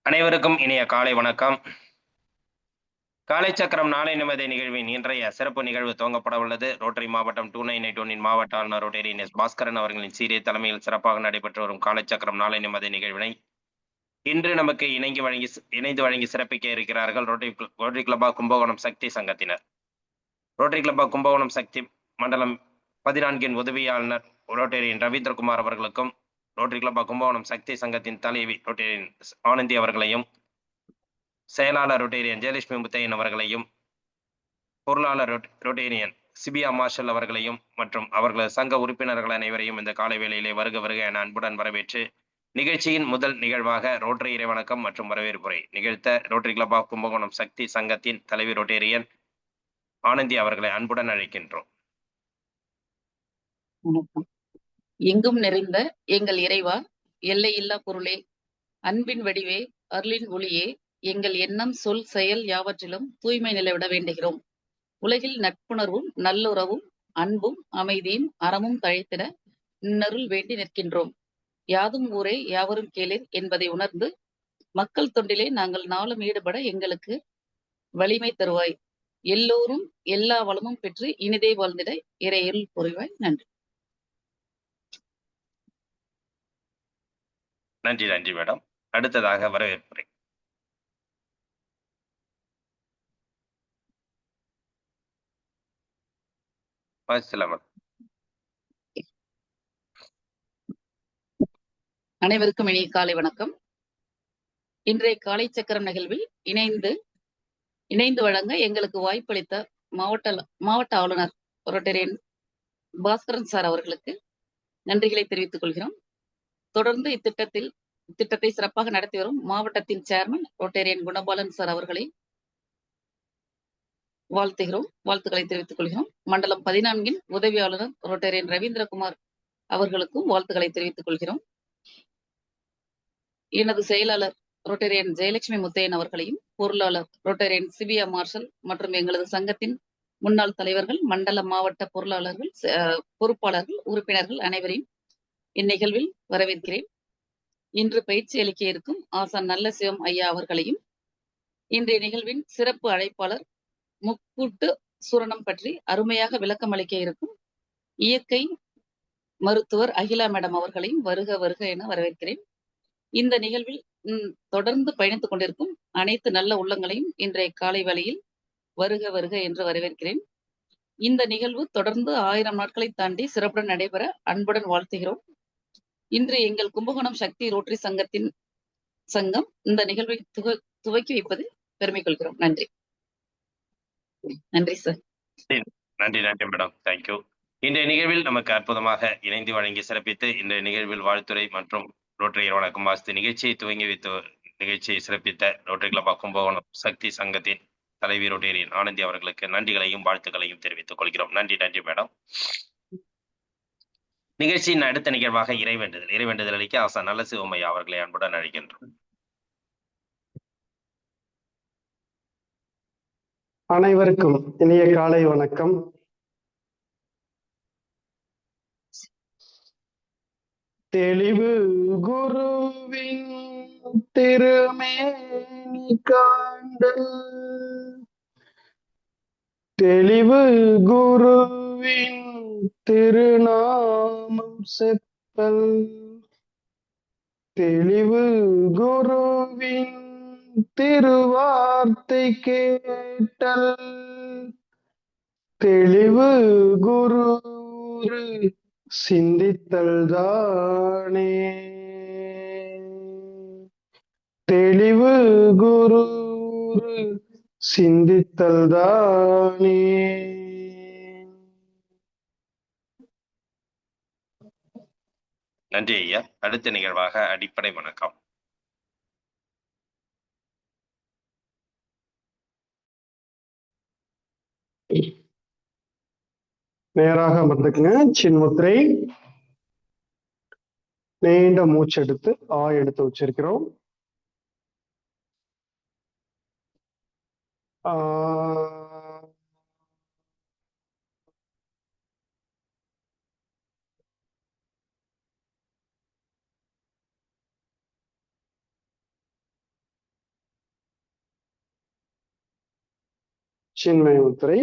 அனைவருக்கும் இனிய காலை வணக்கம். காலை சக்கரம் நாளை நிமிதை நிகழ்வின் இன்றைய சிறப்பு நிகழ்வு துவங்கப்பட உள்ளது. ரோட்டரி மாவட்டம் 2981 மாவட்ட ஆளுநர் ரோட்டரி எஸ் பாஸ்கரன் அவர்களின் சீரிய தலைமையில் சிறப்பாக நடைபெற்று வரும் காலை சக்கரம் நாளை நிமிதை நிகழ்வினை இன்று நமக்கு இணைந்து வழங்கி சிறப்பிக்க இருக்கிறார்கள் ரோட்டரி கிளப் ஆஃப் கும்பகோணம் சக்தி சங்கத்தினர். ரோட்டரி கிளப் ஆஃப் கும்பகோணம் சக்தி மண்டலம் 14 உதவியாளர் ரோட்டரியன் ரவீந்திரகுமார் அவர்களுக்கும், ரோட்டரி கிளப் ஆஃப் கும்பகோணம் சக்தி சங்கத்தின் தலைவி ரோட்டரியன் ஆனந்தி அவர்களையும், செயலாளர் ரொட்டேரியன் ஜெயலட்சுமி முத்தையன் அவர்களையும், பொருளாளர் ரொட்டேரியன் சிபியா மார்ஷல் அவர்களையும் மற்றும் அவர்களது சங்க உறுப்பினர்கள் அனைவரையும் இந்த காலை வேளையிலே வருக வருக என அன்புடன் வரவேற்று நிகழ்ச்சியின் முதல் நிகழ்வாக ரோட்டரி இறைவணக்கம் மற்றும் வரவேற்புரை நிகழ்த்த ரோட்டரி கிளப் ஆஃப் கும்பகோணம் சக்தி சங்கத்தின் தலைவி ரொட்டேரியன் ஆனந்தி அவர்களை அன்புடன் அழைக்கின்றோம். வணக்கம். எங்கும் நிறைந்த எங்கள் இறைவா, எல்லையில்லா பொருளே, அன்பின் வடிவே, அருளின் ஒளியே, எங்கள் எண்ணம் சொல் செயல் யாவற்றிலும் தூய்மை நிலவிட வேண்டுகிறோம். உலகில் நட்புணர்வும் நல்லுறவும் அன்பும் அமைதியும் அறமும் தழைத்திட நின்னருள் வேண்டி நிற்கின்றோம். யாதும் ஊரே யாவரும் கேளீர் என்பதை உணர்ந்து மக்கள் தொண்டிலே நாங்கள் நாளும் ஈடுபட எங்களுக்கு வலிமை தருவாய். எல்லோரும் எல்லா வளமும் பெற்று இனிதே வாழ்ந்திட இறையருள் புரிவாய். நன்றி. நன்றி நன்றி மேடம். அடுத்ததாக வரவேற்புரை. அனைவருக்கும் இனிய காலை வணக்கம். இன்றைய காலை சக்கரம் நிகழ்வில் இணைந்து வழங்க எங்களுக்கு வாய்ப்பளித்த மாவட்ட ஆளுநர் ரொட்டேரியன் பாஸ்கரன் சார் அவர்களுக்கு நன்றிகளை தெரிவித்துக் கொள்கிறோம். தொடர்ந்து இத்திட்டத்தை சிறப்பாக நடத்தி வரும் மாவட்டத்தின் சேர்மன் ரொட்டேரியன் குணபாலன் சார் அவர்களை வாழ்த்துக்களை தெரிவித்துக் கொள்கிறோம். மண்டலம் 14 உதவி ஆளுநர் ரொட்டேரியன் ரவீந்திரகுமார் அவர்களுக்கும் வாழ்த்துக்களை தெரிவித்துக் கொள்கிறோம். எனது செயலாளர் ரொட்டேரியன் ஜெயலட்சுமி முத்தையன் அவர்களையும், பொருளாளர் ரொட்டேரியன் சிபியா மார்ஷல் மற்றும் எங்களது சங்கத்தின் முன்னாள் தலைவர்கள், மண்டல மாவட்ட பொருளாளர்கள், பொறுப்பாளர்கள், உறுப்பினர்கள் அனைவரையும் இந்நிகழ்வில் வரவேற்கிறேன். இன்று பயிற்சி அளிக்க இருக்கும் ஆசான் நல்ல சிவம் ஐயா அவர்களையும், இன்றைய நிகழ்வின் சிறப்பு அழைப்பாளர் முக்கூட்டு சூரணம் பற்றி அருமையாக விளக்கம் அளிக்க இருக்கும் இயற்கை மருத்துவர் அகிலா மேடம் அவர்களையும் வருக வருக என வரவேற்கிறேன். இந்த நிகழ்வில் தொடர்ந்து பயணித்துக் கொண்டிருக்கும் அனைத்து நல்ல உள்ளங்களையும் இன்றைய காலை வேளையில் வருக வருக என்று வரவேற்கிறேன். இந்த நிகழ்வு தொடர்ந்து 1000 நாட்களை தாண்டி சிறப்புடன் நடைபெற அன்புடன் வாழ்த்துகிறோம். இன்று எங்கள் கும்பகோணம் சக்தி ரோட்டரி சங்கம் இந்த நிகழ்வை துவக்கி வைப்பது பெருமை கொள்கிறோம். நன்றி. நன்றி சார். நன்றி நன்றி மேடம். தேங்க்யூ. இன்றைய நிகழ்வில் நமக்கு அற்புதமாக இணைந்து வழங்கி சிறப்பித்து இன்றைய நிகழ்வில் வாழ்த்துறை மற்றும் ரோட்டரி வணக்கம் வாஸ்து நிகழ்ச்சியை துவங்கி வைத்து நிகழ்ச்சியை சிறப்பித்த ரோட்டரி கிளப் ஆஃப் கும்பகோணம் சக்தி சங்கத்தின் தலைவி ரோட்டரியன் ஆனந்தி அவர்களுக்கு நன்றிகளையும் வாழ்த்துக்களையும் தெரிவித்துக் கொள்கிறோம். நன்றி நன்றி மேடம். நிகழ்ச்சியின் அடுத்த நிகழ்வாக இறைவேண்டுதல் அளிக்க ஆசா நல்ல சிவமையா அவர்களை அன்புடன் அழைக்கின்றோம். அனைவருக்கும் இனிய காலை வணக்கம். தெளிவு குருவின் திருமேனி காண்டல், தெளிவு குருவின் திருநாமம் செப்பல், தெளிவு குருவின் திருவார்த்தை கேட்டல், தெளிவு குரு சிந்தித்தல் தானே, தெளிவு குரு சிந்தித்தல் தானே. நன்றி ஐயா. அடுத்த நிகழ்வாக அடிப்படை வணக்கம். நேராக அமர்ந்துக்குங்க. சின்முத்திரை. நீண்ட மூச்செடுத்து எடுத்து வச்சிருக்கிறோம். சின்மய முத்திரை.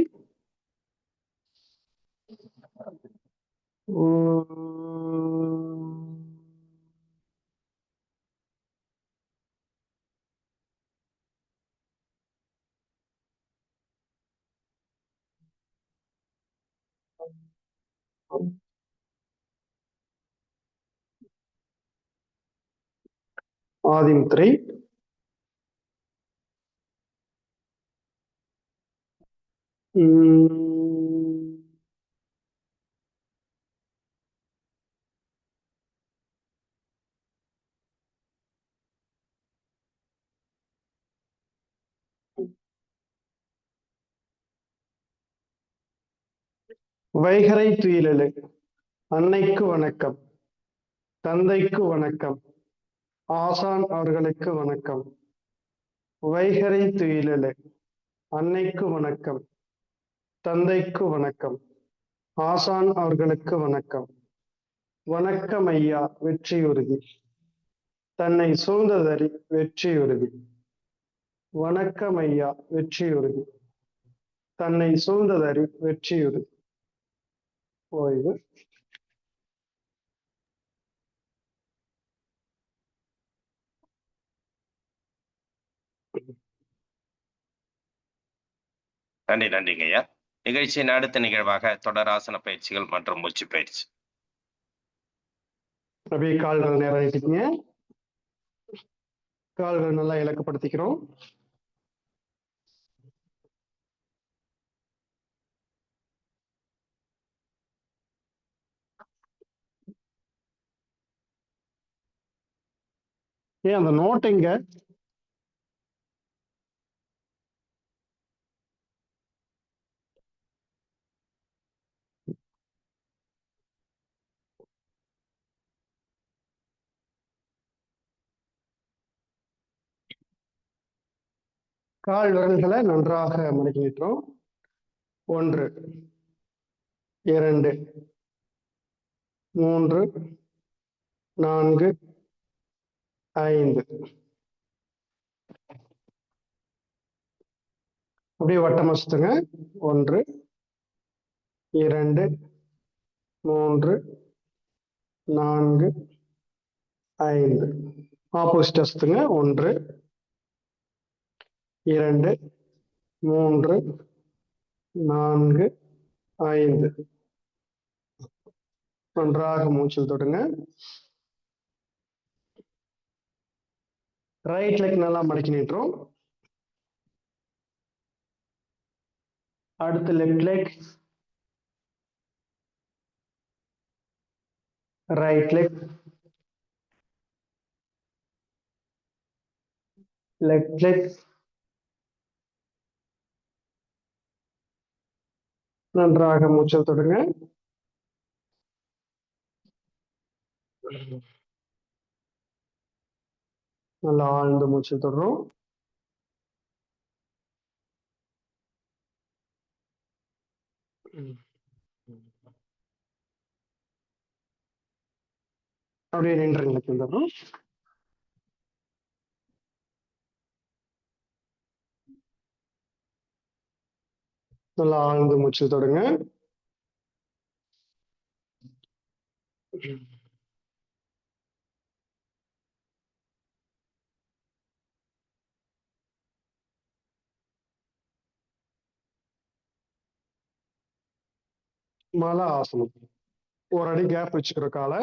ஆதிமுத்திரை. வைகறை துயிலெழு. அன்னைக்கு வணக்கம், தந்தைக்கு வணக்கம், ஆசான் அவர்களுக்கு வணக்கம். வைகறை துயிலெழு. அன்னைக்கு வணக்கம், தந்தைக்கு வணக்கம், ஆசான் அவர்களுக்கு வணக்கம். வணக்கம் ஐயா, வெற்றியுறுதி. தன்னை சூழ்ந்ததறி வெற்றியுறுதி. வணக்கம் ஐயா, வெற்றியுறுதி. தன்னை சூழ்ந்ததறி வெற்றியுறுதி. ஓய்வு. நன்றி, நன்றிங்க ஐயா. நிகழ்ச்சியின் அடுத்த நிகழ்வாக தொடராசன பயிற்சிகள் மற்றும் மூச்சு பயிற்சி. அப்படியே கால்கள் நேரம் ஆயிட்டீங்க. கால்கள் நல்லா இலக்கப்படுத்திக்கிறோம். ஏன் அந்த நோட் எங்க? கால் விரல்களை நன்றாக மடக்கிட்டோம். 1 2 3 4 5. அப்படியே வட்டமா சுத்துங்க. 1 2 3 4 5. ஆப்போசிட்டா சுத்துங்க. 1 2 3 4 5. நன்றாக மூச்சில் தொடுங்க. ரைட் லெக் நல்லா மடக்கி நீட்டுறோம். அடுத்து left leg, right leg, left leg. நன்றாக மூச்சல் தொடுங்க. நல்லா ஆழ்ந்த மூச்சல் தொடுறோம். அப்படியே நின்றுங்களுக்கு வந்துடுறோம். நல்லா ஆழ்ந்து மூச்சல் தொடுங்க. மலை ஆசனம். ஒரு அடி கேப் வச்சுக்கிற காலை.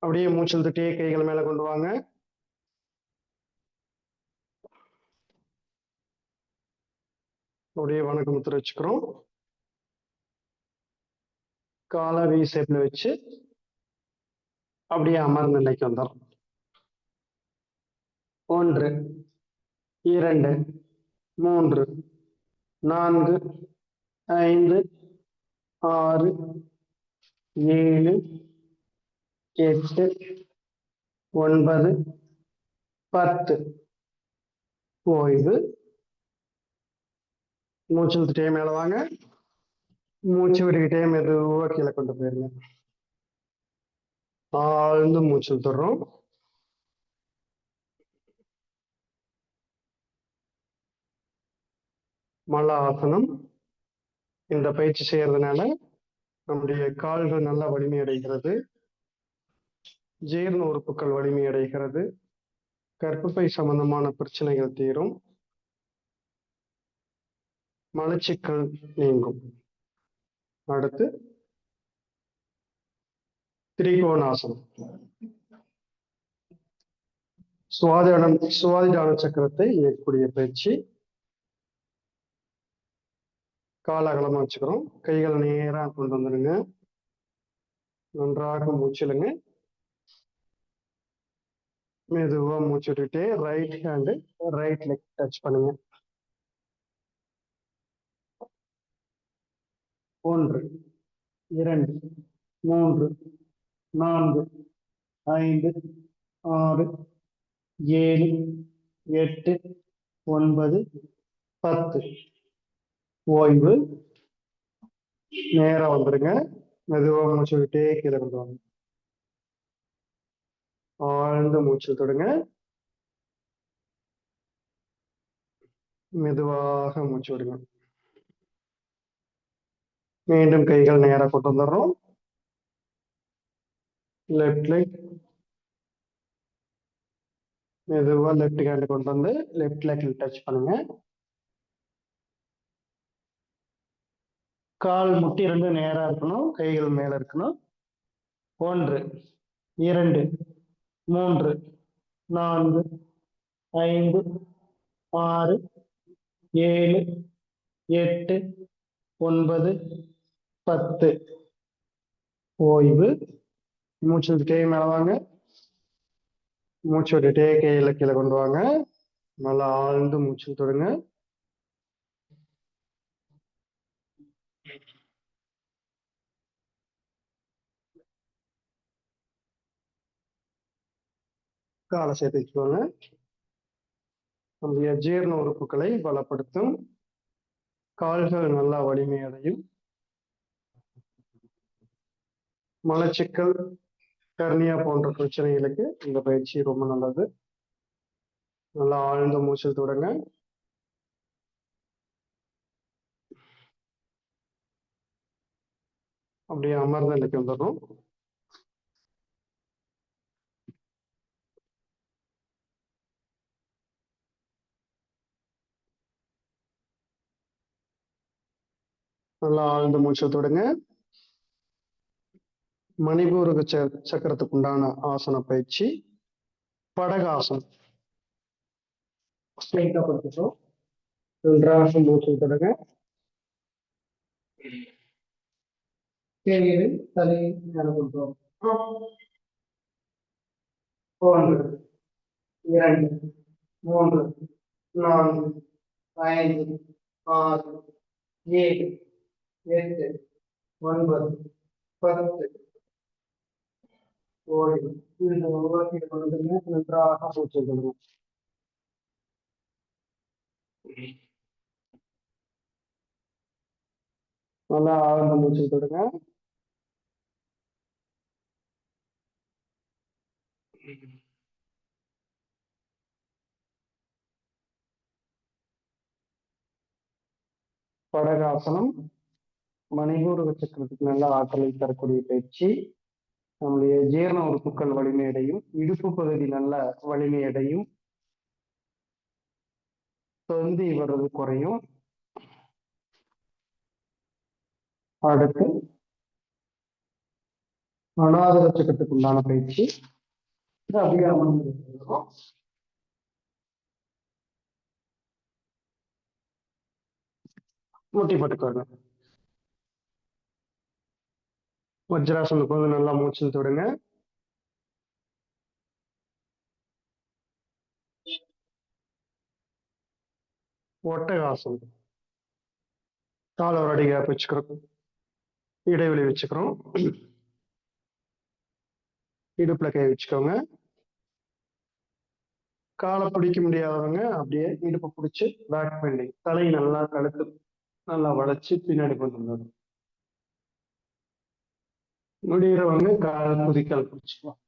அப்படியே மூச்சல் தட்டியே கைகள் மேல கொண்டு வாங்க. அப்படியே வணக்கம் முத்திரை வச்சுக்கிறோம். காலை வி ஷேப்ல வச்சு அப்படியே அமர்ந்த நிலைக்கு வந்துடும். 1 2 3 4 5 6 7 8 9 10. ஓய்வு. மூச்சு விட்டுட்டே மேல வாங்க. மூச்சு விட்டுக்கிட்டே மெதுவா கீழே கொண்டு போயிருங்க. ஆழ்ந்து மூச்சு விட்டுறோம். மல ஆசனம். இந்த பயிற்சி செய்யறதுனால நம்முடைய கால்கள் நல்லா வலிமை அடைகிறது, ஜீரண உறுப்புகள் வலிமை அடைகிறது, கர்ப்பப்பை சம்பந்தமான பிரச்சனைகள் தீரும், மலச்சிக்கல் நீங்கும். அடுத்து திரிகோணாசனம். சுவாதிடான சக்கரத்தை இயக்கக்கூடிய பயிற்சி. கால் அகலமா வச்சுக்கிறோம், கைகளை நேரா கொண்டு வந்துடுங்க, நன்றாக மூச்சிலுங்க, மெதுவா மூச்சு விட்டுட்டே right hand right leg touch பண்ணுங்க. 1 2 3 4 5 6 7 8 9 10. ஓய்வு. நேரா வந்துருங்க, மெதுவா மூச்சு விட்டே கீழே கொண்டு வாங்க. ஆழ்ந்த மூச்சு தொடுங்க, மெதுவாக மூச்சு விடுங்க. மீண்டும் கைகள் நேரா கொண்டு வந்துடுறோம். லெஃப்ட் லெக் மெதுவா லெஃப்ட் ஹேண்ட் கொண்டு வந்து லெஃப்ட் லெக்ல டச் பண்ணுங்க. கால் முட்டி 2 நேரா இருக்கணும், கைகள் மேல இருக்கணும். 1 2 3 4 5 6 7 8 9 10. ஓய்வு. மூச்சு விட்டுட்டே மேல வாங்க, மூச்சு விட்டுட்டே கையில கீழே கொண்டு வாங்க. நல்லா ஆழ்ந்து மூச்சு தொடுங்க. காலை சேர்த்து வச்சுக்கோங்க. நம்முடைய ஜீரண உறுப்புகளை பலப்படுத்தும், கால்கள் நல்லா வலிமை அடையும், மலச்சிக்கல் கர்னியா போன்ற பிரச்சனைகளுக்கு இந்த பயிற்சி ரொம்ப நல்லது. நல்லா ஆழ்ந்த மூச்சு தொடுங்க. அப்படியே அமர்ந்த நிலைக்கு வந்துடும். நல்லா ஆழ்ந்த மூச்சு தொடுங்க. மணிபூரக சக்கரத்துக்கு உண்டான ஆசன பயிற்சி படகாசனம். ஸ்ட்ரைட்டா படுத்துட்டோம், நன்றாக மூச்சு தொடுங்க. கையை தலையை மேல கொண்டு வாங்க. 1 2 3 4 5 6 7 8 9 10. ஓய்வு. இந்த உருவாக்கிட்டு கொண்டு நன்றாக மூச்சு விடுங்க. நல்லா ஆழ்ந்த மூச்சு விடுங்க. படகாசனம் மணிபூரக சக்கரத்துக்கு நல்ல ஆற்றலை தரக்கூடிய பயிற்சி. நம்முடைய ஜீரண உறுப்புகள் வலிமையடையும், இடுப்பு பகுதி நல்ல வலிமையடையும், தொந்தி வர்றது குறையும். அடுத்து அநாதர சக்கரத்துக்கு உண்டான பயிற்சி. அப்படியே அமர்ந்து முட்டி போட்டுக்கோங்க. வஜ்ராசனுக்கு வந்து நல்லா மூச்சு தொடுங்க. ஒட்டகாசனம். காலை ஒரு அடி கேப் வச்சுக்கிறோம், இடைவெளி வச்சுக்கிறோம். இடுப்புல கை வச்சுக்கோங்க. காலை பிடிக்க முடியாதவங்க அப்படியே இடுப்பை பிடிச்சு பேக் பெண்டிங், தலையை நல்லா கழுத்து நல்லா வளைச்சு பின்னாடி கொண்டு வந்துடும். முடிகிறவங்க கால் குதிக்கால் பிடிச்சுக்கலாம்.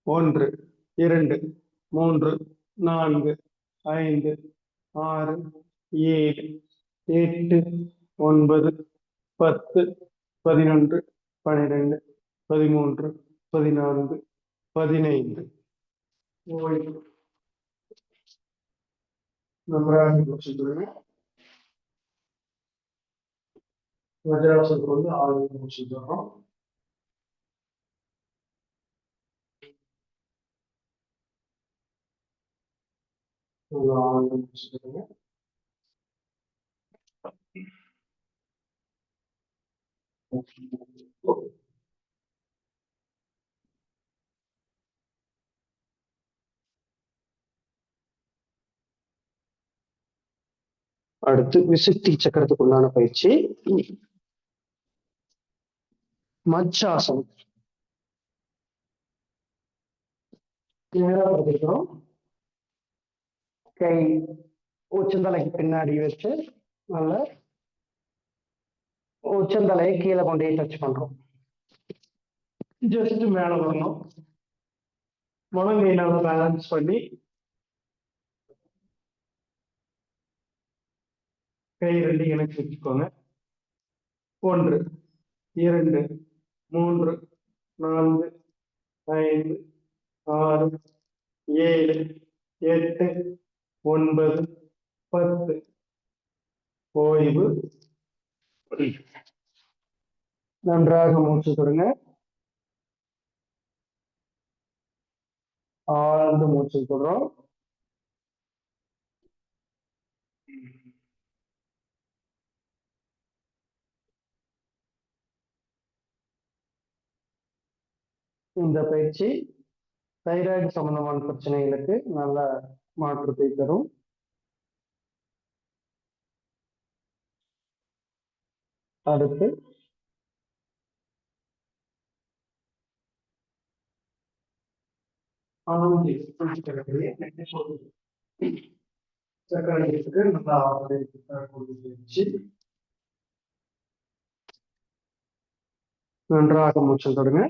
1 2 3 4 5 6 7 8 9 10 11 12 13 14 15 ஓய்வு. நன்றாக மூச்சுக்கொள்ளுங்க. வஜ்ராசனத்துக்கு வந்து ஆழ்ந்த மூச்சு தரோம். ஆழ்ந்த மூச்சு தருங்க. அடுத்து விசுத்தி சக்கரத்துக்குள்ளான பயிற்சி மச்சாசனம். படுத்திருக்கிறோம். கை உச்சந்தலைக்கு பின்னாடி வச்சு நல்ல உச்சந்தலையை கீழே கொண்டே டச் பண்றோம். ஜஸ்ட் மேல வரணும். முழங்கை நல்லா பேலன்ஸ் பண்ணி கை ரெண்டு இணைச்சு வச்சுக்கோங்க. 1 2 3 4 5 6 7 8 9 10 ஓய்வு. நன்றாக மூச்சு தொடுங்க. ஆழ்ந்த மூச்சு தொடுறோம். இந்த பயிற்சி தைராய்டு சம்பந்தமான பிரச்சனைகளுக்கு நல்ல மாற்றத்தை தரும். அடுத்து சக்கரத்துக்கு நல்லா பயிற்சி. நன்றாக மூச்சு தொடுங்க.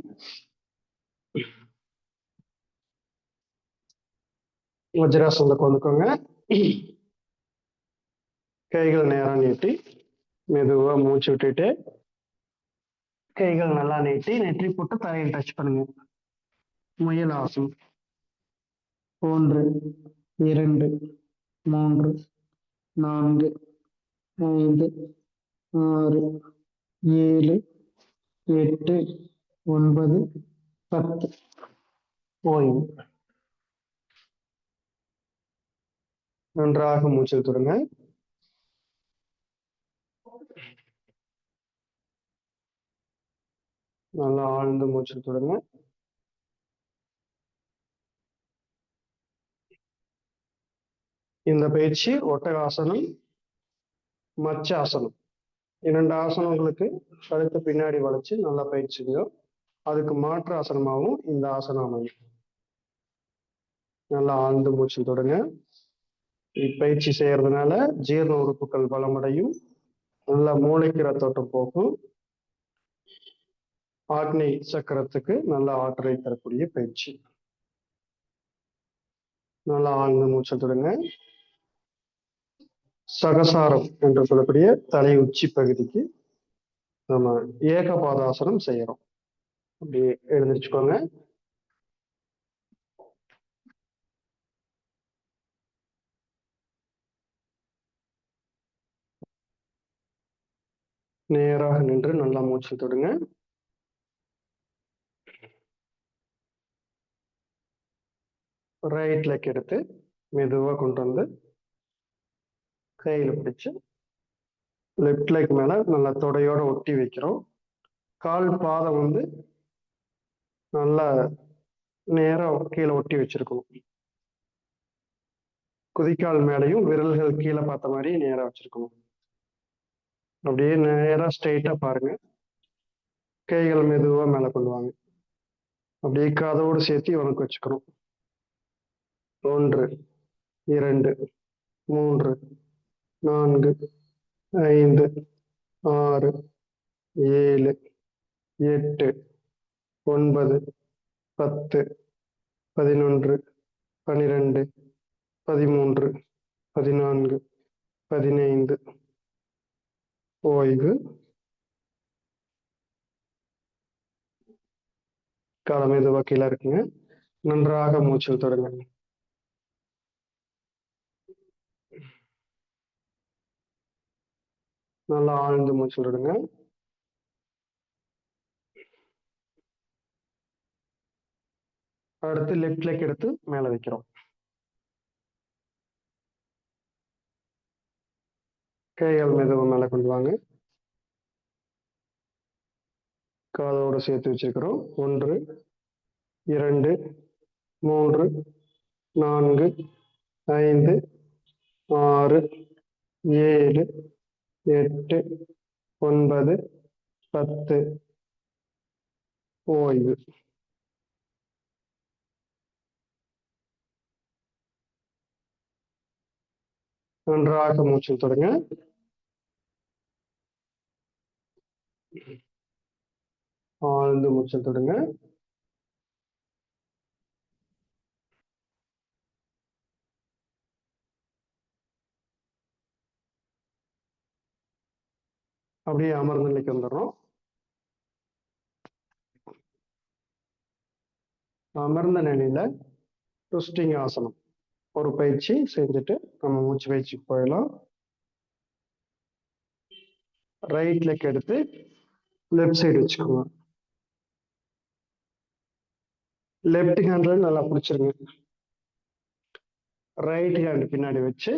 வஜ்ராசனத்துல கொண்டுக்கோங்க. கைகள் நேரம் நீட்டி மெதுவா மூச்சு விட்டுட்டு கைகள் நல்லா நீட்டி நெற்றி போட்டு தலையில் டச் பண்ணுங்க. முயல் ஆசனம். 1 2 3 4 5 6 7 8 9 10 ஓய்வு. நன்றாக மூச்சு தொடுங்க. நல்லா ஆழ்ந்த மூச்சு தொடுங்க. இந்த பயிற்சி ஒட்டகாசனம், மச்சாசனம் 2 ஆசனங்களுக்கு கழுத்து பின்னாடி வளைச்சு நல்லா பயிற்சிங்க. அதுக்கு மாற்று ஆசனமாகவும் இந்த ஆசனம் அமையும். நல்லா ஆழ்ந்த மூச்சு தொடுங்க. இப்பயிற்சி செய்யறதுனால ஜீரண உறுப்புகள் பலமடையும். நல்லா மூளைக்கு ரத்தோட்டம் போகும். ஆக்னை சக்கரத்துக்கு நல்ல ஆற்றலை தரக்கூடிய பயிற்சி. நல்லா ஆழ்ந்த மூச்சு தொடுங்க. சகசாரம் என்று சொல்லக்கூடிய தலை உச்சி பகுதிக்கு நம்ம ஏகபாதாசனம் செய்யறோம். அப்படி எழுந்திருச்சுக்கோங்க. நேராக நின்று நல்லா மூச்சு தொடுங்க. ரைட் லெக் எடுத்து மெதுவா கொண்டு வந்து கையில பிடிச்சு லெஃப்ட் லெக் மேல நல்லா தொடையோட ஒட்டி வைக்கிறோம். கால் பாதம் வந்து நல்லா நேரா கீழே ஒட்டி வச்சிருக்கணும். குதிக்கால் மேலையும் விரல்கள் கீழே பார்த்த மாதிரி நேரா வச்சிருக்கணும். அப்படியே நேரா ஸ்ட்ரெயிட்டா பாருங்க. கைகள் மெதுவா மேல கொண்டு வாங்க. அப்படியே காதோடு சேர்த்து உனக்கு வச்சுக்கணும். 1 2 3 4 5 6 7 8 9 10 11 12 13 14, 15. ஓய்வு. காலை மெதுவா கீழே இருக்குங்க. நன்றாக மூச்சு தொடங்க. நல்லா ஆழ்ந்து மூச்சு விடுங்க. அடுத்து லெஃப்ட் லெக் எடுத்து மேல வைக்கிறோம். கைகள் மெதுவா மேல கொண்டு வாங்க. காதோடு சேர்த்து வச்சிருக்கிறோம். 1, 2, 3, 4, 5, 6, 7, 8, 9, 10. ஓய்வு. நன்றாக மூச்சு தொடங்க. ஆழ்ந்து மூச்சு தொடங்க. அப்படியே அமர்ந்த நிலைக்கு வந்துடுறோம். அமர்ந்த நிலையில ட்விஸ்டிங் ஆசனம் ஒரு பயிற்சி செஞ்சுட்டு நம்ம மூச்சு பயிற்சிக்கு போயிடலாம். ரைட் லெக் எடுத்து லெஃப்ட் சைடு வச்சுக்கோங்க. லெஃப்ட் ஹேண்ட்ல நல்லா பிடிச்சிருங்க. ரைட் ஹேண்ட் பின்னாடி வச்சு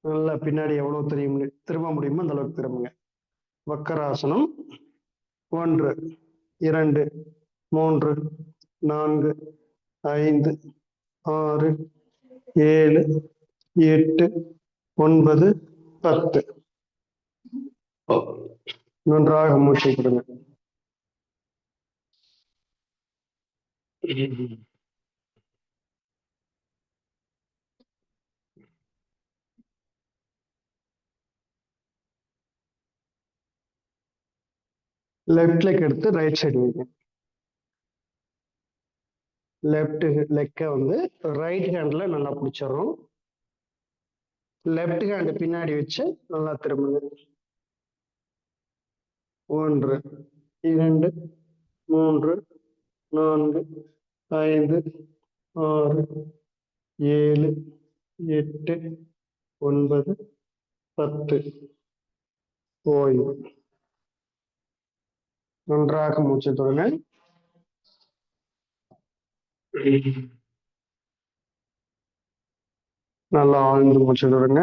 நல்லா பின்னாடி எவ்வளவு திரும்ப முடியுமோ அந்த அளவுக்கு திரும்புங்க. வக்கராசனம். 1, 2, 3, 4, 5, 6, 7, 8, 9, 10. நன்றாக மூச்சு கொடுங்க. லெஃப்ட் லெக் எடுத்து ரைட் சைடு வைங்க. லெஃப்ட் லெக்க வந்து ரைட் ஹேண்ட்ல நல்லா பிடிச்சிடறோம். லெஃப்ட் ஹேண்ட் பின்னாடி வச்சு நல்லா திரும்புங்க. 1, 2, 3, 4, 5, 6, 7, 8, 9, 10. ஓய்வு. நன்றாக மூச்சு தொடங்க. நல்லா ஆழ்ந்து மூச்சு தொடங்க.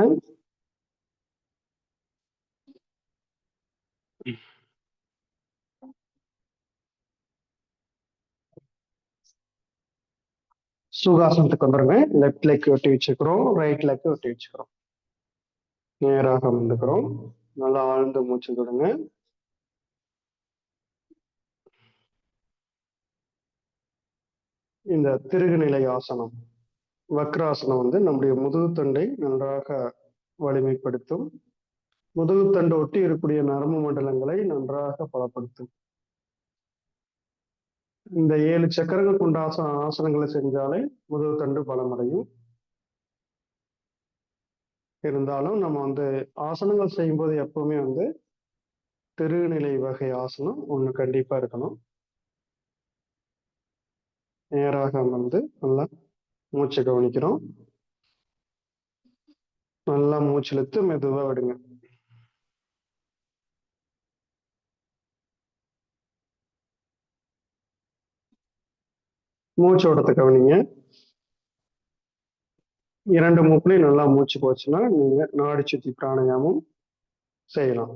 சுகாசனத்துக்கு வந்துருங்க. லெஃப்ட் லெக் ஒட்டி வச்சுக்கிறோம். ரைட் லெக் ஒட்டி வச்சுக்கிறோம். நேராக வந்துக்கிறோம். நல்லா ஆழ்ந்து மூச்சு தொடங்க. இந்த திருகுநிலை ஆசனம் வக்ராசனம் வந்து நம்முடைய முதுகுத்தண்டை நன்றாக வலிமைப்படுத்தும். முதுகுத்தண்டை ஒட்டி இருக்கக்கூடிய நரம்பு மண்டலங்களை நன்றாக பலப்படுத்தும். இந்த 7 சக்கரங்கள் கொண்ட ஆசனங்களை செஞ்சாலே முதுகுத்தண்டு பலமடையும். இருந்தாலும் நம்ம வந்து ஆசனங்கள் செய்யும்போது எப்பவுமே வந்து திருகுநிலை வகை ஆசனம் ஒண்ணு கண்டிப்பா இருக்கணும். நேராக அமர்ந்து நல்லா மூச்சு கவனிக்கிறோம். நல்லா மூச்சு இழுத்து மெதுவா விடுங்க. மூச்சு ஓட்டத்தை கவனிங்க. 2 மூக்குலையும் நல்லா மூச்சு போச்சுன்னா நீங்க நாடி சுத்தி பிராணாயாமம் செய்யலாம்.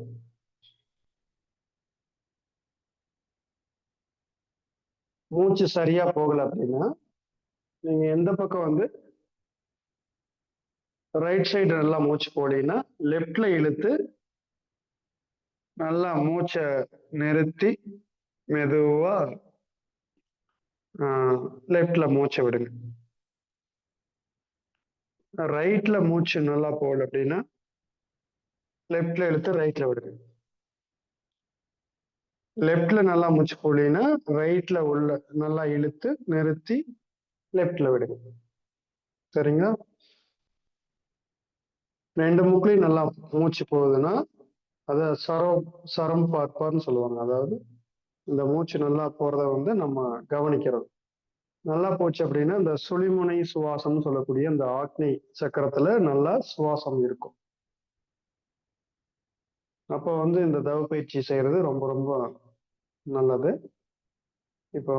மூச்சு சரியா போகல அப்படின்னா நீங்க எந்த பக்கம் வந்து ரைட் சைடு நல்லா மூச்சு போடீங்கன்னா லெஃப்ட்ல இழுத்து நல்லா மூச்சை நிறுத்தி மெதுவா லெஃப்ட்ல மூச்சை விடுங்க. ரைட்ல மூச்சு நல்லா போகல அப்படின்னா லெஃப்ட்ல இழுத்து ரைட்ல விடுங்க. லெஃப்ட்ல நல்லா மூச்சு போடலைன்னா ரைட்ல உள்ள நல்லா இழுத்து நிறுத்தி லெஃப்ட்ல விடுங்க. சரிங்களா? 2 மூக்குலையும் நல்லா மூச்சு போகுதுன்னா அதை சரம் பார்ப்பார்னு சொல்லுவாங்க. அதாவது இந்த மூச்சு நல்லா போறத வந்து நம்ம கவனிக்கிறது. நல்லா போச்சு அப்படின்னா இந்த சுழிமுனை சுவாசம்னு சொல்லக்கூடிய இந்த ஆக்னி சக்கரத்துல நல்லா சுவாசம் இருக்கும். அப்போ வந்து இந்த தவ பயிற்சி செய்யறது ரொம்ப ரொம்ப நல்லது. இப்போ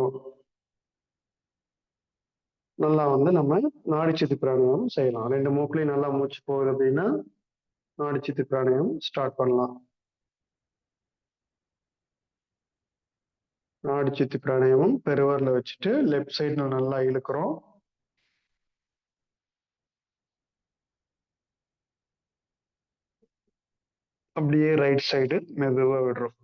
நல்லா வந்து நம்ம நாடிச்சுத்தி பிராணாயாமம் செய்யலாம். 2 மூக்குலையும் நல்லா மூச்சு போகுது அப்படின்னா நாடிச்சுத்தி பிராணாயாமம் ஸ்டார்ட் பண்ணலாம். நாடிச்சுத்தி பிராணாயாமம் பெருவரில் வச்சுட்டு லெஃப்ட் சைடுல நல்லா இழுக்கிறோம். அப்படியே ரைட் சைடு மெதுவா விடுறோம்.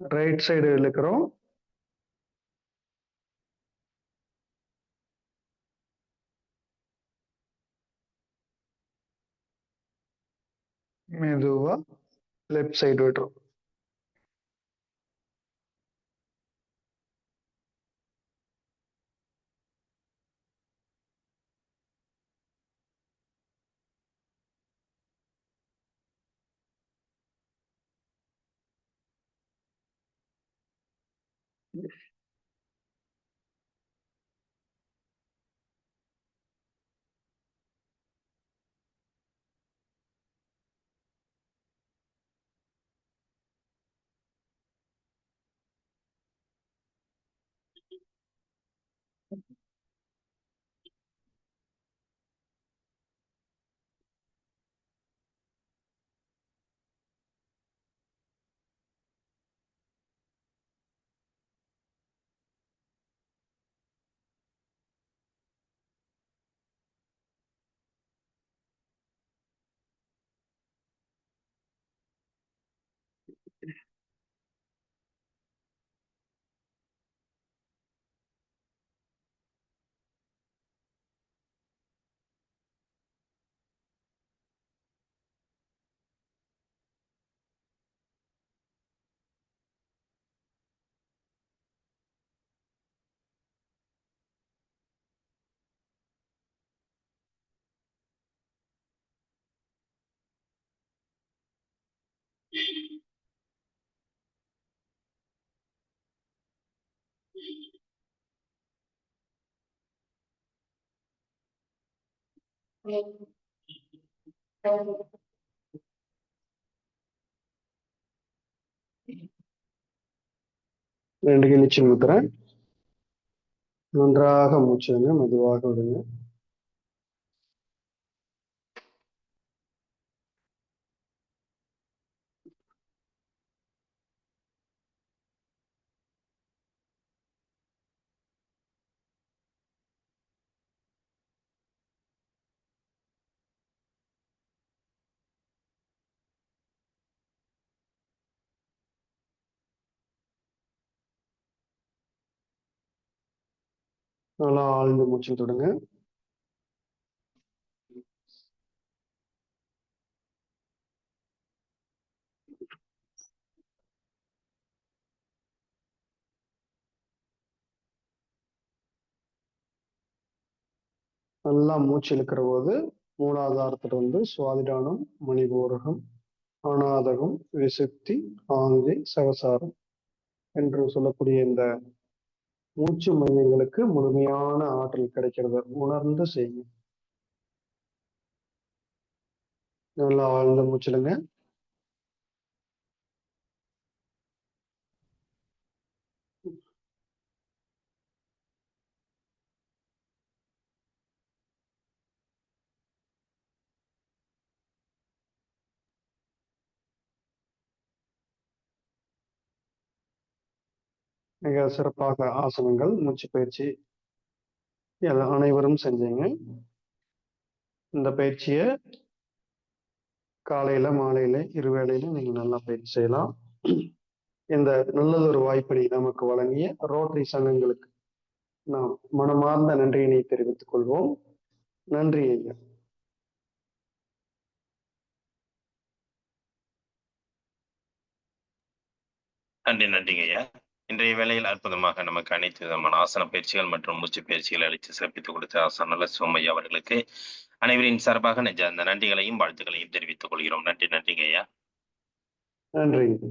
ரைட் சைடு இழுக்கிறோம். மெதுவா லெஃப்ட் சைடு விடுறோம். ரெண்டு கிழிச்சு ஊத்துறேன். நன்றாக மூச்சு விடுங்க, மெதுவாக விடுங்க. நல்லா ஆழ்ந்து மூச்சு விடுங்க. நல்லா மூச்சு இழுக்கிற போது மூலாதாரத்திலிருந்து சுவாதிடானம், மணிபூரகம், அநாதகம், விசுத்தி, ஆங்கை, சகசாரம் என்று சொல்லக்கூடிய இந்த மூச்சு மையங்களுக்கு முழுமையான ஆற்றல் கிடைக்கிறத உணர்ந்து செய்யும். நல்லா ஆழ்ந்த மூச்சிடுங்க. மிக சிறப்பாக ஆசனங்கள், மூச்சு பயிற்சி அனைவரும் செஞ்சீங்க. இந்த பயிற்சியை காலையில மாலையில இருவேளையில நீங்க நல்லா பயிற்சி செய்யலாம். இந்த நல்லதொரு வாய்ப்பினை நமக்கு வழங்கிய ரோட்டரி சங்கங்களுக்கு நாம் மனமார்ந்த நன்றியினை தெரிவித்துக் கொள்வோம். நன்றி ஐயா. நன்றிங்க ஐயா. இன்றைய வேளையில் அற்புதமாக நமக்கு அனைத்து விதமான ஆசன பயிற்சிகள் மற்றும் மூச்சு பயிற்சிகள் அளித்து சிறப்பித்துக் கொடுத்த ஆசானல்ல சோமையா அவர்களுக்கு அனைவரின் சார்பாக நெஞ்சார்ந்த நன்றிகளையும் வாழ்த்துக்களையும் தெரிவித்துக் கொள்கிறோம். நன்றி நன்றிங்க ஐயா. நன்றிங்க.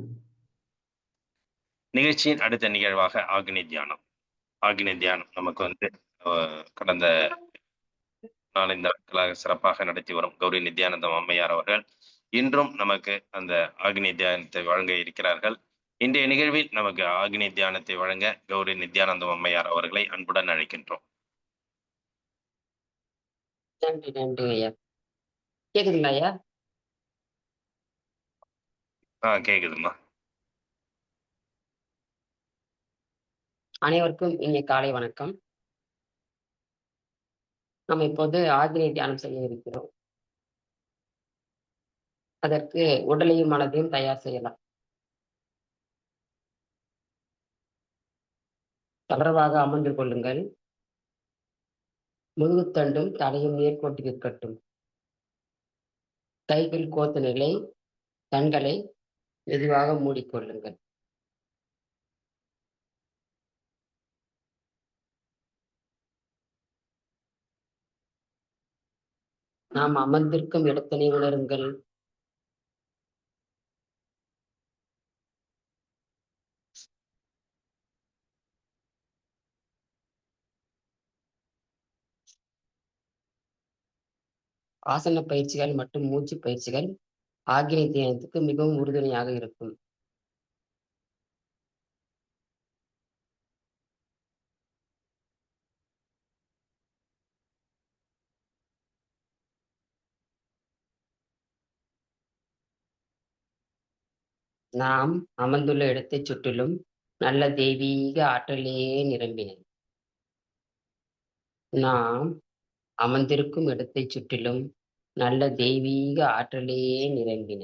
நிகழ்ச்சியின் அடுத்த நிகழ்வாக ஆக்னி தியானம். ஆக்னி தியானம் நமக்கு வந்து கடந்த 4 நாட்களாக சிறப்பாக நடத்தி வரும் கௌரி நித்யானந்தம் அம்மையார் அவர்கள் இன்றும் நமக்கு அந்த ஆக்னி தியானத்தை வழங்க இருக்கிறார்கள். இன்றைய நிகழ்வில் நமக்கு ஆக்னி தியானத்தை வழங்க கௌரி நித்யானந்தம் அம்மையார் அவர்களை அன்புடன் அழைக்கின்றோம். நன்றி நன்றி ஐயா. கேக்குதுங்களா ஐயா? கேக்குதுமா. அனைவருக்கும் இனிய காலை வணக்கம். நம்ம இப்போது ஆக்னி தியானம் செய்ய இருக்கிறோம். அதற்கு உடலையும் மனதையும் தயார் செய்யலாம். தளர்வாக அமர்ந்து கொள்ளுங்கள். முதுகுத்தண்டும் தலையும் நேர்கோட்டில் இருக்கட்டும். கைகள் கோத்த நிலை, கண்களை மெதுவாக மூடிக்கொள்ளுங்கள். நாம் அமர்ந்திருக்கும் இடத்தினை உணருங்கள். ஆசன பயிற்சிகள் மற்றும் மூச்சு பயிற்சிகள் ஆக்னி தியானத்துக்கு மிகவும் உறுதுணையாக இருக்கும். நாம் அமர்ந்துள்ள இடத்தைச் சுற்றிலும் நல்ல தெய்வீக ஆற்றலே நிரம்பினது. நாம் அமர்ந்திருக்கும் இடத்தைச் சுற்றிலும் நல்ல தெய்வீக ஆற்றலே நிரம்பின.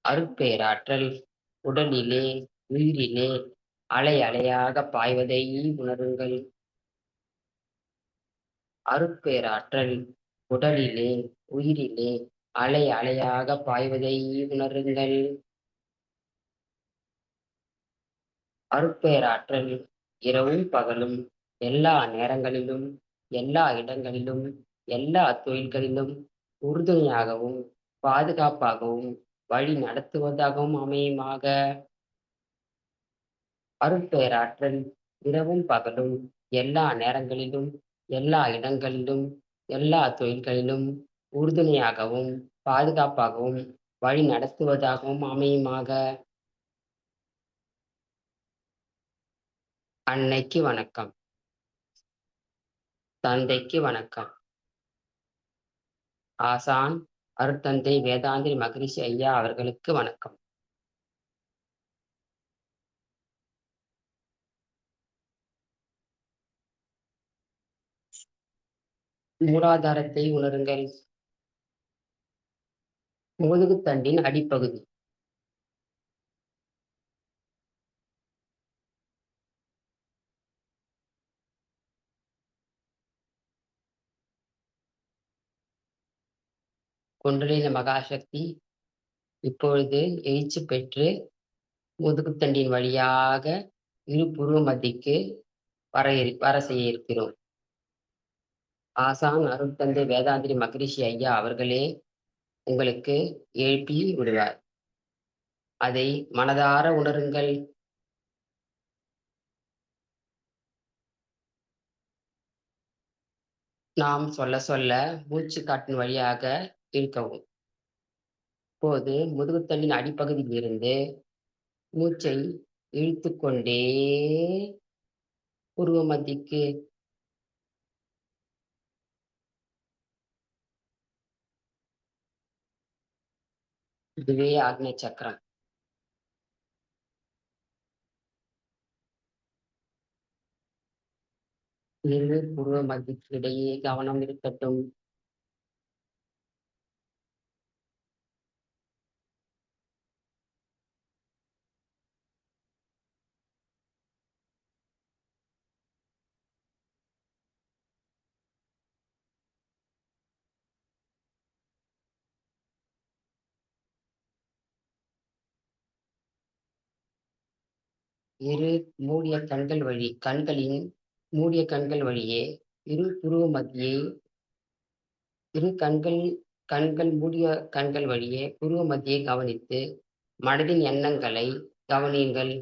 அருட்பேராற்றல் உடலிலே உயிரிலே அலை அலையாக பாய்வதை உணருங்கள். அருட்பேராற்றல் உடலிலே உயிரிலே அலை அலையாக பாய்வதை உணருங்கள். அருட்பேராற்றல் இரவும் பகலும் எல்லா நேரங்களிலும் எல்லா இடங்களிலும் எல்லா தொழில்களிலும் உறுதுணையாகவும் பாதுகாப்பாகவும் வழி நடத்துவதாகவும் அமையுமாக. அருட்பேராற்றல் இரவும் பகலும் எல்லா நேரங்களிலும் எல்லா இடங்களிலும் எல்லா தொழில்களிலும் உறுதுணையாகவும் பாதுகாப்பாகவும் வழி நடத்துவதாகவும் அமையுமாக. அன்னைக்கு வணக்கம். தந்தைக்கு வணக்கம். ஆசான் அருட்தந்தை வேதாந்திரி மகரிஷி ஐயா அவர்களுக்கு வணக்கம். மூலாதாரத்தை உணருங்கள். முதுகுத்தண்டின் அடிப்பகுதி. குண்டலினி மகாசக்தி இப்பொழுது எழுச்சி பெற்று முதுகுத்தண்டின் வழியாக இரு புருவ மத்திக்கு வர செய்ய இருக்கிறோம். ஆசான் அருட்தந்தை வேதாந்திரி மகரிஷி ஐயா அவர்களே உங்களுக்கு எழுப்பி விடுவார். அதை மனதார உணருங்கள். நாம் சொல்ல சொல்ல மூச்சு காற்றின் வழியாக இழுக்கவும். இப்போது முதுகுத்தண்டின் அடிப்பகுதியில் இருந்து மூச்சை இழுத்து கொண்டே புருவ மத்திக்கு இதுவே ஆக்னேய சக்கரம். இரு புருவ மத்திக்கு இடையே கவனம் இருக்கட்டும். இரு மூடிய கண்களின் மூடிய கண்கள் வழியே இரு புருவ மத்தியை கண்கள் மூடிய கண்கள் வழியே புருவ மத்தியை கவனித்து மனதின் எண்ணங்களை கவனியுங்கள்.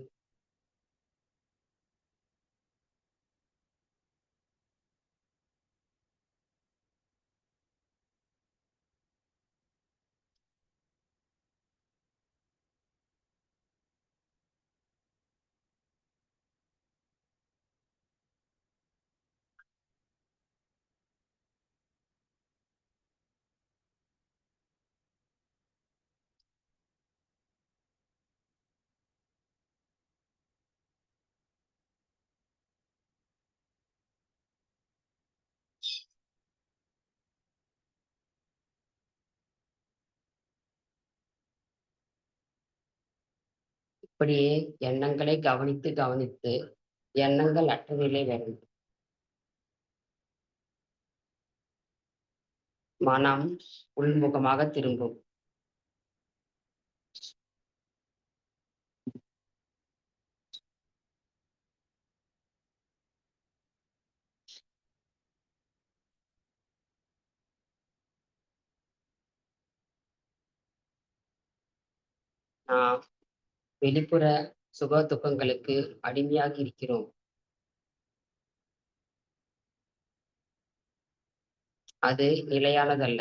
இப்படியே எண்ணங்களை கவனித்து கவனித்து எண்ணங்கள் அற்ற நிலை வரும். மனம் உள்முகமாக திரும்பும். நாம் வெளிப்புற சுக துக்கங்களுக்கு அடிமையாகி இருக்கிறோம். அது நிலையானதல்ல.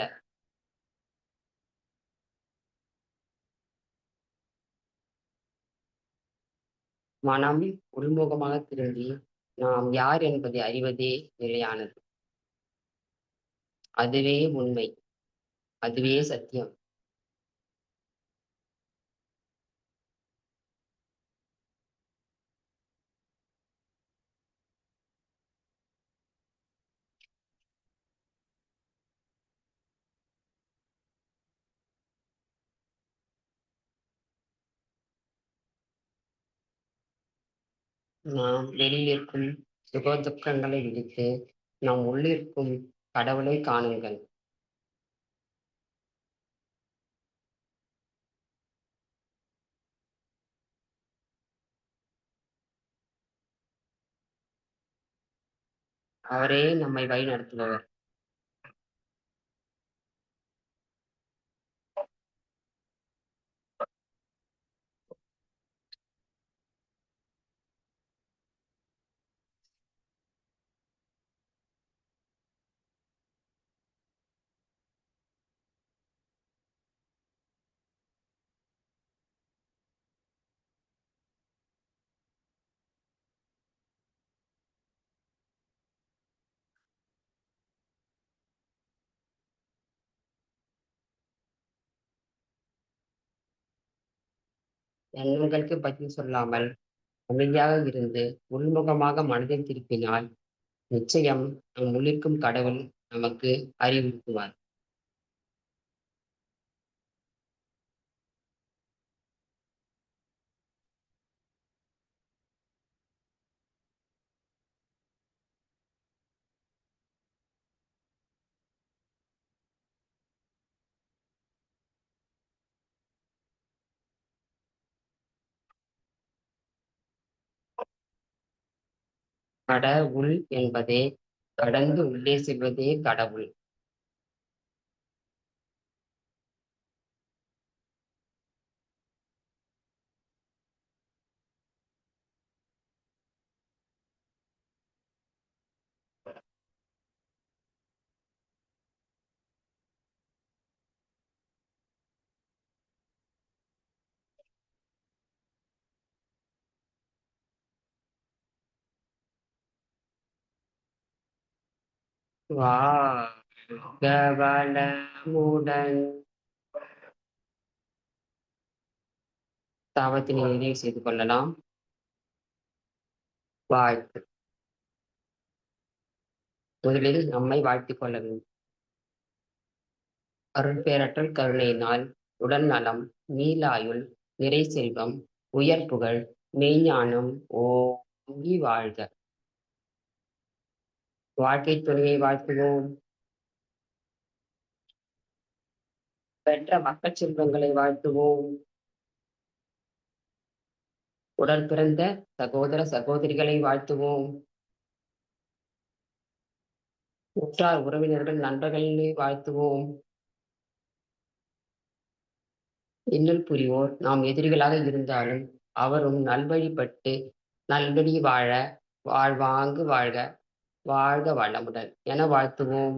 மனம் உள்முகமாக திரும்பி நாம் யார் என்பதை அறிவதே நிலையானது. அதுவே உண்மை, அதுவே சத்தியம். நாம் வெளியிலிருக்கும் சுக துக்கங்களை விடுத்து நாம் உள்ளிருக்கும் கடவுளை காணுங்கள். அவரே நம்மை வழி நடத்துபவர். எண்ணங்களுக்கு பதில் சொல்லாமல் அமைதியாக இருந்து உள்முகமாக மனதை திருப்பினால் நிச்சயம் நம் உள்ளிருக்கும் கடவுள் நமக்கு அறிவுறுத்துவார். கடவுள் என்பதே கடந்து உள்ளே செல்வதே கடவுள். வாழ்க வளமுடன். தாவத்தினை நிறைவு செய்து கொள்ளலாம். வாழ்த்து. முதலில் நம்மை வாழ்த்திக் கொள்ள வேண்டும். அருட்பேரற்றல் கருணையினால் உடல் நலம், நீலாயுள், நிறை செல்வம், உயர் புகழ், மெய்ஞானம் ஓங்கி வாழ்க. வாழ்க்கை துணையை வாழ்த்துவோம். பெற்ற மக்கள் செல்வங்களை வாழ்த்துவோம். உடன் பிறந்த சகோதர சகோதரிகளை வாழ்த்துவோம். உற்றார் உறவினர்கள் நண்பர்களை வாழ்த்துவோம். இன்னல் புரிவோர் நாம் எதிரிகளாக இருந்தாலும் அவரும் நல்வழிப்பட்டு நல்வழி வாழ வாழ்வாங்கு வாழ்க வாழ்க வளமுடன் என வாழ்த்துவோம்.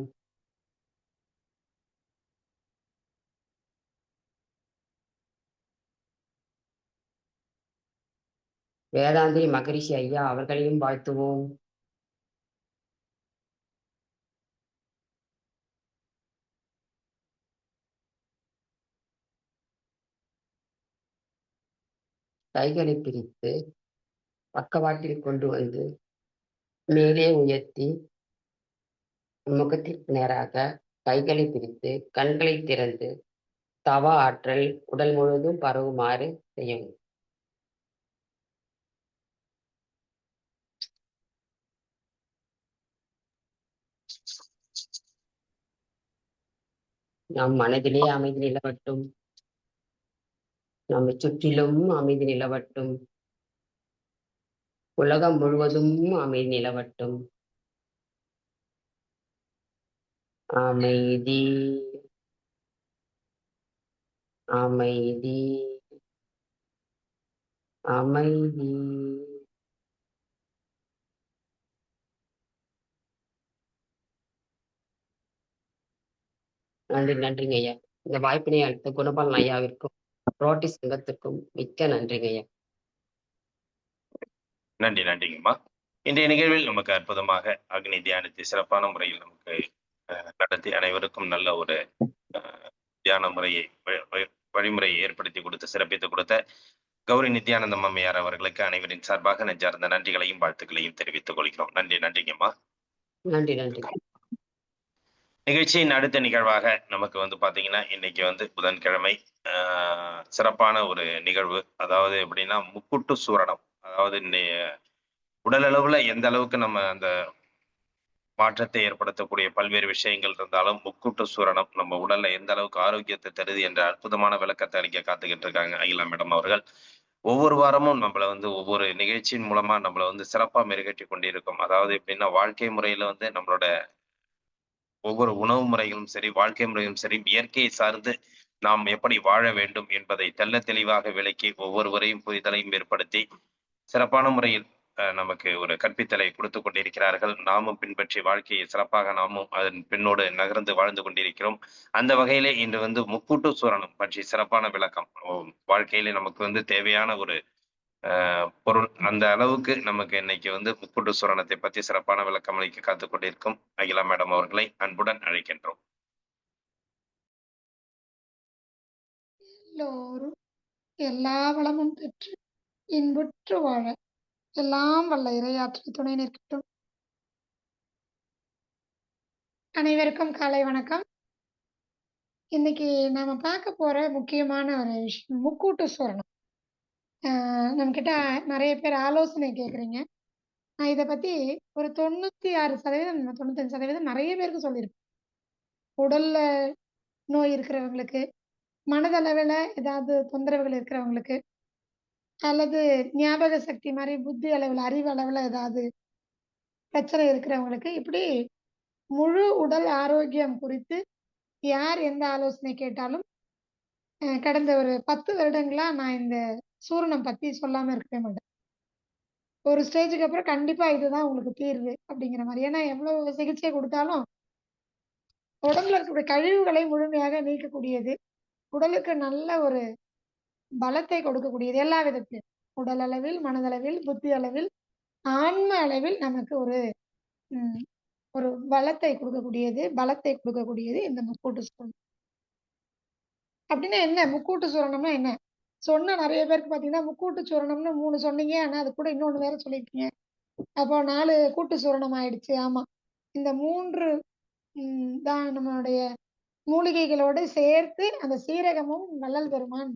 வேதாந்திரி மகரிஷி ஐயா அவர்களையும் வாழ்த்துவோம். கைகளை பிரித்து பக்கவாட்டில் கொண்டு வந்து மேலே உயர்த்தி முகத்திற்கு நேராக கைகளை பிரித்து கண்களை திறந்து தவ ஆற்றல் உடல் முழுவதும் பரவுமாறு செய்யவும். நம் மனதிலே அமைதி நிலவட்டும். நம்மை சுற்றிலும் அமைதி நிலவட்டும். உலகம் முழுவதும் அமைதி நிலவட்டும். அமைதி அமைதி அமைதி. நன்றிங்க ஐயா. இந்த வாய்ப்பினை அளித்த குணபாலன் ஐயாவிற்கும் ரோட்டி சங்கத்திற்கும் மிக்க நன்றிங்க ஐயா. நன்றிங்கம்மா. இன்றைய நிகழ்வில் நமக்கு அற்புதமாக அக்னி தியானத்தை சிறப்பான முறையில் நமக்கு நடத்தி அனைவருக்கும் நல்ல ஒரு தியான முறையை வழிமுறையை ஏற்படுத்தி கொடுத்து சிறப்பித்து கொடுத்த கௌரி நித்யானந்தம் அம்மையார் அவர்களுக்கு அனைவரின் சார்பாக நெஞ்சார்ந்த நன்றிகளையும் வாழ்த்துக்களையும் தெரிவித்துக் கொள்கிறோம். நன்றிங்கம்மா. நன்றி. நிகழ்ச்சியின் அடுத்த நிகழ்வாக நமக்கு பாத்தீங்கன்னா இன்னைக்கு புதன்கிழமை சிறப்பான ஒரு நிகழ்வு. அதாவது எப்படின்னா முக்கூட்டு சூரணம். அதாவது உடல் அளவுல எந்த அளவுக்கு நம்ம அந்த மாற்றத்தை ஏற்படுத்தக்கூடிய பல்வேறு விஷயங்கள் இருந்தாலும் முக்கூட்டு சூரணம் நம்ம உடல்ல எந்த அளவுக்கு ஆரோக்கியத்தை தருது என்ற அற்புதமான விளக்கத்தை அளிக்க காத்துக்கிட்டு இருக்காங்க அகிலா மேடம் அவர்கள். ஒவ்வொரு வாரமும் நம்மள ஒவ்வொரு நிகழ்ச்சியின் மூலமா நம்மள சிறப்பா மெருகேற்றி கொண்டிருக்கும். அதாவது எப்படின்னா வாழ்க்கை முறையில நம்மளோட ஒவ்வொரு உணவு முறைகளும் சரி, வாழ்க்கை முறையும் சரி, இயற்கையை சார்ந்து நாம் எப்படி வாழ வேண்டும் என்பதை தெள்ள தெளிவாக விளக்கி ஒவ்வொருவரையும் புரிதலையும் ஏற்படுத்தி சிறப்பான முறையில் நமக்கு ஒரு கற்பித்தலை கொடுத்து கொண்டிருக்கிறார்கள். நாமும் பின்பற்றி வாழ்க்கையை சிறப்பாக நாமும் அதன் பின்னோடு நகர்ந்து வாழ்ந்து கொண்டிருக்கிறோம். அந்த வகையிலே இன்று முக்கூட்டு சூரணம் பற்றி சிறப்பான விளக்கம். வாழ்க்கையிலே நமக்கு தேவையான ஒரு பொருள். அந்த அளவுக்கு நமக்கு இன்னைக்கு முக்கூட்டு சூரணத்தை பற்றி சிறப்பான விளக்கம் அளிக்க காத்துக் கொண்டிருக்கும் அகிலா மேடம் அவர்களை அன்புடன் அழைக்கின்றோம். எல்லோரும் எல்லா வளமும் பெற்று இன்புற்று வாழ எல்லாம் வல்ல இறையாற்றல் துணை நிற்கட்டும். அனைவருக்கும் காலை வணக்கம். இன்னைக்கு நாம பார்க்க போற முக்கியமான ஒரு விஷயம் முக்கூட்டு சூரணம். நம்ம கிட்ட நிறைய பேர் ஆலோசனை கேட்குறீங்க. நான் இதை பத்தி ஒரு 96% 95% நிறைய பேருக்கு சொல்லியிருப்பேன். உடல்ல நோய் இருக்கிறவங்களுக்கு, மனதளவில் ஏதாவது தொந்தரவுகள் இருக்கிறவங்களுக்கு, அல்லது ஞாபக சக்தி மாதிரி புத்தி அளவில் அறிவு அளவில் ஏதாவது பிரச்சனை இருக்கிறவங்களுக்கு, இப்படி முழு உடல் ஆரோக்கியம் குறித்து யார் எந்த ஆலோசனை கேட்டாலும் கடந்த ஒரு 10 வருடங்களா நான் இந்த சூரணம் பத்தி சொல்லாம இருக்கவே மாட்டேன். ஒரு ஸ்டேஜுக்கு அப்புறம் கண்டிப்பா இதுதான் உங்களுக்கு தீர்வு அப்படிங்கிற மாதிரி. ஏன்னா எவ்வளவு சிகிச்சை கொடுத்தாலும் உடம்புல இருக்கக்கூடிய கழிவுகளை முழுமையாக நீக்கக்கூடியது, உடலுக்கு நல்ல ஒரு பலத்தை கொடுக்கக்கூடியது எல்லா விதத்திலும். உடல் அளவில், மனதளவில், புத்தி அளவில், ஆன்ம அளவில் நமக்கு ஒரு பலத்தை கொடுக்கக்கூடியது இந்த முக்கூட்டு சூரணம். அப்படின்னா என்ன? முக்கூட்டு சூரணம்னா என்ன? சொன்ன நிறைய பேருக்கு பாத்தீங்கன்னா முக்கூட்டு சூரணம்னு 3 சொன்னீங்க. ஆனா அது கூட இன்னொன்னு வேற சொல்லிருக்கீங்க. அப்போ 4 கூட்டு சூரணம் ஆயிடுச்சு. ஆமா, இந்த 3 தான் நம்மளுடைய மூலிகைகளோடு சேர்த்து அந்த சீரகமும் வள்ளல் பெருமான்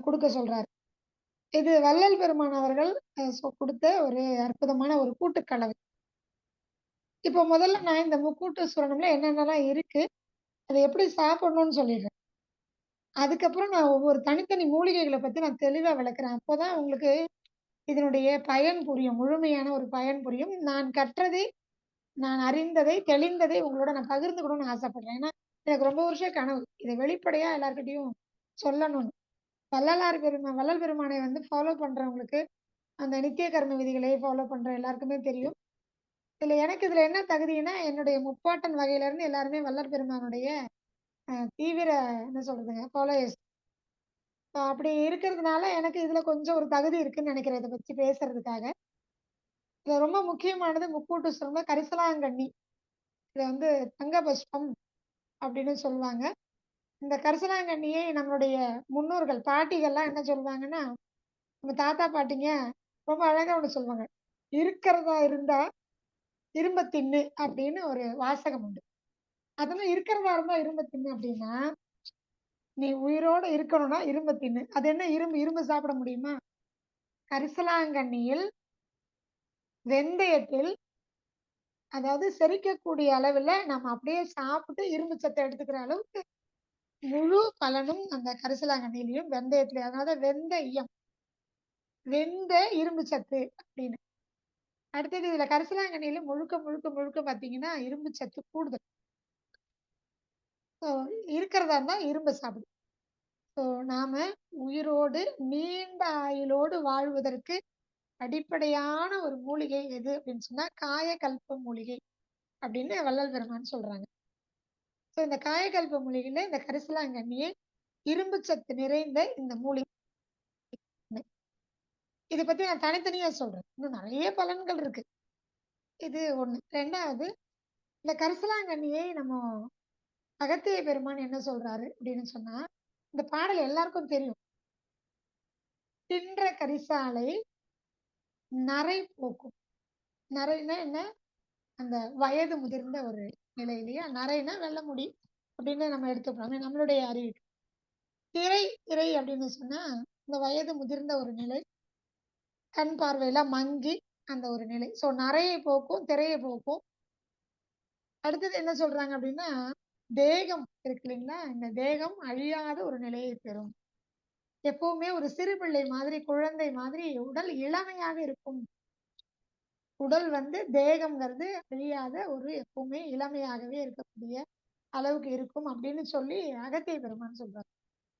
கொடுக்க சொல்றாரு. இது வள்ளல் பெருமான் அவர்கள் கொடுத்த ஒரு அற்புதமான ஒரு கூட்டுக்கலவை. இப்போ முதல்ல நான் இந்த முக்கூட்டு சூரணம்ல என்னென்னலாம் இருக்கு, அதை எப்படி சாப்பிடணும்னு சொல்லிடுறேன். அதுக்கப்புறம் நான் ஒவ்வொரு தனித்தனி மூலிகைகளை பத்தி நான் தெளிவா விளக்குறேன். அப்போதான் உங்களுக்கு இதனுடைய பயன் புரியும். முழுமையான ஒரு பயன் புரியும். நான் கற்றதை, நான் அறிந்ததை, தெளிந்ததை உங்களோட நான் பகிர்ந்துக்கணும்னு ஆசைப்படுறேன். ஏன்னா, எனக்கு ரொம்ப வருஷம் கனவு. இத வெளிப்படையா எல்லார்கிட்டயும் சொல்லணும்னு. வள்ளல் பெருமானை வந்து ஃபாலோ பண்றவங்களுக்கு, அந்த நித்திய கர்ம விதிகளை ஃபாலோ பண்ற எல்லாருக்குமே தெரியும். இதுல என்ன தகுதின்னா, என்னுடைய முப்பாட்டன் வகையில இருந்து எல்லாருமே வள்ளல் பெருமானுடைய தீவிர என்ன சொல்றதுங்க, ஃபாலோயர்ஸ். அப்படி இருக்கிறதுனால எனக்கு இதுல கொஞ்சம் ஒரு தகுதி இருக்குன்னு நினைக்கிறேன், இத பத்தி பேசுறதுக்காக. இதுல ரொம்ப முக்கியமானது முக்கூட்டு சொல்லுங்க கரிசலாங்கண்ணி. இத வந்து தங்க பஸ்பம் அப்படின்னு சொல்லுவாங்க. இந்த கரிசலாங்கண்ணியை நம்மளுடைய முன்னோர்கள், பாட்டிகள்லாம் என்ன சொல்லுவாங்கன்னா, நம்ம தாத்தா பாட்டிங்க ரொம்ப அழகா ஒண்ணு சொல்லுவாங்க. "இருக்கிறதா இருந்தா இரும்ப தின்னு" அப்படின்னு ஒரு வாசகம் உண்டு. அதெல்லாம் இருக்கிறதா இருந்தா இரும்ப தின்னு அப்படின்னா, நீ உயிரோட இருக்கணும்னா இரும்ப தின்னு. அது என்ன இரும்பு? இரும்பு சாப்பிட முடியுமா? கரிசலாங்கண்ணியில் வெந்தயத்தில் அதாவது செரிக்கக்கூடிய அளவுல நம்ம அப்படியே சாப்பிட்டு இரும்பு சத்தை எடுத்துக்கிற அளவுக்கு முழு பலனும் அந்த கரிசலாங்கண்ணியிலையும் வெந்தயத்திலையும், அதனால வெந்தயம், வெந்த இரும்பு சத்து அப்படின்னு. அடுத்தது இதுல கரிசலாங்கண்ணியில முழுக்க முழுக்க முழுக்க பாத்தீங்கன்னா இரும்பு சத்து கூடுதல். ஸோ இருக்கிறதா இருந்தா இரும்பு சாப்பிடு. ஸோ நாம உயிரோடு நீண்ட ஆயுளோடு வாழ்வதற்கு அடிப்படையான ஒரு மூலிகை எது அப்படின்னு சொன்னா காயகல்ப மூலிகை அப்படின்னு வள்ளல் பெருமான் சொல்றாங்க. ஸோ இந்த காயகல்ப மூலிகையில இந்த கரிசலாங்கண்ணியை இரும்பு சத்து நிறைந்த இந்த மூலிகை. இதை பத்தி நான் தனித்தனியா சொல்றேன். இன்னும் நிறைய பலன்கள் இருக்கு. இது ஒண்ணு. 2வது, இந்த கரிசலாங்கண்ணியை நம்ம அகத்திய பெருமான் என்ன சொல்றாரு அப்படின்னு சொன்னா, இந்த பாடல் எல்லாருக்கும் தெரியும். தின்ற கரிசாலை நரை போக்கும். நரைன்னா என்ன? அந்த வயது முதிர்ந்த ஒரு நிலை இல்லையா? நரைன்னா வெள்ளை முடி அப்படின்னு நம்ம எடுத்துக்கிறோம் நம்மளுடைய அறிவுக்கு. திரை திரை அப்படின்னு சொன்னா இந்த வயது முதிர்ந்த ஒரு நிலை, கண் பார்வையில மங்கி அந்த ஒரு நிலை. ஸோ நரையை போக்கும், திரையை போக்கும். அடுத்தது என்ன சொல்றாங்க அப்படின்னா, தேகம் இருக்கு இல்லைங்களா? இந்த தேகம் அழியாத ஒரு நிலையை பெறும். எப்பவுமே ஒரு சிறு பிள்ளை மாதிரி, குழந்தை மாதிரி உடல் இளமையாக இருக்கும். உடல் வந்து தேகம்ங்கிறது அழியாத ஒரு எப்பவுமே இளமையாகவே இருக்கக்கூடிய அளவுக்கு இருக்கும் அப்படின்னு சொல்லி அகத்திய பெருமான் சொல்றாரு.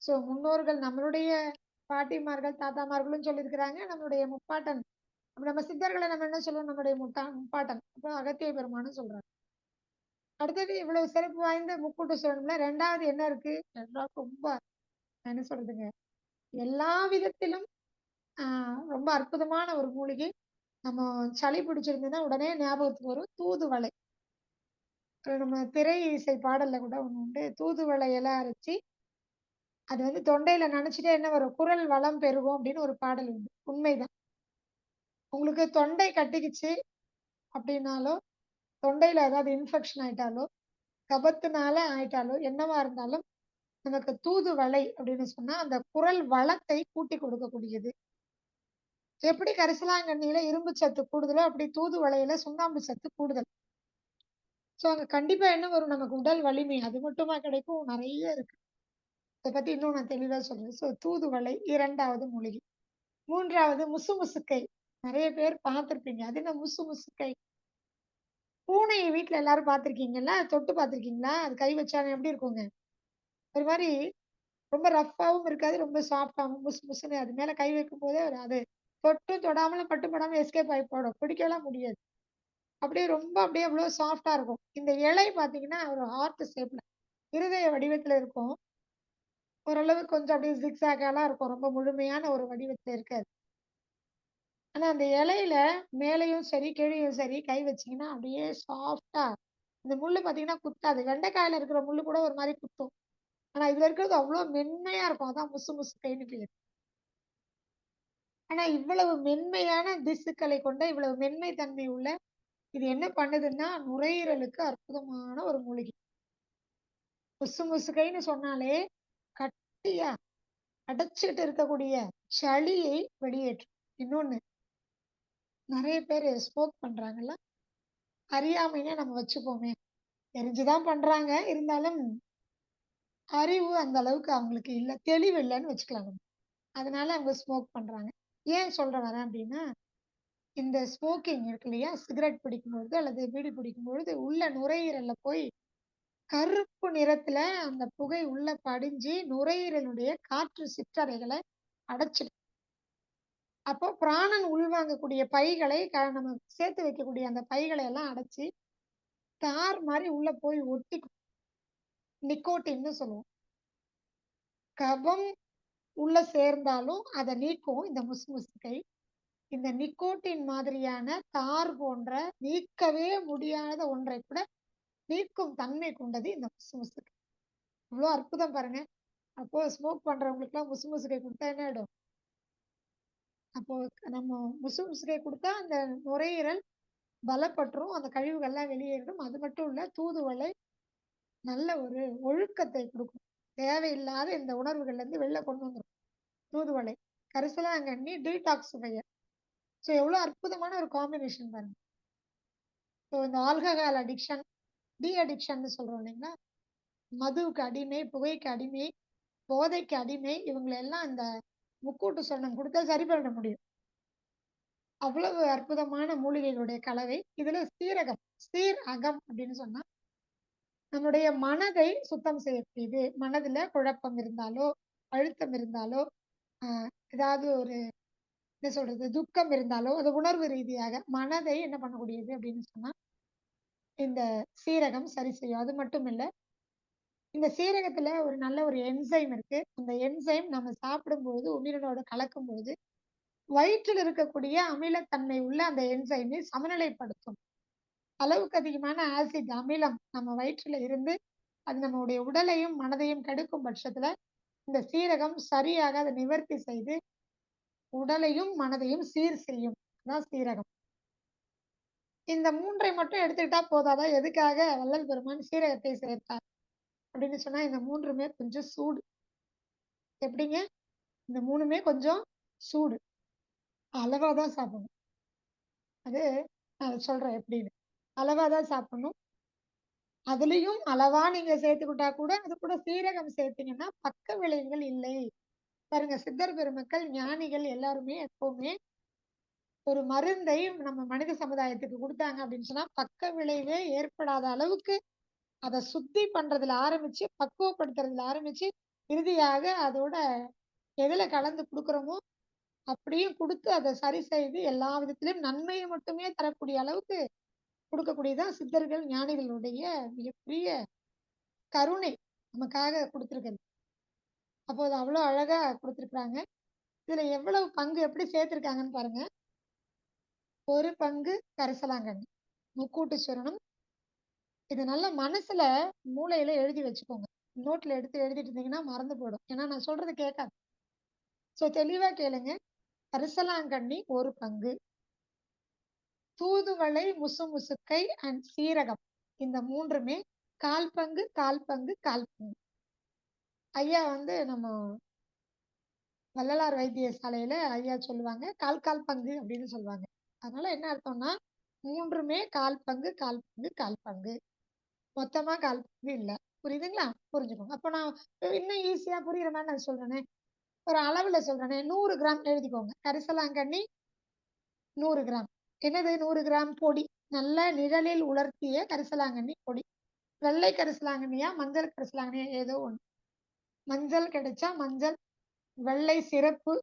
ஸோ முன்னோர்கள் நம்மளுடைய பாட்டிமார்கள், தாத்தாமார்களும் சொல்லியிருக்கிறாங்க. நம்மளுடைய முப்பாட்டன், நம்ம சித்தர்களை நம்ம என்ன சொல்லுவோம்? நம்மளுடைய முப்பாட்டன். அப்போ அகத்திய பெருமானும் சொல்றாரு. அடுத்தது இவ்வளவு சிறப்பு வாய்ந்த முக்கூட்டு சோழன்ல 2வது என்ன இருக்கு? 2வது ரொம்ப என்ன சொல்றதுங்க, எல்லா விதத்திலும் ரொம்ப அற்புதமான ஒரு மூலிகை. நம்ம சளி பிடிச்சிருந்ததுன்னா உடனே ஞாபகத்துக்கு வரும் தூதுவளை. நம்ம திரை இசை பாடல்ல கூட ஒண்ணு உண்டு. தூதுவளை இலை அரைச்சி அது வந்து தொண்டையில நனைச்சிட்டே என்ன வரும்? குரல் வளம் பெருகும் அப்படின்னு ஒரு பாடல் உண்டு. உண்மைதான். உங்களுக்கு தொண்டை கட்டிக்கிச்சு அப்படின்னாலோ, தொண்டையில ஏதாவது இன்ஃபெக்ஷன் ஆயிட்டாலோ, கபத்துனால ஆயிட்டாலோ, என்னவா இருந்தாலும் நமக்கு தூதுவளை அப்படின்னு சொன்னா அந்த குரல் வளத்தை கூட்டி கொடுக்கக்கூடியது. எப்படி கரிசலாங்கண்ணியில இரும்பு சத்து கூடுதலோ அப்படி தூதுவளையில சுண்ணாம்பு சத்து கூடுதல். ஸோ அங்க கண்டிப்பா என்ன வரும்? நமக்கு உடல் வலிமை. அது மட்டுமா கிடைக்கும்? நிறைய இருக்கு. இதை பத்தி இன்னும் நான் தெளிவா சொல்றேன். ஸோ தூதுவளை 2வது மூலிகை. 3வது முசுமுசுக்கை. நிறைய பேர் பார்த்திருப்பீங்க. அது என்ன முசுமுசுக்கை? பூனையை வீட்ல எல்லாரும் பார்த்திருக்கீங்கல்ல? தொட்டு பார்த்திருக்கீங்களா? அது கை வச்சாங்க எப்படி இருக்குங்க? ஒரு மாரி ரொம்ப ரஃப்பாவும் இருக்காது, ரொம்ப சாஃப்ட்டாவும் முசு முசுன்னு அது மேல கை வைக்கும்போதே அது தொட்டும் தொடாமலும் பட்டும் படாம எஸ்கேப் ஆகி போயிடும். பிடிக்கலாம் முடியாது. அப்படியே ரொம்ப அப்படியே அவ்வளோ சாஃப்ட்டா இருக்கும். இந்த இலை பார்த்தீங்கன்னா, ஒரு ஹார்ட் ஷேப்ல இருதய வடிவத்துல இருக்கும். ஓரளவு கொஞ்சம் அப்படியே ஜிக்ஸாக்காலாம் இருக்கும். ரொம்ப முழுமையான ஒரு வடிவத்துல இருக்காது. ஆனா அந்த இலையில மேலேயும் சரி, கீழயும் சரி கை வச்சீங்கன்னா அப்படியே சாஃப்ட்டா இந்த முள்ளு பார்த்தீங்கன்னா குத்தாது. வெண்டைக்காயில இருக்கிற முள்ளு கூட ஒரு மாரி குத்தும். ஆனா இதுல இருக்கிறது அவ்ளோ மென்மையா இருக்கும். அதான் முசு முசுக்கைன்னு பேரு. ஆனா இவ்வளவு மென்மையான திசுக்களை கொண்ட இவ்வளவு மென்மை தன்மை உள்ள இது என்ன பண்ணுதுன்னா, நுரையீரலுக்கு அற்புதமான ஒரு மூலிகை. முசு முசுக்கைன்னு சொன்னாலே கட்டியா அடைச்சுக்கிட்டு இருக்கக்கூடிய சளியை வெளியேற்றும். இன்னொன்னு, நெறைய பேரு ஸ்மோக் பண்றாங்கல்ல. அறியாமைன்னே நம்ம வச்சுப்போமே. தெரிஞ்சுதான் பண்றாங்க. இருந்தாலும் அறிவு அந்த அளவுக்கு அவங்களுக்கு இல்ல. தெளிவு இல்லன்னு வச்சுக்கலாம் நம்ம. அதனால அவங்க ஸ்மோக் பண்றாங்க. ஏன் சொல்ல வரேன் அப்படின்னா, இந்த ஸ்மோக்கிங் இருக்கு இல்லையா? சிகரெட் பிடிக்கும்பொழுது அல்லது பீடி பிடிக்கும்பொழுது உள்ள நுரையீரல்ல போய் கருப்பு நிறத்துல அந்த புகை உள்ள படிஞ்சு நுரையீரலுடைய காற்று சிற்றறைகளை அடைச்சிடும். அப்போ பிராணன் உள்வாங்கக்கூடிய பைகளை நம்ம சேர்த்து வைக்கக்கூடிய அந்த பைகளை எல்லாம் அடைச்சு தார் மாதிரி உள்ள போய் ஒட்டிக்கும். நிக்கோட்டின்னு சொல்லுவோம். கபம் உள்ள சேர்ந்தாலும் அதை நீக்கும் இந்த முசுமுசுக்கை. இந்த நிக்கோட்டின் மாதிரியான தார் போன்ற நீக்கவே முடியாத ஒன்றை கூட நீக்கும் தன்மை கொண்டது இந்த முசுமுசுக்கை. இவ்வளோ அற்புதம் பாருங்க. அப்போ ஸ்மோக் பண்றவங்களுக்கு எல்லாம் முசுமுசுக்கை கொடுத்தா என்ன ஆயிடும்? அப்போ நம்ம முசுமுசுக்கை கொடுத்தா அந்த நுரையீரல் பலப்பற்றும், அந்த கழிவுகள்லாம் வெளியேறிடும். அது மட்டும் இல்ல, தூதுவளை நல்ல ஒரு ஒழுக்கத்தை கொடுக்கும். தேவையில்லாத இந்த உணர்வுகள்ல இருந்து வெளில கொண்டு வந்துடும் தூதுவளை. கரிசலாங்கண்ணி டீடாக்சிஃபையர். ஸோ எவ்வளோ அற்புதமான ஒரு காம்பினேஷன் பாருங்க. ஸோ இந்த ஆல்கஹால் அடிக்ஷன், அடிக்ஷன் சொல்றோம் இல்லைங்களா? மதுவுக்கு அடிமை, புகைக்கு அடிமை, போதைக்கு அடிமை, இவங்களை எல்லாம் இந்த முக்கூட்டு சொர்ணம் கொடுத்தா சரி பண்ண முடியும். அவ்வளவு அற்புதமான மூலிகைகளுடைய கலவை. இதுல சீரகம், அகம் அப்படின்னு சொன்னா நம்முடைய மனதை சுத்தம் செய்யக்கூடியது. மனதுல குழப்பம் இருந்தாலோ, அழுத்தம் இருந்தாலோ, ஏதாவது ஒரு என்ன சொல்றது, துக்கம் இருந்தாலோ, அது உணர்வு ரீதியாக மனதை என்ன பண்ணக்கூடியது அப்படின்னு சொன்னா இந்த சீரகம் சரி செய்யும். அது மட்டும் இல்ல, இந்த சீரகத்துல ஒரு நல்ல ஒரு என்சைம் இருக்கு. அந்த என்சைம் நம்ம சாப்பிடும்போது உமிழ்நோடு கலக்கும் பொழுது வயிற்றில் இருக்கக்கூடிய அமிலத்தன்மை உள்ள அந்த என்சைமை சமநிலைப்படுத்தும். அளவுக்கு அதிகமான ஆசிட், அமிலம் நம்ம வயிற்றுல இருந்து அது நம்மளுடைய உடலையும் மனதையும் கெடுக்கும் பட்சத்துல இந்த சீரகம் சரியாக அதை நிவர்த்தி செய்து உடலையும் மனதையும் சீர் செய்யும். அதான் சீரகம். இந்த 3ஐ மட்டும் எடுத்துக்கிட்டா போதாதா? எதுக்காக வள்ளல் பெருமான் சீரகத்தை சேர்த்தார் அப்படின்னு சொன்னா, இந்த 3மே கொஞ்சம் சூடு. எப்படிங்க? இந்த 3மே கொஞ்சம் சூடு. அளவாதான் சாப்பிடணும். அது நான் சொல்றேன் எப்படின்னு. அளவாதான் சாப்பிடணும். அதுலயும் அளவா நீங்க சேர்த்துக்கிட்டா கூட அது கூட சீரகம் சேர்த்தீங்கன்னா பக்க விளைவுகள் இல்லை. பாருங்க, சித்தர் பெருமக்கள், ஞானிகள் எல்லாருமே எப்பவுமே ஒரு மருந்தை நம்ம மனித சமுதாயத்துக்கு கொடுத்தாங்க அப்படின்னு சொன்னா பக்க விளைவே ஏற்படாத அளவுக்கு அதை சுத்தி பண்றதுல ஆரம்பிச்சு, பக்குவப்படுத்துறதுல ஆரம்பிச்சு, இறுதியாக அதோட எதுல கலந்து கொடுக்குறோமோ அப்படியும் கொடுத்து அதை சரி செய்து எல்லா விதத்திலும் நன்மையை மட்டுமே தரக்கூடிய அளவுக்கு கொடுக்கக்கூடியதான் சித்தர்கள், ஞானிகளுடைய மிகப்பெரிய கருணை நமக்காக கொடுத்துருக்கிறது. அப்போ அது அவ்வளவு அழகா கொடுத்துருக்குறாங்க. இதுல எவ்வளவு பங்கு எப்படி சேர்த்திருக்காங்கன்னு பாருங்க. 1 பங்கு கரிசலாங்கண்ணி, முக்கூட்டு சூரணம். இது நல்ல மனசுல மூளையில எழுதி வச்சுக்கோங்க. நோட்ல எடுத்து எழுதிட்டு இருந்தீங்கன்னா மறந்து போயிடும். ஏன்னா நான் சொல்றது கேட்காது. சோ தெளிவா கேளுங்க. கரிசலாங்கண்ணி 1 பங்கு, தூதுவளை, முசுமுசுக்கை அண்ட் சீரகம் இந்த 3மே 1/4 பங்கு, 1/4 பங்கு, 1/4 பங்கு. ஐயா வந்து நம்ம வள்ளலார் வைத்தியசாலையில ஐயா சொல்லுவாங்க 1/4 பங்கு அப்படின்னு சொல்லுவாங்க. அதனால என்ன அர்த்தம்னா 3மே 1/4 பங்கு, 1/4 பங்கு, 1/4 பங்கு. மொத்தமா 1/4 பங்கு இல்ல. புரியுதுங்களா? புரிஞ்சுக்கோங்க. அப்ப நான் இன்னும் ஈஸியா புரியுற மாதிரி நான் சொல்றேனே, ஒரு அளவுல சொல்றேனே, 100 கிராம் எழுதிக்கோங்க. கரிசலாங்கண்ணி 100 கிராம். என்னது 100 கிராம்? பொடி. நல்ல நிழலில் உலர்த்திய கரிசலாங்கண்ணி பொடி. வெள்ளை கரிசலாங்கண்ணியா, மஞ்சள் கரிசலாங்கண்ணியா, ஏதோ ஒண்ணு. மஞ்சள் கிடைச்சா மஞ்சள், வெள்ளை சிறப்பு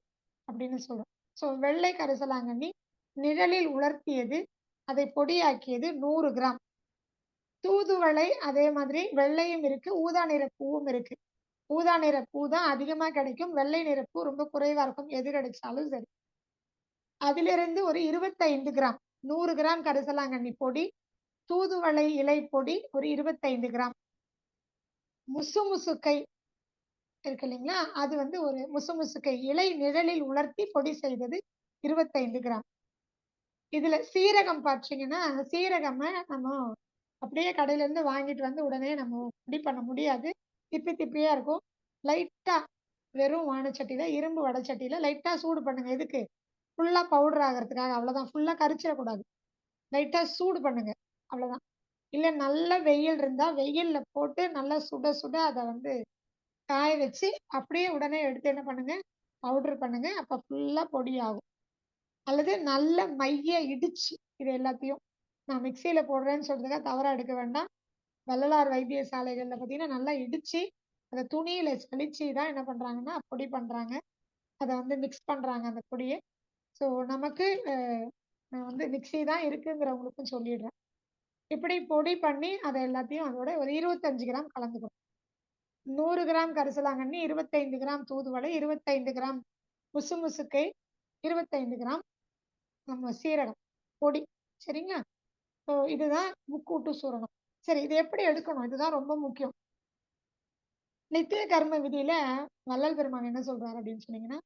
அப்படின்னு சொல்றோம். சோ வெள்ளை கரிசலாங்கண்ணி நிழலில் உலர்த்தியது, அதை பொடியாக்கியது 100 கிராம். தூதுவளை அதே மாதிரி வெள்ளையும் இருக்கு, ஊதா நிற பூவும் இருக்கு. ஊதா நிற பூ தான் அதிகமா கிடைக்கும். வெள்ளை நிற பூ ரொம்ப குறைவா இருக்கும். எது கிடைச்சாலும் சரி. அதிலிருந்து ஒரு 25 கிராம், 100 கிராம் கரிசலாங்கண்ணி பொடி, தூதுவளை இலை பொடி ஒரு 25 கிராம். முசுமுசுக்கை இருக்கு இல்லைங்களா? அது வந்து ஒரு முசுமுசுக்கை இலை நிழலில் உலர்த்தி பொடி செய்தது 25 கிராம். இதுல சீரகம் பார்த்தீங்கன்னா, சீரகம் நம்ம அப்படியே கடையில இருந்து வாங்கிட்டு வந்து உடனே நம்ம பொடி பண்ண முடியாது. திப்பி திப்பியா இருக்கும். லைட்டா வெறும் வானச்சட்டியில, இரும்பு வடச்சட்டியில லைட்டா சூடு பண்ணுங்க. எதுக்கு? ஃபுல்லா பவுடர் ஆகறதுக்காக. அவ்வளவுதான். ஃபுல்லா கரிச்சிடக்கூடாது. லைட்டா சூடு பண்ணுங்க. அவ்வளவுதான். இல்ல நல்ல வெயில் இருந்தா வெயில்ல போட்டு நல்லா சுட சுட அத வந்து காய வச்சு அப்படியே உடனே எடுத்து என்ன பண்ணுங்க, பவுடர் பண்ணுங்க. அப்ப ஃபுல்லா பொடி ஆகும். அல்லது நல்ல மைய இடிச்சு இது எல்லாத்தையும் நான் மிக்ஸியில போடுறேன்னு சொல்றதுக்காக தவறா எடுக்க வேண்டாம். வள்ளலார் வைத்தியசாலைகள்ல பார்த்தீங்கன்னா, நல்லா இடிச்சு, அத துணியில சலிச்சு தான் என்ன பண்றாங்கன்னா, பொடி பண்றாங்க. அத வந்து மிக்ஸ் பண்றாங்க அந்த பொடிய. ஸோ நமக்கு நான் வந்து மிக்ஸி தான் இருக்குங்கிறவங்களுக்கும் சொல்லிடுறேன். இப்படி பொடி பண்ணி அத எல்லாத்தையும் அதோட ஒரு 25 கிராம் கலந்துக்கணும். 100 கிராம் கரிசலாங்கண்ணி, 25 கிராம் தூதுவளை, 25 கிராம் முசுமுசுக்கை, 25 கிராம் நம்ம சீரகம் பொடி. சரிங்களா? ஸோ இதுதான் முக்கூட்டு சூரணம். சரி இது எப்படி எடுக்கணும்? இதுதான் ரொம்ப முக்கியம். நித்திய கர்ம விதியில வள்ளல் பெருமான் என்ன சொல்றாரு அப்படின்னு சொன்னீங்கன்னா,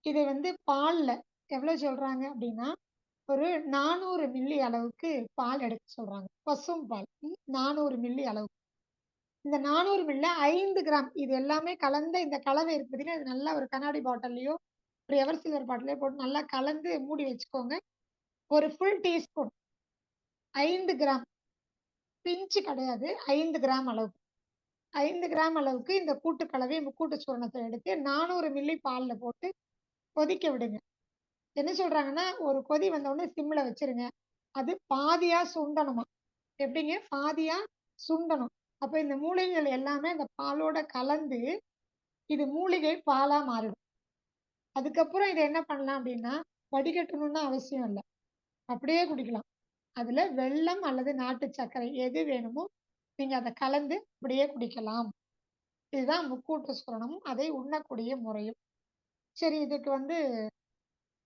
இதை வந்து பால்ல எவ்வளவு சொல்றாங்க அப்படின்னா, ஒரு 400 மில்லி அளவுக்கு பால் எடுக்க சொல்றாங்க. பசும் பால். 400 மில்லி அளவு. இந்த 400 மில்ல 5 கிராம் இது எல்லாமே கலந்த இந்த கலவை இருக்கு பார்த்தீங்கன்னா, இது நல்லா ஒரு கண்ணாடி பாட்டில்லயோ, ஒரு எவர் சில்வர் பாட்டில்லயோ போட்டு நல்லா கலந்து மூடி வச்சுக்கோங்க. ஒரு ஃபுல் டீஸ்பூன் 5 கிராம் பிஞ்ச் கிடையாது. 5 கிராம் அளவு. 5 கிராம் அளவுக்கு இந்த கூட்டு கலவை முக்கூட்டு சூரணத்த எடுத்து 400 மில்லி பால்ல போட்டு கொதிக்க விடுங்க. என்ன சொல்றாங்கன்னா, ஒரு கொதி வந்தவுடனே சிம்ல வச்சுருங்க. அது பாதியா சுண்டணுமா. எப்படிங்க? பாதியா சுண்டணும். அப்ப இந்த மூலிகைகள் எல்லாமே அந்த பாலோட கலந்து, இது மூலிகை பாலா மாறிடும். அதுக்கப்புறம் இத என்ன பண்ணலாம் அப்படின்னா, வடிகட்டணும்னு அவசியம் இல்ல. அப்படியே குடிக்கலாம். அதுல வெல்லம் அல்லது நாட்டு சர்க்கரை எது வேணுமோ, நீங்க அத கலந்து அப்படியே குடிக்கலாம். இதுதான் முக்கூட்டு சூரணமும், அதை உண்ணக்கூடிய முறையும். சரி இதுக்கு வந்து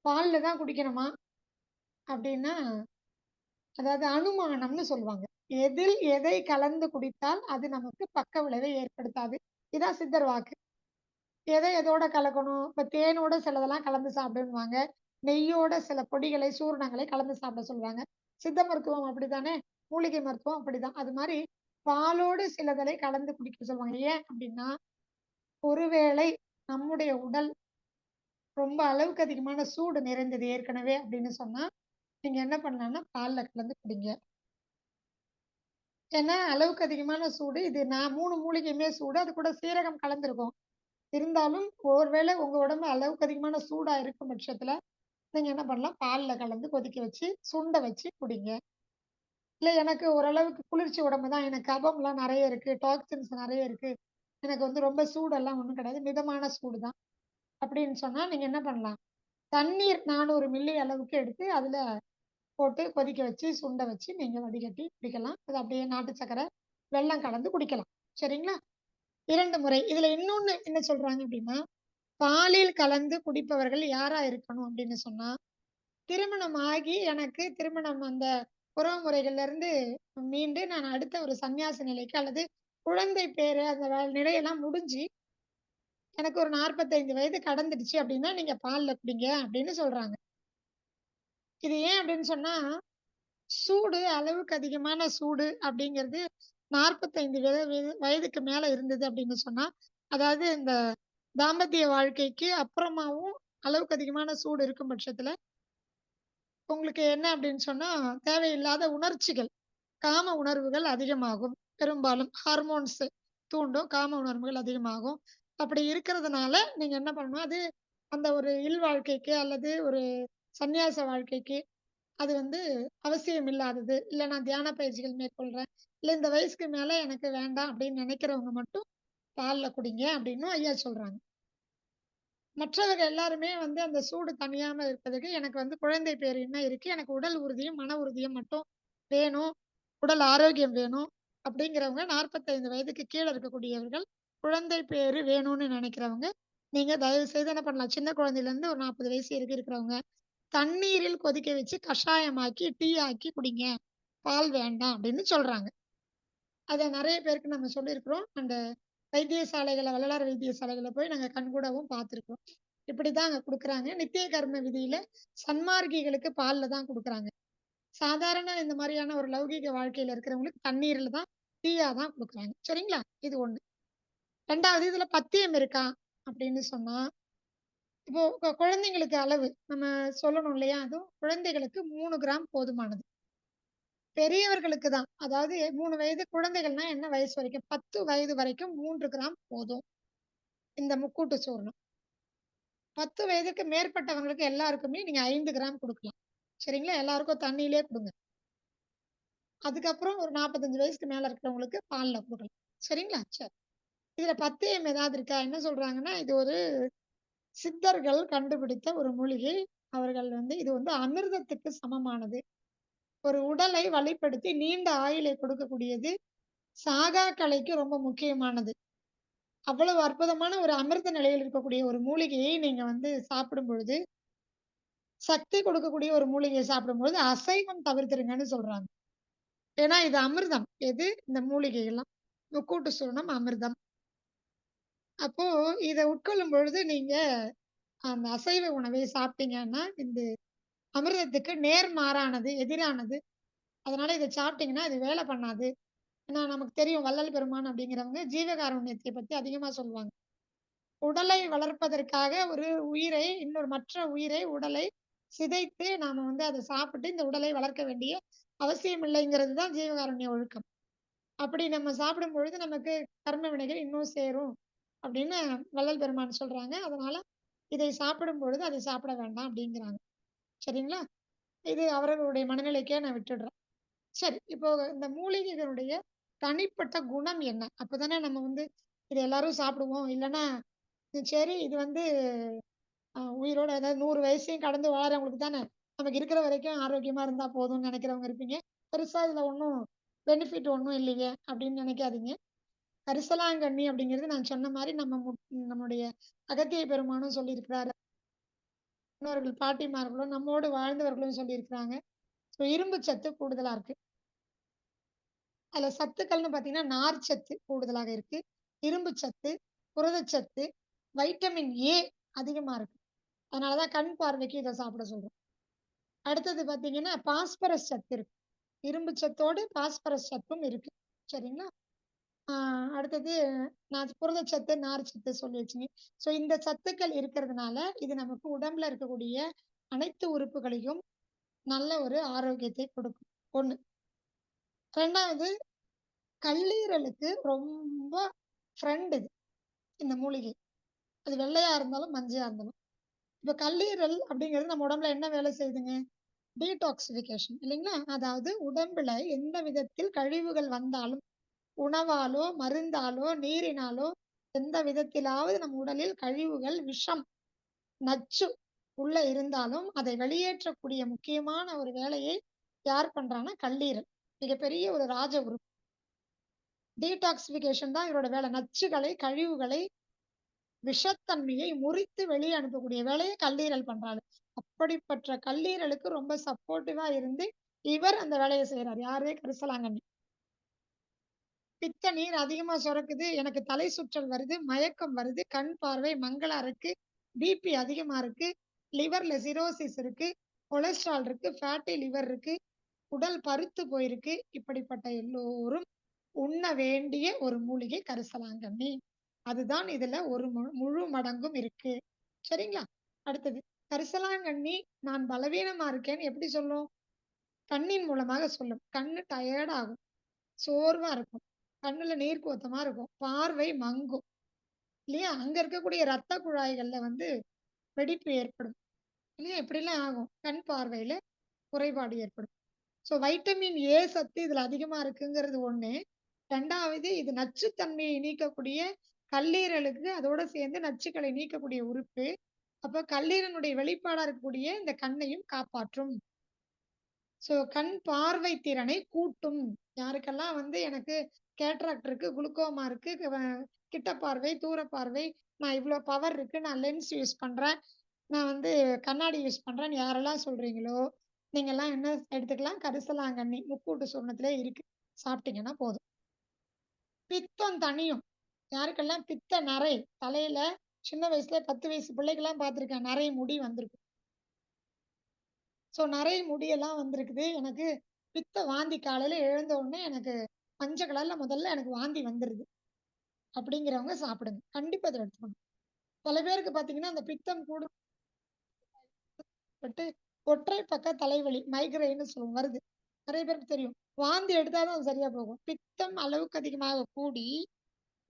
பால்ல தான் குடிக்கணுமா? அப்படின்னா, அதாவது அனுமானம்னு சொல்லுவாங்க. எதில் எதை கலந்து குடித்தால் அது நமக்கு பக்க விளைவை ஏற்படுத்தாது. இதான் சித்தர் வாக்கு. எத எதோட கலக்கணும்? இப்ப தேனோட சிலதெல்லாம் கலந்து சாப்பிடுன்னுவாங்க. நெய்யோட சில பொடிகளை, சூரணங்களை கலந்து சாப்பிட சொல்லுவாங்க. சித்த மருத்துவம் அப்படித்தானே? மூலிகை மருத்துவம் அப்படிதான். அது மாரி பாலோடு சிலதலை கலந்து குடிக்க சொல்லுவாங்க. ஏன் அப்படின்னா, ஒருவேளை நம்முடைய உடல் ரொம்ப அளவுக்கு அதிகமான சூடு நிறைந்தது ஏற்கனவே அப்படின்னு சொன்னா, நீங்க என்ன பண்ணலாம்னா, பால்ல கலந்து குடிங்க. ஏன்னா, அளவுக்கு அதிகமான சூடு. இது நான் 3 மூலிகையுமே சூடு. அது கூட சீரகம் கலந்திருக்கும். இருந்தாலும், ஒருவேளை உங்க உடம்பு அளவுக்கு அதிகமான சூடா இருக்கும் பட்சத்துல, நீங்க என்ன பண்ணலாம், பால்ல கலந்து கொதிக்க வச்சு, சுண்ட வச்சு குடிங்க. இல்ல எனக்கு ஓரளவுக்கு குளிர்ச்சி உடம்பு தான். எனக்கு கபம்லாம் நெறைய இருக்கு. டாக்ஸின்ஸ் நெறைய இருக்கு. எனக்கு வந்து ரொம்ப சூடெல்லாம் ஒண்ணும் கிடையாது. மிதமான சூடு தான். அப்படின்னு சொன்னா, நீங்க என்ன பண்ணலாம், தண்ணீர் 400 மில்லி அளவுக்கு எடுத்து, அதுல போட்டு கொதிக்க வச்சு, சுண்ட வச்சு, நீங்க வடிகட்டி குடிக்கலாம். அது அப்படியே நாட்டு சர்க்கரை, வெல்லம் கலந்து குடிக்கலாம். சரிங்களா? 2 முறை. இதுல இன்னொன்னு என்ன சொல்றாங்க அப்படின்னா, பாலில் கலந்து குடிப்பவர்கள் யாரா இருக்கணும் அப்படின்னு சொன்னா, திருமணம் ஆகி எனக்கு திருமணம் அந்த உறவு முறைகள்ல இருந்து மீண்டு நான் அடுத்த ஒரு சன்னியாச நிலைக்கு அல்லது குழந்தை பேறு அந்த நிலையெல்லாம் முடிஞ்சு, எனக்கு ஒரு 45 வயது கடந்துடுச்சு அப்படின்னா, நீங்க பால்ல குடிங்க அப்படின்னு சொல்றாங்க. இது ஏன் அப்படின்னு சொன்னா, சூடு அளவுக்கு அதிகமான சூடு அப்படிங்கிறது 45 வயதுக்கு மேல இருந்தது அப்படின்னு சொன்னா, அதாவது இந்த தாம்பத்திய வாழ்க்கைக்கு அப்புறமாவும் அளவுக்கு அதிகமான சூடு இருக்கும் பட்சத்துல, உங்களுக்கு என்ன அப்படின்னு சொன்னா, தேவையில்லாத உணர்ச்சிகள், காம உணர்வுகள் அதிகமாகும். பெரும்பாலும் ஹார்மோன்ஸ் தூண்டும். காம உணர்வுகள் அதிகமாகும். அப்படி இருக்கிறதுனால நீங்க என்ன பண்ணணும், அது அந்த ஒரு வாழ்க்கைக்கு அல்லது ஒரு சந்நியாச வாழ்க்கைக்கு அது வந்து அவசியம் இல்லாதது. இல்ல நான் தியான பயிற்சிகள் மேற்கொள்றேன். இல்ல இந்த வயசுக்கு மேல எனக்கு வேண்டாம் அப்படின்னு நினைக்கிறவங்க மட்டும் பால்ல குடிங்க அப்படின்னும் ஐயா சொல்றாங்க. மற்றவர்கள் எல்லாருமே வந்து அந்த சூடு தணியாம இருப்பதற்கு எனக்கு வந்து குழந்தை பேறு இன்னும் இருக்கு. எனக்கு உடல் உறுதியும், மன உறுதியும் மட்டும் வேணும். உடல் ஆரோக்கியம் வேணும். அப்படிங்கிறவங்க 45 வயதுக்கு கீழ இருக்கக்கூடியவர்கள், குழந்தை பேறு வேணும்னு நினைக்கிறவங்க, நீங்க தயவு செய்து என்ன பண்ணலாம், சின்ன குழந்தையிலேருந்து ஒரு 40 வயசு இருக்கிறவங்க, தண்ணீரில் கொதிக்க வச்சு கஷாயமாக்கி, டீ ஆக்கி குடிங்க. பால் வேண்டாம் அப்படின்னு சொல்றாங்க. அத நெறைய பேருக்கு நம்ம சொல்லியிருக்கிறோம். அந்த வைத்தியசாலைகள்ல வள்ளலார் வைத்தியசாலைகள்ல போய் நாங்க கண்கூடாவும் பார்த்துருக்கோம். இப்படிதான் அங்க குடுக்குறாங்க. நித்திய கர்ம விதியில சன்மார்க்கிகளுக்கு பால்ல தான் குடுக்குறாங்க. சாதாரண இந்த மாரியான ஒரு லௌகீக வாழ்க்கையில இருக்கிறவங்களுக்கு தண்ணீர்ல தான், டீயா தான் குடுக்குறாங்க. சரிங்களா? இது 1. 2வது இதுல பத்தியம் இருக்கா? அப்படின்னு சொன்னா, இப்போ குழந்தைங்களுக்கு அளவு நம்ம சொல்லணும் இல்லையா? அதுவும் குழந்தைகளுக்கு 3 கிராம் போதுமானது. பெரியவர்களுக்கு தான். அதாவது 3 வயது குழந்தைகள்னா என்ன வயசு வரைக்கும்? 10 வயது வரைக்கும் 3 கிராம் போதும். இந்த முக்கூட்டு சூரணம். 10 வயதுக்கு மேற்பட்டவங்களுக்கு எல்லாருக்குமே நீங்க 5 கிராம் குடுக்கலாம். சரிங்களா? எல்லாருக்கும் தண்ணீயிலே குடுங்க. அதுக்கப்புறம் ஒரு 45 வயசுக்கு மேல இருக்கிறவங்களுக்கு பால்ல குடுக்கலாம். சரிங்களா? சரி. இதுல பத்தியம் ஏதாவது இருக்கா? என்ன சொல்றாங்கன்னா, இது ஒரு சித்தர்கள் கண்டுபிடித்த ஒரு மூலிகை. அவர்கள் வந்து இது வந்து அமிர்தத்துக்கு சமமானது. ஒரு உடலை வலிப்படுத்தி நீண்ட ஆயுளை கொடுக்கக்கூடியது. சாகா கலைக்கு ரொம்ப முக்கியமானது. அவ்வளவு அற்புதமான ஒரு அமிர்த நிலையில் இருக்கக்கூடிய ஒரு மூலிகையை நீங்க வந்து சாப்பிடும் பொழுது, சக்தி கொடுக்கக்கூடிய ஒரு மூலிகையை சாப்பிடும்பொழுது, அசைவம் தவிர்த்துருங்கன்னு சொல்றாங்க. ஏன்னா இது அமிர்தம். எது? இந்த மூலிகை எல்லாம். முக்கூட்டு சூர்ணம் அமிர்தம். அப்போ இத உட்கொள்ளும் பொழுது நீங்க அந்த அசைவ உணவை சாப்பிட்டீங்கன்னா, இந்த அமிர்தத்துக்கு நேர்மாறானது, எதிரானது. அதனால இத சாப்பிட்டீங்கன்னா, இது வேலை பண்ணாது. ஏன்னா நமக்கு தெரியும் வள்ளல் பெருமான் அப்படிங்கிறவங்க ஜீவகாருண்யத்தை பத்தி அதிகமா சொல்லுவாங்க. உடலை வளர்ப்பதற்காக ஒரு உயிரை, இன்னொரு மற்ற உயிரை, உடலை சிதைத்து நாம வந்து அத சாப்பிட்டு இந்த உடலை வளர்க்க வேண்டிய அவசியம் இல்லைங்கிறது தான் ஜீவகாருண்ய ஒழுக்கம். அப்படி நம்ம சாப்பிடும் பொழுது நமக்கு கர்ம வினைகள் இன்னும் சேரும் அப்படின்னு வள்ளல் பெருமான் சொல்றாங்க. அதனால இதை சாப்பிடும் பொழுது அதை சாப்பிட வேண்டாம் அப்படிங்கிறாங்க. சரிங்களா? இது அவரவருடைய மனநிலைக்கே நான் விட்டுடுறேன். சரி, இப்போ இந்த மூலிகைகளுடைய தனிப்பட்ட குணம் என்ன? அப்பதானே நம்ம வந்து இத எல்லாரும் சாப்பிடுவோம். இல்லன்னா, சரி இது வந்து உயிரோட அதாவது 100 வயசையும் கடந்து வாழறவங்களுக்கு தானே, நமக்கு இருக்கிற வரைக்கும் ஆரோக்கியமா இருந்தா போதும்னு நெனைக்கிறவங்க இருப்பீங்க. பெருசா இதுல ஒண்ணும் பெனிஃபிட் ஒண்ணும் இல்லையே அப்படின்னு நெனைக்காதீங்க. கரிசலாங்கண்ணி அப்படிங்கிறது நான் சொன்ன மாரி நம்முடைய அகத்திய பெருமானும் சொல்லியிருக்கிறாரு. முன்னோர்கள் பாட்டிமார்களும் நம்மோடு வாழ்ந்தவர்களும் சொல்லியிருக்கிறாங்க. ஸோ இரும்பு சத்து கூடுதலா இருக்கு. அதுல சத்துக்கள்னு பார்த்தீங்கன்னா, நார் சத்து கூடுதலாக இருக்கு. இரும்பு சத்து, புரதச்சத்து, வைட்டமின் ஏ அதிகமா இருக்கு. அதனால தான் கண் பார்வைக்கு இத சாப்பிட சொல்றோம். அடுத்தது பார்த்தீங்கன்னா, பாஸ்பரஸ் சத்து இருக்கு. இரும்பு சத்தோடு பாஸ்பரஸ் சத்தும் இருக்கு. சரிங்களா? ஆ அடுத்தது நான் புரதச்சத்து, நார்ச்சத்து சொல்லியாச்சுங்க. ஸோ இந்த சத்துக்கள் இருக்கிறதுனால, இது நமக்கு உடம்புல இருக்கக்கூடிய அனைத்து உறுப்புகளையும் நல்ல ஒரு ஆரோக்கியத்தை கொடுக்கும். 1. 2வது கல்லீரலுக்கு ரொம்ப ஃப்ரெண்ட் இது. இந்த மூலிகை. அது வெள்ளையா இருந்தாலும், மஞ்சையா இருந்தாலும். இப்ப கல்லீரல் அப்படிங்கிறது நம்ம உடம்புல என்ன வேலை செய்யுதுங்க? டீடாக்சிஃபிகேஷன் இல்லைங்களா? அதாவது உடம்புல எந்த விதத்தில் கழிவுகள் வந்தாலும், உணவாலோ, மருந்தாலோ, நீரினாலோ எந்த விதத்திலாவது நம் உடலில் கழிவுகள், விஷம், நச்சு உள்ள இருந்தாலும், அதை வெளியேற்றக்கூடிய முக்கியமான ஒரு வேலையை யார் பண்றான்னா, கல்லீரல். மிகப்பெரிய ஒரு ராஜ உறுப்பு. டீடாக்சிஃபிகேஷன் தான் இவரோட வேலை. நச்சுகளை, கழிவுகளை, விஷத்தன்மையை முறித்து வெளியே அனுப்பக்கூடிய வேலையை கல்லீரல் பண்றாரு. அப்படிப்பட்ட கல்லீரலுக்கு ரொம்ப சப்போர்ட்டிவா இருந்து, இவர் அந்த வேலைய செய்றாரு. யாரு? கரிசலாங்கண்ணி. பித்த நீர் அதிகமா சுரக்குது, எனக்கு தலை சுற்றல் வருது, மயக்கம் வருது, கண் பார்வை மங்கலா இருக்கு, பிபி அதிகமா இருக்கு, லிவர்ல சிரோசிஸ் இருக்கு, கொலஸ்ட்ரால் இருக்கு, ஃபேட்டி லிவர் இருக்கு, உடல் பருத்து போயிருக்கு. இப்படிப்பட்ட எல்லோரும் உண்ண வேண்டிய ஒரு மூலிகை கரிசலாங்கண்ணி. அதுதான் இதுல ஒரு முழு மடங்கும் இருக்கு. சரிங்களா? அடுத்தது கரிசலாங்கண்ணி நான் பலவீனமா இருக்கேன்னு எப்படி சொல்லும்? கண்ணின் மூலமாக சொல்லும். கண்ணு டயர்ட் ஆகும். சோர்வா இருக்கும். கண்ணுல நீர் கோத்தமா இருக்கும். பார்வை மங்கும். இல்லையா? அங்க இருக்கக்கூடிய ரத்த குழாய்கள்ல வந்து வெடிப்பு ஏற்படும். இல்லையா? இப்படிலாம் ஆகும். கண் பார்வையில குறைபாடு ஏற்படும். ஸோ வைட்டமின் ஏ சத்து இதுல அதிகமா இருக்குங்கிறது 1. 2வது இது நச்சுத்தன்மையை நீக்கக்கூடிய கல்லீரலுக்கு அதோட சேர்ந்து நச்சுக்களை நீக்கக்கூடிய உறுப்பு. அப்ப கல்லீரலுடைய வெளிப்பாடா இருக்கக்கூடிய இந்த கண்ணையும் காப்பாற்றும். ஸோ கண் பார்வை திறனை கூட்டும். யாருக்கெல்லாம் வந்து எனக்கு கேட்ராக்ட் இருக்கு, குளுக்கோமா இருக்கு, கிட்ட பார்வை, தூர பார்வை, நான் இவ்ளோ பவர் இருக்கு, நான் லென்ஸ் யூஸ் பண்றேன், நான் வந்து கண்ணாடி யூஸ் பண்றேன்னு யாரெல்லாம் சொல்றீங்களோ, நீங்கலாம் என்ன எடுத்துக்கலாம்? கரிசலாங்கண்ணி முக்கூட்டு சூர்ணத்திலே இருக்கு. சாப்பிட்டீங்கன்னா போதும். பித்தம் தணியும். யாருக்கெல்லாம் பித்த நரை தலையில சின்ன வயசுல 10 வயசு பிள்ளைக்கெல்லாம் பார்த்துருக்கேன். நரை முடி வந்திருக்கும். ஸோ நரை முடியெல்லாம் வந்திருக்குது. எனக்கு பித்த வாந்தி காலையில எழுந்த உடனே எனக்கு மஞ்ச கலர்ல முதல்ல எனக்கு வாந்தி வந்துருது. அப்படிங்கிறவங்க சாப்பிடுங்க. கண்டிப்பா இத எடுத்துக்கணும். சில பேருக்கு பார்த்தீங்கன்னா, அந்த பித்தம் கூடப்பட்டு ஒற்றை பக்க தலைவலி மைக்ரேன்னு சொல்லுவோம் வருது. நெறைய பேருக்கு தெரியும். வாந்தி எடுத்தா தான் அது சரியா போகும். பித்தம் அளவுக்கு அதிகமாக கூடி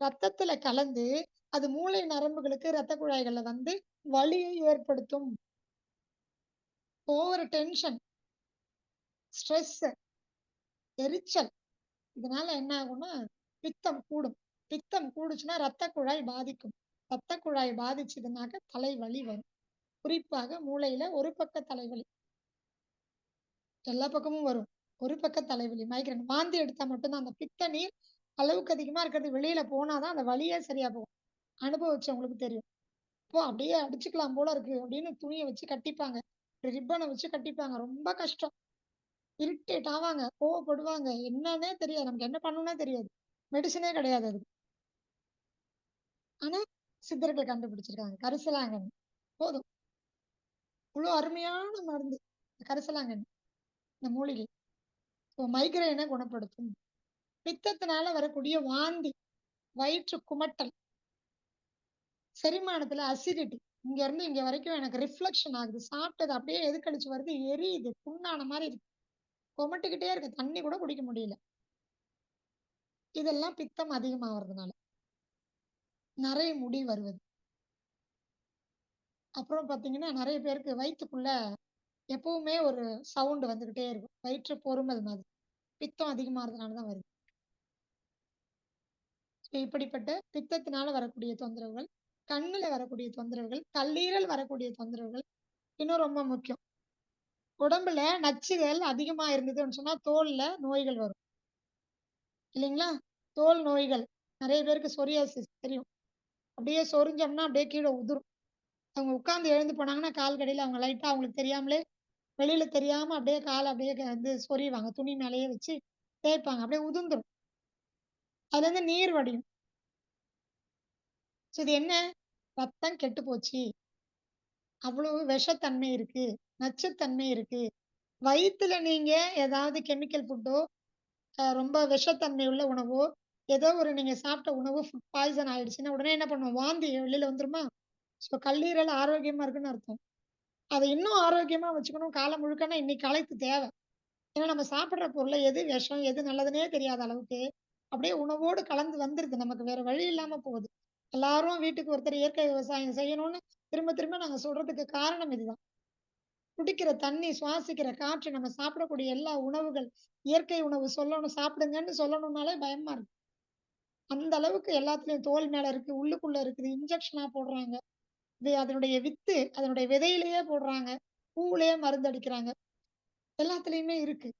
ரத்தத்துல கலந்து அது மூளை நரம்புகளுக்கு ரத்த குழாய்கள்ல வந்து வலியை ஏற்படுத்தும். ஓவர் டென்ஷன், ஸ்ட்ரெஸ், எரிச்சல் இதனால என்ன ஆகும்னா பித்தம் கூடும். பித்தம் கூடுச்சுன்னா ரத்த குழாய் பாதிக்கும். ரத்த குழாய் பாதிச்சதுனாக்க தலைவலி வரும். குறிப்பாக மூளையில ஒரு பக்க தலைவலி. எல்லா பக்கமும் வரும். ஒரு பக்க தலைவலி, மைக்ரேன். வாந்தி எடுத்தா மட்டும்தான் அந்த பித்த நீர் அளவுக்கு அதிகமா இருக்கிறது வெளியில போனாதான் அந்த வலியே சரியா போகும். அனுபவிச்சவங்களுக்கு தெரியும். அப்போ அப்படியே அடிச்சுக்கலாம் போல இருக்கு அப்படின்னு துணியை வச்சு கட்டிப்பாங்க. ரிப்பனை வச்சு கட்டிப்பாங்க. ரொம்ப கஷ்டம். இரிட்டேட் ஆவாங்க, கோவப்படுவாங்க. என்னன்னே தெரியாது. நமக்கு என்ன பண்ணணும்னே தெரியாது. மெடிசனே கிடையாது அது. ஆனா சித்தர்கள் கண்டுபிடிச்சிருக்காங்க கரிசலாங்கண்ணி. போதும். இவ்வளோ அருமையான மருந்து கரிசலாங்கண்ணி. இந்த மூலிகை மைக்ரேனை குணப்படுத்தும். பித்தத்தினால வரக்கூடிய வாந்தி, வயிற்று குமட்டல், செரிமானத்துல அசிடிட்டி இங்க இருந்து இங்க வரைக்கும் எனக்கு ரிஃப்ளெக்ஷன் ஆகுது. சாப்பிட்டது அப்படியே எதுக்கழிச்சு வருது, எரியுது, புண்ணான மாதிரி இருக்கு, குமட்டிக்கிட்டே இருக்கு, தண்ணி கூட குடிக்க முடியல. இதெல்லாம் பித்தம் அதிகமாகிறதுனால. நிறைய முடி வருவது. அப்புறம் பாத்தீங்கன்னா நிறைய பேருக்கு வயிற்றுக்குள்ள எப்பவுமே ஒரு சவுண்ட் வந்துகிட்டே இருக்கும். வயிற்று பொறுமல் மாதிரி. பித்தம் அதிகமாகிறதுனாலதான் வருது. இப்படிப்பட்ட பித்தத்தினால வரக்கூடிய தொந்தரவுகள், கண்ணுல வரக்கூடிய தொந்தரவுகள், கல்லீரல் வரக்கூடிய தொந்தரவுகள் இன்னும் ரொம்ப முக்கியம். உடம்புல நச்சுகள் அதிகமா இருந்ததுன்னு சொன்னா தோல்ல நோய்கள் வரும் இல்லைங்களா? தோல் நோய்கள் நிறைய பேருக்கு சொரியாசிஸ் தெரியும். அப்படியே சொரிஞ்சோம்னா அப்படியே கீழே உதிரும். அவங்க உட்கார்ந்து எழுந்து போனாங்கன்னா கால் கடையில அவங்க லைட்டா அவங்களுக்கு தெரியாமலே வெளியில தெரியாம அப்படியே காலை அப்படியே வந்து சொரிவாங்க. துணி மேலேயே வச்சு தேய்ப்பாங்க. அப்படியே உதிர்ந்துரும். அதுல இருந்து நீர் வடியும். இது என்ன? ரத்தம் கெட்டு போச்சு. அவ்வளவு விஷத்தன்மை இருக்கு, நச்சுத்தன்மை இருக்கு. வயித்துல நீங்க ஏதாவது கெமிக்கல் ஃபுட்டோ, ரொம்ப விஷத்தன்மை உள்ள உணவோ, ஏதோ ஒரு நீங்க சாப்பிட்ட உணவு ஃபுட் பாய்சன் ஆயிடுச்சுன்னா, உடனே என்ன பண்ணுவோம்? வாந்தி வெளியில வந்துருமா? ஸோ கல்லீரல் ஆரோக்கியமா இருக்குன்னு அர்த்தம். அதை இன்னும் ஆரோக்கியமா வச்சுக்கணும் காலம் முழுக்கன்னா இன்னைக்கு காலத்து தேவை. ஏன்னா நம்ம சாப்பிடுற பொருள்ல எது விஷம், எது நல்லதுன்னே தெரியாத அளவுக்கு அப்படியே உணவோடு கலந்து வந்துருது. நமக்கு வேற வழி இல்லாம போகுது. எல்லாரும் வீட்டுக்கு ஒருத்தர் இயற்கை விவசாயம் செய்யணும்னு திரும்ப திரும்ப நாங்க சொல்றதுக்கு காரணம் இதுதான். குடிக்கிற தண்ணி, சுவாசிக்கிற காற்று, நம்ம சாப்பிடக்கூடிய எல்லா உணவுகள், இயற்கை உணவு சொல்லணும் சாப்பிடுங்கன்னு சொல்லணும்னாலே பயமா இருக்கு. அந்த அளவுக்கு எல்லாத்துலயும் தோல் மேல இருக்கு, உள்ளுக்குள்ள இருக்குது, இன்ஜெக்ஷனா போடுறாங்க. அதனுடைய வித்து, அதனுடைய விதையிலேயே போடுறாங்க. பூவுலயே மருந்து அடிக்கிறாங்க. எல்லாத்துலயுமே இருக்கு.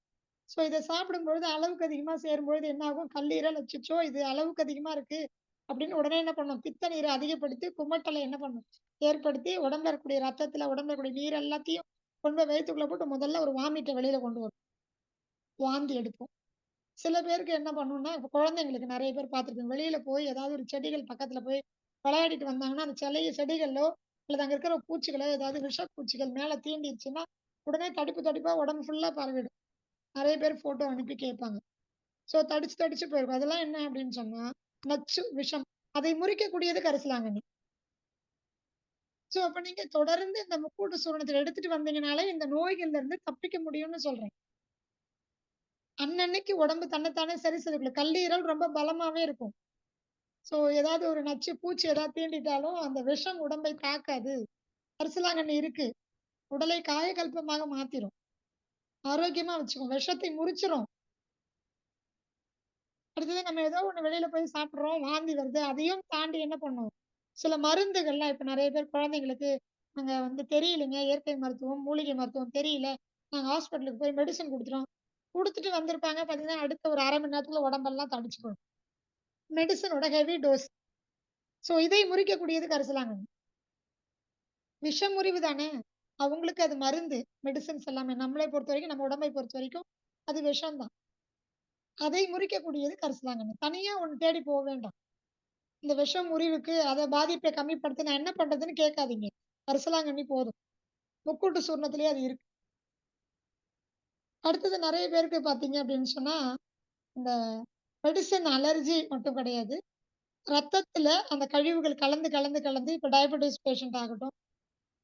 ஸோ இத சாப்பிடும்பொழுது அளவுக்கு அதிகமா சேரும்பொழுது என்ன ஆகும்? கல்லீரல் அச்சச்சோ! இது அளவுக்கு அதிகமா இருக்கு. அப்படின்னு உடனே என்ன பண்ணும்? பித்த நீரை அதிகப்படுத்தி குமட்டலை என்ன பண்ணும்? ஏற்படுத்தி உடம்புல இருக்கக்கூடிய ரத்தத்துல உடம்புல இருக்கக்கூடிய நீர் எல்லாத்தையும் கொண்டு போய் வயித்துக்குள்ள போட்டு முதல்ல ஒரு வாமிட்ட வெளியில கொண்டு வரும். வாந்தி எடுப்போம். சில பேருக்கு என்ன பண்ணும்னா, இப்ப குழந்தைங்களுக்கு நெறைய பேர் பார்த்துருப்பீங்க. வெளியில போய் ஏதாவது ஒரு செடிகள் பக்கத்துல போய் விளையாடிட்டு வந்தாங்கன்னா, அந்த செடிகளோ அல்லது அங்க இருக்கிற பூச்சிகளோ ஏதாவது விஷப்பூச்சிகள் மேல தீண்டிருச்சுன்னா, உடனே தடிப்பு தடிப்பா உடம்பு ஃபுல்லா பரவிடும். நெறைய பேர் ஃபோட்டோ அனுப்பி கேட்பாங்க. ஸோ தடிச்சு தடிச்சு போயிருக்கும். அதெல்லாம் என்ன அப்படின்னு சொன்னா, நச்சு, விஷம். அதை முறிக்கக்கூடியது கரிசலாங்கண்ணி. ஸோ அப்ப நீங்க தொடர்ந்து இந்த முக்கூட்டு சூரணத்துல எடுத்துட்டு வந்தீங்கனாலே, இந்த நோய்கள்ல இருந்து தப்பிக்க முடியும்னு சொல்றேன். அன்னன்னைக்கு உடம்பு தன்னைத்தானே சரி செய்துக்கொள்ளும். கல்லீரல் ரொம்ப பலமாவே இருக்கும். ஸோ ஏதாவது ஒரு நச்சு பூச்சி ஏதாவது தீண்டிட்டாலும், அந்த விஷம் உடம்பை தாக்காது. கரிசலாங்கண்ணி இருக்கு. உடலை காயகல்பமாக மாத்திரும். ஆரோக்கியமா வச்சுக்கும். விஷத்தை முறிச்சிரும். அடுத்தது நம்ம ஏதோ ஒண்ணு வெளியில போய் சாப்பிடுறோம், வாந்தி வருது. அதையும் தாண்டி என்ன பண்ணும்? சில மருந்துகள்லாம் இப்ப நெறைய பேர் குழந்தைங்களுக்கு நாங்க வந்து தெரியலைங்க, இயற்கை மருத்துவம், மூலிகை மருத்துவம் தெரியல. நாங்க ஹாஸ்பிட்டலுக்கு போய் மெடிசின் குடுத்துட்டோம். குடுத்துட்டு வந்திருப்பாங்க. பார்த்தீங்கன்னா, அடுத்த ஒரு 1/2 மணி நேரத்துக்குள்ள உடம்பெல்லாம் தடிச்சு போயிடும். மெடிசினோட ஹெவி டோஸ். ஸோ இதை முறிக்கக்கூடியது கரிசலாங்கண்ணி. விஷம் முறிவு தானே! அவங்களுக்கு அது மருந்து. மெடிசின்ஸ் எல்லாமே. நம்மளை பொறுத்தவரைக்கும், நம்ம உடம்பை பொறுத்தவரைக்கும் அது விஷம் தான். அதை முறிக்கக்கூடியது கரிசலாங்கண்ணி. தனியா ஒண்ணு தேடி போ வேண்டாம். இந்த விஷம் முறிவுக்கு அத பாதிப்பை கம்மிப்படுத்த நான் என்ன பண்றதுன்னு கேட்காதீங்க. கரிசலாங்கண்ணி போதும். முக்கூட்டு சூர்ணத்திலேயே அது இருக்கு. அடுத்தது நெறைய பேருக்கு பார்த்தீங்க அப்படின்னு சொன்னா, இந்த மெடிசின் அலர்ஜி மட்டும் கிடையாது. ரத்தத்துல அந்த கழிவுகள் கலந்து, கலந்து, கலந்து இப்ப டயபெட்டிஸ் பேஷண்ட் ஆகட்டும்,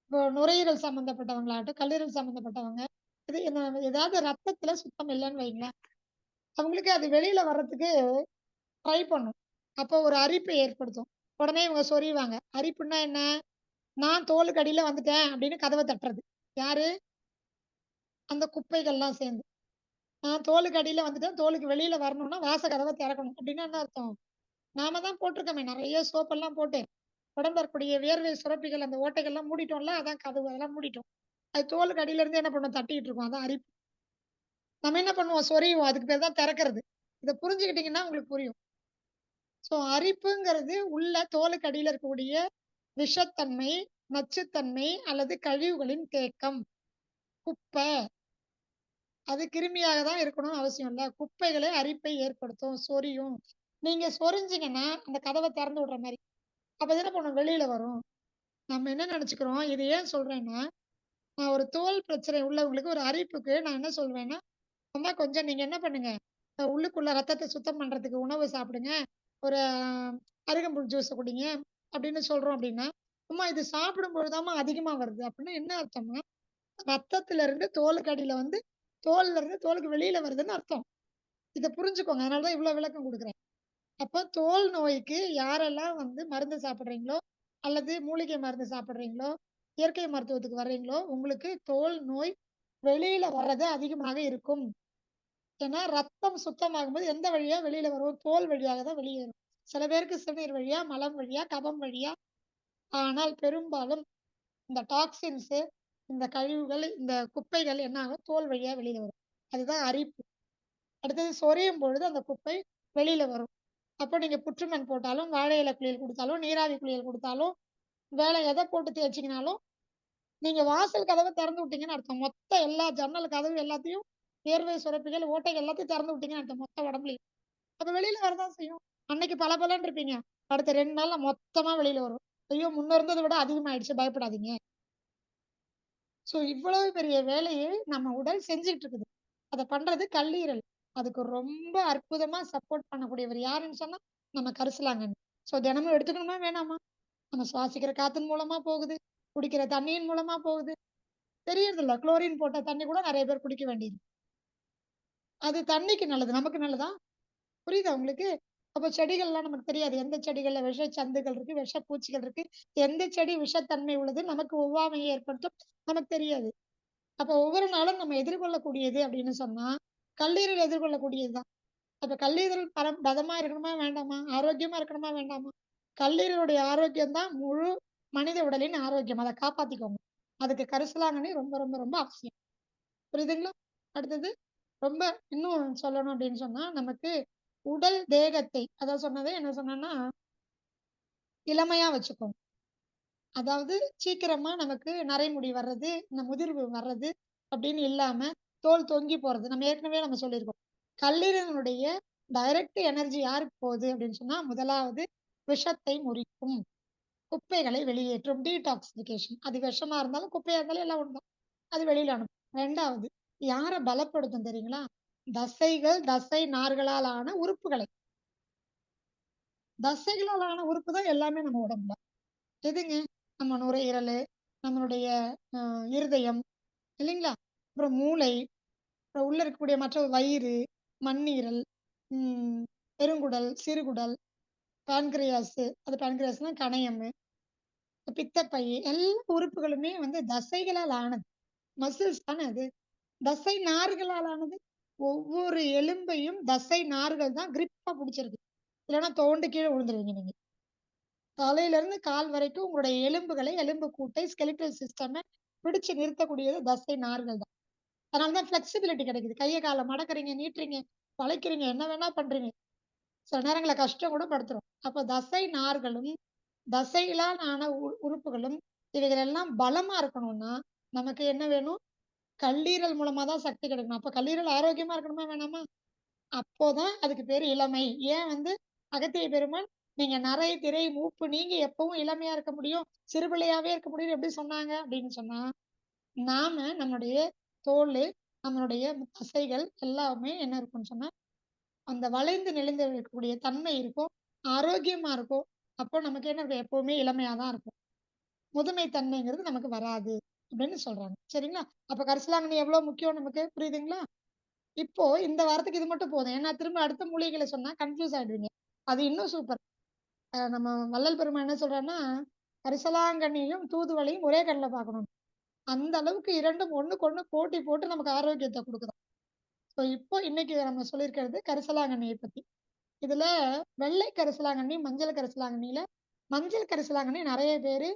இப்போ நுரையீரல் சம்மந்தப்பட்டவங்களாகட்டும், கல்லீரல் சம்மந்தப்பட்டவங்க, இது ஏதாவது ரத்தத்துல சுத்தம் இல்லன்னு வைங்களேன், அவங்களுக்கு அது வெளியில வர்றதுக்கு ட்ரை பண்ணும். அப்போ ஒரு அரிப்பை ஏற்படுத்தும். உடனே இவங்க சொறிவாங்க. அரிப்புன்னா என்ன? நான் தோலுக்கு அடியில வந்துட்டேன் அப்படின்னு கதவ தட்டுறது. யாரு? அந்த குப்பைகள்லாம் சேர்ந்து. நான் தோலுக்கு அடியில வந்துட்டேன். தோலுக்கு வெளியில வரணும்னா வாச கதவ திறக்கணும். அப்படின்னா என்ன அர்த்தம்? நாம தான் போட்டிருக்கோமே நெறைய சோப்பெல்லாம் போட்டு, உடம்புல இருக்கக்கூடிய வியர்வை சுரப்பிகள் அந்த ஓட்டைகள்லாம் மூடிட்டோம்ல. அதான் கதவு அதெல்லாம் மூடிட்டோம். அது தோலுக்கு அடியில இருந்து என்ன பண்ணும்? தட்டிட்டு இருக்கும். அதான் அரிப்பு. நம்ம என்ன பண்ணுவோம்? சொறிவோம். அதுக்கு பேர் தான் திறக்கிறது. இத புரிஞ்சுக்கிட்டீங்கன்னா உங்களுக்கு புரியும். ஸோ அரிப்புங்கிறது உள்ள தோலுக்கு அடியில இருக்கக்கூடிய விஷத்தன்மை, நச்சுத்தன்மை அல்லது கழிவுகளின் தேக்கம். குப்பை. அது கிருமியாக தான் இருக்கணும்னு அவசியம் இல்ல. குப்பைகளே அரிப்பை ஏற்படுத்தும், சொறியும். நீங்க சொரிஞ்சீங்கன்னா, அந்த கதவ திறந்து விடுற மாரி. அப்ப இது என்ன பண்ணும்? வெளியில வரும். நம்ம என்ன நெனச்சுக்கிறோம், இது ஏன் சொல்றேன்னா, நான் ஒரு தோல் பிரச்சனை உள்ளவங்களுக்கு ஒரு அரிப்புக்கு நான் என்ன சொல்வேன்னா, அம்மா கொஞ்சம் நீங்க என்ன பண்ணுங்க, உள்ளுக்குள்ள ரத்தத்த சுத்தம் பண்றதுக்கு உணவு சாப்பிடுங்க. ஒரு அருகம்புல் ஜூஸ குடிங்க. அப்படின்னு சொல்றோம் அப்படின்னா, அம்மா இது சாப்பிடும்பொழுது தாம்மா அதிகமா வருது. அப்படின்னா என்ன அர்த்தம்னா, ரத்தத்துல இருந்து தோலுக்கு அடியில வந்து, தோல்ல இருந்து தோலுக்கு வெளியில வருதுன்னு அர்த்தம். இத புரிஞ்சுக்கோங்க. அதனால தான் இவ்ளோ விளக்கம் குடுக்குறேன். அப்ப தோல் நோய்க்கு யாரெல்லாம் வந்து மருந்து சாப்பிடுறீங்களோ, அல்லது மூலிகை மருந்து சாப்பிடுறீங்களோ, இயற்கை மருத்துவத்துக்கு வர்றீங்களோ, உங்களுக்கு தோல் நோய் வெளியில வர்றது அதிகமாக இருக்கும். ஏன்னா, ரத்தம் சுத்தமாகும்போது எந்த வழியா வெளியில வரும்? தோல் வழியாக தான் வெளிய வரும். சில பேருக்கு சிறுநீர் வழியா, மலம் வழியா, கபம் வழியா. ஆனால் பெரும்பாலும் இந்த டாக்ஸின்ஸு, இந்த கழிவுகள், இந்த குப்பைகள் என்ன ஆகும்? தோல் வழியா வெளியில வரும். அதுதான் அரிப்பு. அடுத்தது சொரியும் பொழுது அந்த குப்பை வெளியில வரும். அப்போ நீங்க புற்றுமண் போட்டாலும், வாழை இலை குளியல் குடுத்தாலும், நீராவி குளியல் குடுத்தாலும், வேற எத போட்டு தேய்ச்சீங்கனாலும், நீங்க வாசல் கதவ திறந்து விட்டீங்கன்னு அர்த்தம். மொத்த எல்லா ஜன்னல் கதவு எல்லாத்தையும் வேர்வை சுரப்பிகள், ஓட்டைகள் எல்லாத்தையும் திறந்து விட்டீங்கன்னு அர்த்தம். மொத்த உடம்புலயும். அப்ப வெளியில வரதான் செய்யும். அன்னைக்கு பளபளன்னு இருப்பீங்க. அடுத்த 2 நாள்ல மொத்தமா வெளியில வரும். ஐயோ! முன்ன இருந்தத விட அதிகமாயிடுச்சு பயப்படாதீங்க. ஸோ இவ்வளவு பெரிய வேலையை நம்ம உடல் செஞ்சுட்டு இருக்குது. அத பண்றது கல்லீரல். அதுக்கு ரொம்ப அற்புதமா சப்போர்ட் பண்ணக்கூடியவர் யாருன்னு சொன்னா, நம்ம கரிசலாங்கண்ணி. ஸோ தினமும் எடுத்துக்கணுமா வேணாமா? நம்ம சுவாசிக்கிற காத்தின் மூலமா போகுது. குடிக்கிற தண்ணீயின் மூலமா போகுது. தெரியறதில்ல. குளோரின் போட்ட தண்ணி கூட நெறைய பேர் குடிக்க வேண்டியது. அது தண்ணிக்கு நல்லது. நமக்கு நல்லதா? புரியுதா உங்களுக்கு? அப்ப செடிகள்லாம் நமக்கு தெரியாது. எந்த செடிகள்ல விஷச்சந்துகள் இருக்கு, விஷப்பூச்சிகள் இருக்கு. எந்த செடி விஷத்தன்மை உள்ளது, நமக்கு ஒவ்வாமையை ஏற்படுத்தும், நமக்கு தெரியாது. அப்ப ஒவ்வொரு நாளும் நம்ம எதிர்கொள்ளக்கூடியது அப்படின்னு சொன்னா, கல்லீரல் எதிர்கொள்ளக்கூடியது தான். அப்ப கல்லீரல் பதமா இருக்கணுமா வேண்டாமா? ஆரோக்கியமா இருக்கணுமா வேண்டாமா? கல்லீரலுடைய ஆரோக்கியம் தான் முழு மனித உடலின் ஆரோக்கியம். அத காப்பாத்திக்கோங்க. அதுக்கு கரிசலாங்கண்ணி ரொம்ப ரொம்ப ரொம்ப அவசியம். புரியுதுங்களா? அடுத்தது ரொம்ப இன்னும் சொல்லணும் அப்படின்னு சொன்னா, நமக்கு உடல் தேகத்தை அதான் சொன்னது என்ன சொன்னேன்னா, இளமையா வச்சுக்கும். அதாவது சீக்கிரமா நமக்கு நரைமுடி வர்றது, இந்த முதிர்வு வர்றது அப்படின்னு இல்லாம, தோல் தொங்கி போறது. நம்ம ஏற்கனவே சொல்லியிருக்கோம். கல்லீரலினுடைய டைரக்ட் எனர்ஜி யாருக்கு போகுது அப்படின்னு சொன்னா, முதலாவது விஷத்தை முறிக்கும். குப்பைகளை வெளியேற்றும். டீடாக்சிஃபிகேஷன். அது விஷமா இருந்தாலும், குப்பையா இருந்தாலும் எல்லாம் ஒண்ணுதான். அது வெளியில அனுப்பும். 2வது யார பலப்படுத்தும் தெரியுங்களா? தசைகள், தசை நார்களால் ஆன உறுப்புகளை. தசைகளால் ஆன உறுப்பு தான் எல்லாமே நம்ம உடம்புல. எதுங்க? நம்ம நுரையீரலு, நம்மளுடைய அ இருதயம் இல்லைங்களா? அப்புறம் மூளை, அப்புறம் உள்ள இருக்கக்கூடிய மற்ற வயிறு, மண்ணீரல், ம் பெருங்குடல், சிறுகுடல், பான்கிரியாஸு அது பான்கிரியாஸ்னா கணையமு, பித்தப்பை எல்லா உறுப்புகளுமே வந்து தசைகளால் ஆனது. மசில்ஸ் தானே அது. தசை நார்களால் ஆனது. ஒவ்வொரு எலும்பையும் தசை நார்கள் தான் கிரிப்பா புடிச்சிருக்கு. இல்லன்னா துவண்டு கீழ விழுந்துருவீங்க நீங்க. தலையிலிருந்து கால் வரைக்கும் உங்களுடைய எலும்புகளை, எலும்பு கூட்டை, ஸ்கெலிட்டல் சிஸ்டம பிடிச்சு நிறுத்தக்கூடியது தசை நார்கள் தான். அதனால தான் ஃப்ளெக்சிபிலிட்டி கிடைக்குது. கைய கால மடக்குறீங்க, நீட்டுறீங்க, வளைக்கிறீங்க, என்ன வேணா பண்றீங்க. சில நேரங்கள்ல கஷ்டம் கூட படுத்துரும். அப்ப தசை நார்களும், தசைகளால் ஆன உறுப்புகளும் இவைகள் எல்லாம் பலமா இருக்கணும்னா, நமக்கு என்ன வேணும்? கல்லீரல் மூலமா தான் சக்தி கிடைக்கணும். அப்ப கல்லீரல் ஆரோக்கியமா இருக்கணுமா வேணாமா? அப்போதான் அதுக்கு பேரு இளமை. ஏன் வந்து அகத்திய பெருமான், "நீங்க நரை, திரை, மூப்பு நீங்கி எப்பவும் இளமையா இருக்க முடியும். சிறுபிள்ளையாவே இருக்க முடியும்னு எப்படி சொன்னாங்க?" அப்படின்னு சொன்னா, நாம நம்முடைய தோலு, நம்மளுடைய தசைகள் எல்லாமே என்ன இருக்கும்னு சொன்னா, அந்த வளைந்து நெளிந்து இருக்கக்கூடிய தன்மை இருக்கும். ஆரோக்கியமா இருக்கும். அப்போ நமக்கு என்ன இருக்கும்? எப்பவுமே இளமையா தான் இருக்கும். முதுமை தன்மைங்கிறது நமக்கு வராது. அப்படின்னு சொல்றாங்க. சரிங்களா? அப்ப கரிசலாங்கண்ணி எவ்வளோ முக்கியம் நமக்கு புரியுதுங்களா? இப்போ இந்த வாரத்துக்கு இது மட்டும் போதும். ஏன்னா திரும்ப அடுத்த மூலிகைகள சொன்னா கன்ஃப்யூஸ் ஆயிடுவீங்க. அது இன்னும் சூப்பர். நம்ம வள்ளல் பெருமான் என்ன சொல்றாருன்னா, கரிசலாங்கண்ணியும் தூதுவளையும் ஒரே கண்ணுல பார்க்கணும். அந்த அளவுக்கு 2ம் ஒண்ணுக்கு ஒண்ணு போட்டி போட்டு நமக்கு ஆரோக்கியத்த குடுக்குதாம். ஸோ இப்போ இன்னைக்கு நம்ம சொல்லியிருக்கிறது கரிசலாங்கண்ணியை பத்தி. இதுல வெள்ளை கரிசலாங்கண்ணி, மஞ்சள் கரிசலாங்கண்ணியில மஞ்சள் கரிசலாங்கண்ணி நெறைய பேரு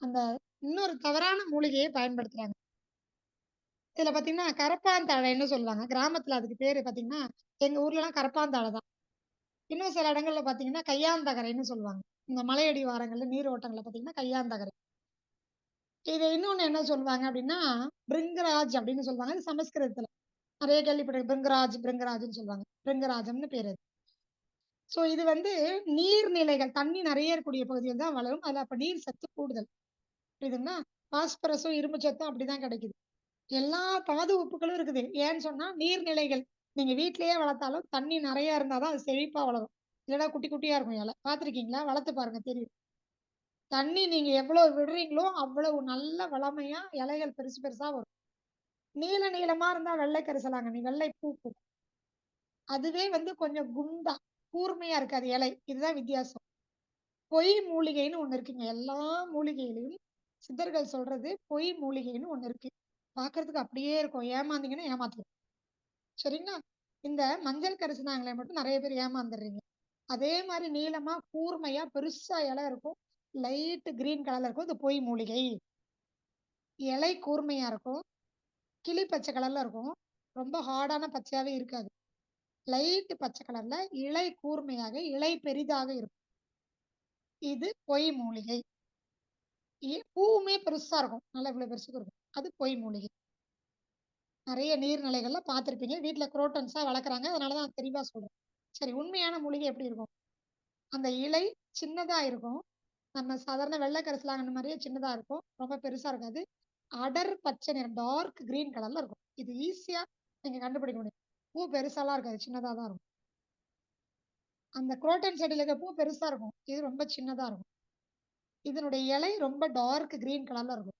அந்த இன்னொரு தவறான மூலிகையை பயன்படுத்துறாங்க. இதுல பார்த்தீங்கன்னா, கரப்பாந்தாழைன்னு சொல்லுவாங்க. கிராமத்துல அதுக்கு பேரு பார்த்தீங்கன்னா, எங்க ஊர்லலாம் கரப்பாந்தாழை தான். இன்னும் சில இடங்கள்ல பார்த்தீங்கன்னா, கையாந்தகரைன்னு சொல்லுவாங்க. இந்த மலையடி வாரங்கள்ல நீரோட்டங்கள்ல பார்த்தீங்கன்னா, கையாந்தகரை. இது இன்னொன்னு என்ன சொல்லுவாங்க அப்டின்னா, பிருங்கராஜ் அப்டின்னு சொல்லுவாங்க. இது சமஸ்கிருதத்துல. நெறைய கேள்விப்பட்டிருக்கேன். பிருங்கராஜ்ன்னு சொல்லுவாங்க. பிருங்கராஜம்னு பேரு அது. ஸோ இது வந்து நீர்நிலைகள், தண்ணி நெறைய இருக்கக்கூடிய பகுதியில் தான் வளரும். அதுல அப்ப நீர் சத்து கூடுதல். புரியுதுங்களா? பாஸ்பரஸும், இரும்பு சத்தும் அப்படிதான் கிடைக்குது. எல்லா தாது உப்புக்களும் இருக்குது. ஏன்னு சொன்னா, நீர்நிலைகள். நீங்க வீட்லயே வளர்த்தாலும் தண்ணி நெறைய இருந்தா தான் அது செழிப்பா வளரும். இல்லன்னா குட்டி குட்டியா இருக்கும் இலை. பார்த்துருக்கீங்களா? வளர்த்து பாருங்க தெரியும். தண்ணி நீங்க எவ்வளவு விடுறீங்களோ, அவ்வளவு நல்ல வளமையா இலைகள் பெருசு பெருசா வரும். நீள நீளமா இருந்தா வெள்ளை கரிசலாங்கண்ணி, வெள்ளை பூ பூக்கும். அதுவே வந்து கொஞ்சம் குண்டா, கூர்மையா இருக்காது இலை. இதுதான் வித்தியாசம். பொய் மூலிகைன்னு ஒண்ணு இருக்குங்க. எல்லா மூலிகையிலயும் சித்தர்கள் சொல்றது பொய் மூலிகைன்னு ஒண்ணு இருக்கு. பார்க்கறதுக்கு அப்படியே இருக்கும். ஏமாந்தீங்கன்னா ஏமாத்தலாம். சரிங்களா? இந்த மஞ்சள் கரிசலாங்கண்ணில மட்டும் நெறைய பேர் ஏமாந்துடுறீங்க. அதே மாரி நீளமா, கூர்மையா, பெருசா இலை இருக்கும். லைட் கிரீன் கலர்ல இருக்கும். இது பொய் மூலிகை. இலை கூர்மையா இருக்கும். கிளி பச்சை கலர்ல இருக்கும். ரொம்ப ஹார்டான பச்சையாவே இருக்காது. லைட் பச்சை கலர்ல இலை கூர்மையாக, இலை பெரிதாக இருக்கும். இது பொய் மூலிகை. பூவுமே பெருசா இருக்கும். நல்லா இவ்வளவு பெருசுக்கு இருக்கும். அது பொய் மூலிகை. நெறைய நீர்நிலைகள்ல பார்த்திருப்பீங்க. வீட்ல குரோட்டன்ஸா வளர்க்குறாங்க. அதனால தான் தெளிவா சொல்றேன். சரி, உண்மையான மூலிகை எப்படி இருக்கும்? அந்த இலை சின்னதா இருக்கும். நம்ம சாதாரண வெள்ளை கரிசலாங்கண்ணி மாரியே சின்னதா இருக்கும். ரொம்ப பெருசா இருக்காது. அடர் பச்சை நிறம், டார்க் கிரீன் கலர்ல இருக்கும். இது ஈஸியா நீங்க கண்டுபிடிக்க முடியும். பூ பெருசாலாம் இருக்காது. சின்னதா தான் இருக்கும். அந்த குரோட்டன் செடியில இருக்க பூ பெருசா இருக்கும். இது ரொம்ப சின்னதா இருக்கும். இதனுடைய இலை ரொம்ப டார்க் கிரீன் கலர்ல இருக்கும்.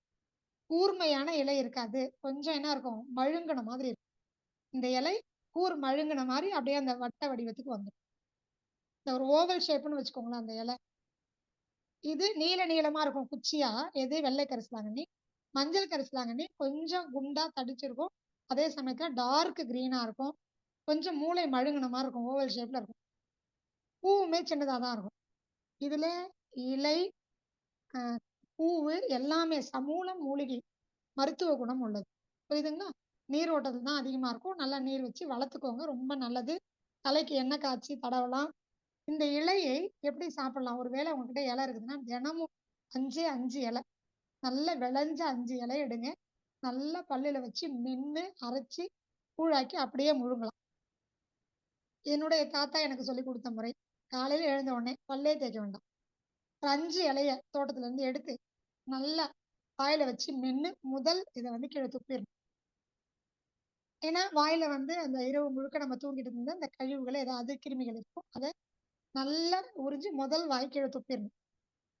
கூர்மையான இலை இருக்காது. கொஞ்சம் என்ன இருக்கும்? மழுங்குன மாதிரி இருக்கும். இந்த இலை மழுங்குன மாரி அப்படியே அந்த வட்ட வடிவத்துக்கு வந்துரும். இந்த ஒரு ஓவல் ஷேப்ன்னு வச்சுக்கோங்களேன் அந்த இலை. இது நீள நீளமா இருக்கும் குச்சியா. எது? வெள்ளை கரிசலாங்கண்ணி. மஞ்சள் கரிசலாங்கண்ணி கொஞ்சம் குண்டா தடிச்சிருக்கும். அதே சமயத்துல டார்க் கிரீனா இருக்கும். கொஞ்சம் மூளை மழுங்குன மாரி இருக்கும். ஓவல் ஷேப்ல இருக்கும். பூவுமே சின்னதா தான் இருக்கும். இதுல இலை, அ பூவு எல்லாமே சமூலம் மூலிகை. மருத்துவ குணம் உள்ளது. புரியுதுங்களா? நீரோட்டத்துல தான் அதிகமா இருக்கும். நல்லா நீர் வச்சு வளர்த்துக்கோங்க. ரொம்ப நல்லது. தலைக்கு எண்ணெய் காய்ச்சி தடவலாம். இந்த இலையை எப்படி சாப்பிடலாம்? ஒரு வேளை உங்ககிட்ட இலை இருக்குதுன்னா, தினமும் 5 இலை. நல்ல விளைஞ்ச 5 இலைய எடுங்க. நல்லா பல்லுல வச்சு மென்னு, அரைச்சு, கூழாக்கி அப்படியே முழுங்கலாம். என்னுடைய தாத்தா எனக்கு சொல்லிக் குடுத்த முறை. காலையில எழுந்த உடனே பல்லே தேய்க்க வேண்டாம். ஒரு 5 இலைய தோட்டத்துல இருந்து எடுத்து, நல்லா வாயில வச்சு மென்னு, முதல் இத வந்து கீழ துப்பிடணும். ஏன்னா, வாயில வந்து அந்த இரவு முழுக்க நம்ம தூங்கிட்டு இருந்தா, அந்த கழிவுகள் ஏதாவது கிருமிகள் இருக்கும். அத நல்லா உறிஞ்சு முதல் வாய் கீழ துப்பிடணும்.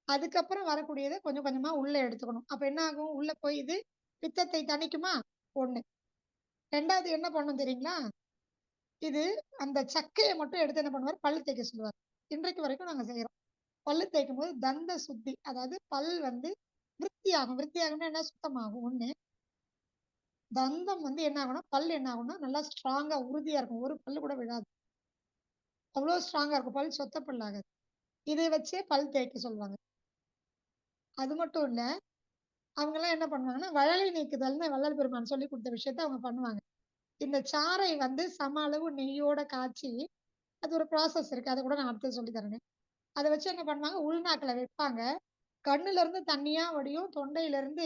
அதுக்கப்புறம் வரக்கூடியத கொஞ்சம் கொஞ்சமா உள்ள எடுத்துக்கணும். அப்ப என்ன ஆகும்? உள்ள போய் இது பித்தத்தை தணிக்குமா? 1. 2வது என்ன பண்ணும் தெரியுங்களா? இது அந்த சக்கைய மட்டும் எடுத்து என்ன பண்ணுவாரு? பல்லு தேய்க்க சொல்லுவாரு. இன்றைக்கு வரைக்கும் நாங்க செய்றோம். பல்லு தேய்க்கும்போது தந்த சுத்தி, அதாவது பல் வந்து விருத்தியாகும். விருத்தியாகும்னா என்ன? சுத்தமாகும் 1. தந்தம் வந்து என்ன ஆகும்னா, பல் என்ன ஆகும்னா, நல்லா ஸ்ட்ராங்கா உறுதியா இருக்கும். ஒரு பல்லு கூட விழாது. அவ்ளோ ஸ்ட்ராங்கா இருக்கும். பல் சொத்த பல் ஆகாது. இதை வச்சே பல் தேய்க்க சொல்லுவாங்க. அது மட்டும் இல்ல, அவங்கலாம் என்ன பண்ணுவாங்கன்னா, வழலை நீக்குதல்னு வள்ளல் பெருமான் சொல்லிக் குடுத்த விஷயத்த அவங்க பண்ணுவாங்க. இந்த சாறை வந்து சம அளவு நெய்யோட காய்ச்சி, அது ஒரு ப்ராசஸ் இருக்கு. அத கூட நான் அடுத்து சொல்லி தரேனே. அத வச்சு என்ன பண்ணுவாங்க, உள்நாக்குல வைப்பாங்க. கண்ணுல இருந்து தண்ணியா வடியும். தொண்டையில இருந்து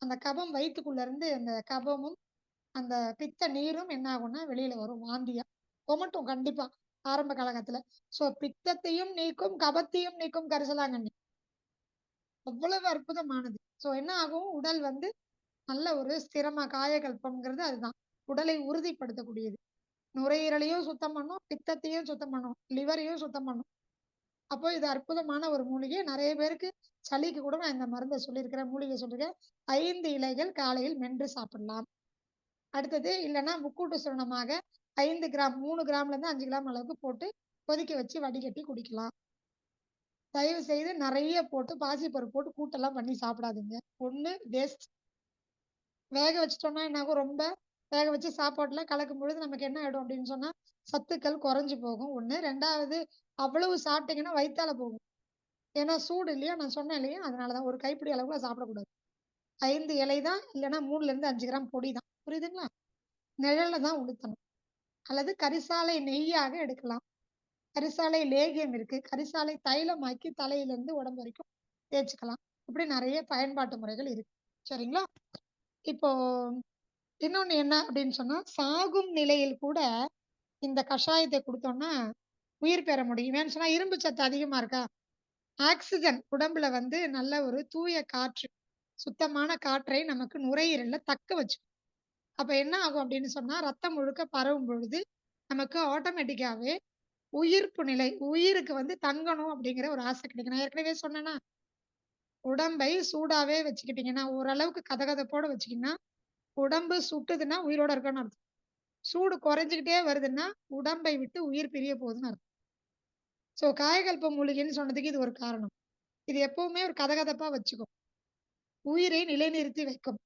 அந்த கபம் வயித்துக்குள்ள இருந்து அந்த கபமும், அந்த பித்த நீரும் என்ன ஆகும்னா வெளியில வரும் வாந்தியா. கொமட்டும் கண்டிப்பா. ஆரம்ப காலகட்டத்துல. ஸோ பித்தத்தையும் நீக்கும், கபத்தையும் நீக்கும் கரிசலாங்கண்ணி. அவ்வளவு அற்புதமானது. ஸோ என்ன ஆகும்? உடல் வந்து நல்ல ஒரு ஸ்திரமா காயகல்பம்ங்கிறது அதுதான். உடலை உறுதிப்படுத்தக்கூடியது. நுரையீரலையும் சுத்தம் பண்ணும், பித்தத்தையும் சுத்தம் பண்ணும், லிவரையும் சுத்தம் பண்ணும். அப்போ இது அற்புதமான ஒரு மூலிகை. நெறைய பேருக்கு சளிக்கு கூட நான் இந்த மருந்த சொல்லியிருக்கிறேன். மூலிகை சொல்லியிருக்கேன். 5 இலைகள் காலையில் மென்று சாப்பிடலாம். அடுத்தது இல்லன்னா முக்கூட்டு சூரணமாக 5 கிராம் 3 கிராம்லேருந்து 5 கிராம் அளவுக்கு போட்டு கொதிக்க வச்சு வடிகட்டி குடிக்கலாம். தயவு செய்து நிறைய போட்டு பாசிப்பருப்பு போட்டு கூட்டெல்லாம் பண்ணி சாப்பிடாதீங்க. ஒண்ணு வேஸ்ட். வேக வச்சுட்டோம்னா என்ன ஆகும், ரொம்ப வேக வச்சு சாப்பாட்டுல கலக்கும் பொழுது நமக்கு என்ன ஆயிடும் அப்படின்னு சொன்னா சத்துக்கள் குறைஞ்சு போகும் ஒண்ணு. 2வது அவ்வளவு சாப்பிட்டீங்கன்னா வயித்தால போகும். ஏன்னா சூடு இல்லையா, நான் சொன்னேன் இல்லையா, அதனாலதான் ஒரு கைப்பிடி அளவுல சாப்பிடக்கூடாது. 5 இலை தான், இல்லைன்னா 3ல இருந்து 5 கிராம் பொடி தான். புரியுதுங்களா? நிழல்ல தான் உளுத்தணும். அல்லது கரிசாலை நெய்யாக எடுக்கலாம். கரிசாலை லேகியம் இருக்கு. கரிசாலை தைலமாக்கி தலையிலிருந்து உடம்பு வரைக்கும் தேய்ச்சுக்கலாம். இப்படி நிறைய பயன்பாட்டு முறைகள் இருக்கு. சரிங்களா? இப்போ இன்னொன்னு என்ன அப்படின்னு சொன்னா, சாகும் நிலையில் கூட இந்த கஷாயத்தை குடுத்தோம்னா உயிர் பெற முடியும். ஏன்னு சொன்னா இரும்பு சத்து அதிகமா இருக்கா? ஆக்ஸிஜன் உடம்புல வந்து நல்ல ஒரு தூய காற்று, சுத்தமான காற்றை நமக்கு நுரையீரல்ல தக்க வச்சுக்கும். அப்ப என்ன ஆகும் அப்படின்னு சொன்னா, ரத்தம் முழுக்க பரவும் பொழுது நமக்கு ஆட்டோமேட்டிக்காவே உயிர்ப்பு நிலை, உயிருக்கு வந்து தங்கணும் அப்படிங்கிற ஒரு ஆசை கிடைக்கும். நான் ஏற்கனவே சொன்னேன்னா, உடம்பை சூடாவே வச்சுக்கிட்டீங்கன்னா, ஓரளவுக்கு கதகதப்போட வச்சுக்கிங்கன்னா, உடம்பு சுட்டுதுன்னா உயிரோட இருக்கன்னு அர்த்தம். சூடு குறைஞ்சுக்கிட்டே வருதுன்னா, உடம்பை விட்டு உயிர் பிரிய போகுதுன்னு அர்த்தம். ஸோ காயகல்ப மூலிகைன்னு சொன்னதுக்கு இது ஒரு காரணம். இது எப்பவுமே ஒரு கதகதப்பா வச்சுக்கும். உயிரை நிலைநிறுத்தி வைக்கும்.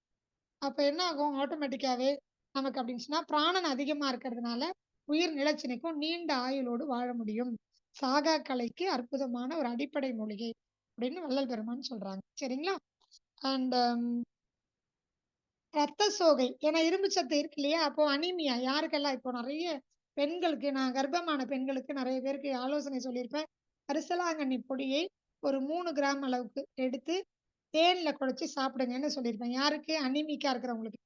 அப்ப என்ன ஆகும் ஆட்டோமேட்டிக்காவே நமக்கு அப்படின்னு சொன்னா, பிராணன் அதிகமா இருக்கிறதுனால உயிர் நிலைச்சு நிக்கும். நீண்ட ஆயுளோடு வாழ முடியும். சாகா கலைக்கு அற்புதமான ஒரு அடிப்படை மூலிகை அப்படின்னு வள்ளல் பெருமான் சொல்றாங்க. சரிங்களா? அண்ட் ரத்த சோகை. ஏன்னா இரும்பு சத்து இருக்கு இல்லையா? அப்போ அனீமியா யாருக்கெல்லாம் இப்போ நெறைய பெண்களுக்கு நான் கர்ப்பமான பெண்களுக்கு நெறைய பேருக்கு ஆலோசனை சொல்லியிருப்பேன். கரிசலாங்கண்ணி பொடியை ஒரு 3 கிராம் அளவுக்கு எடுத்து தேன்ல குழச்சு சாப்பிடுங்கன்னு சொல்லியிருப்பேன். யாருக்கு? அனீமிக்கா இருக்கிறவங்களுக்கு.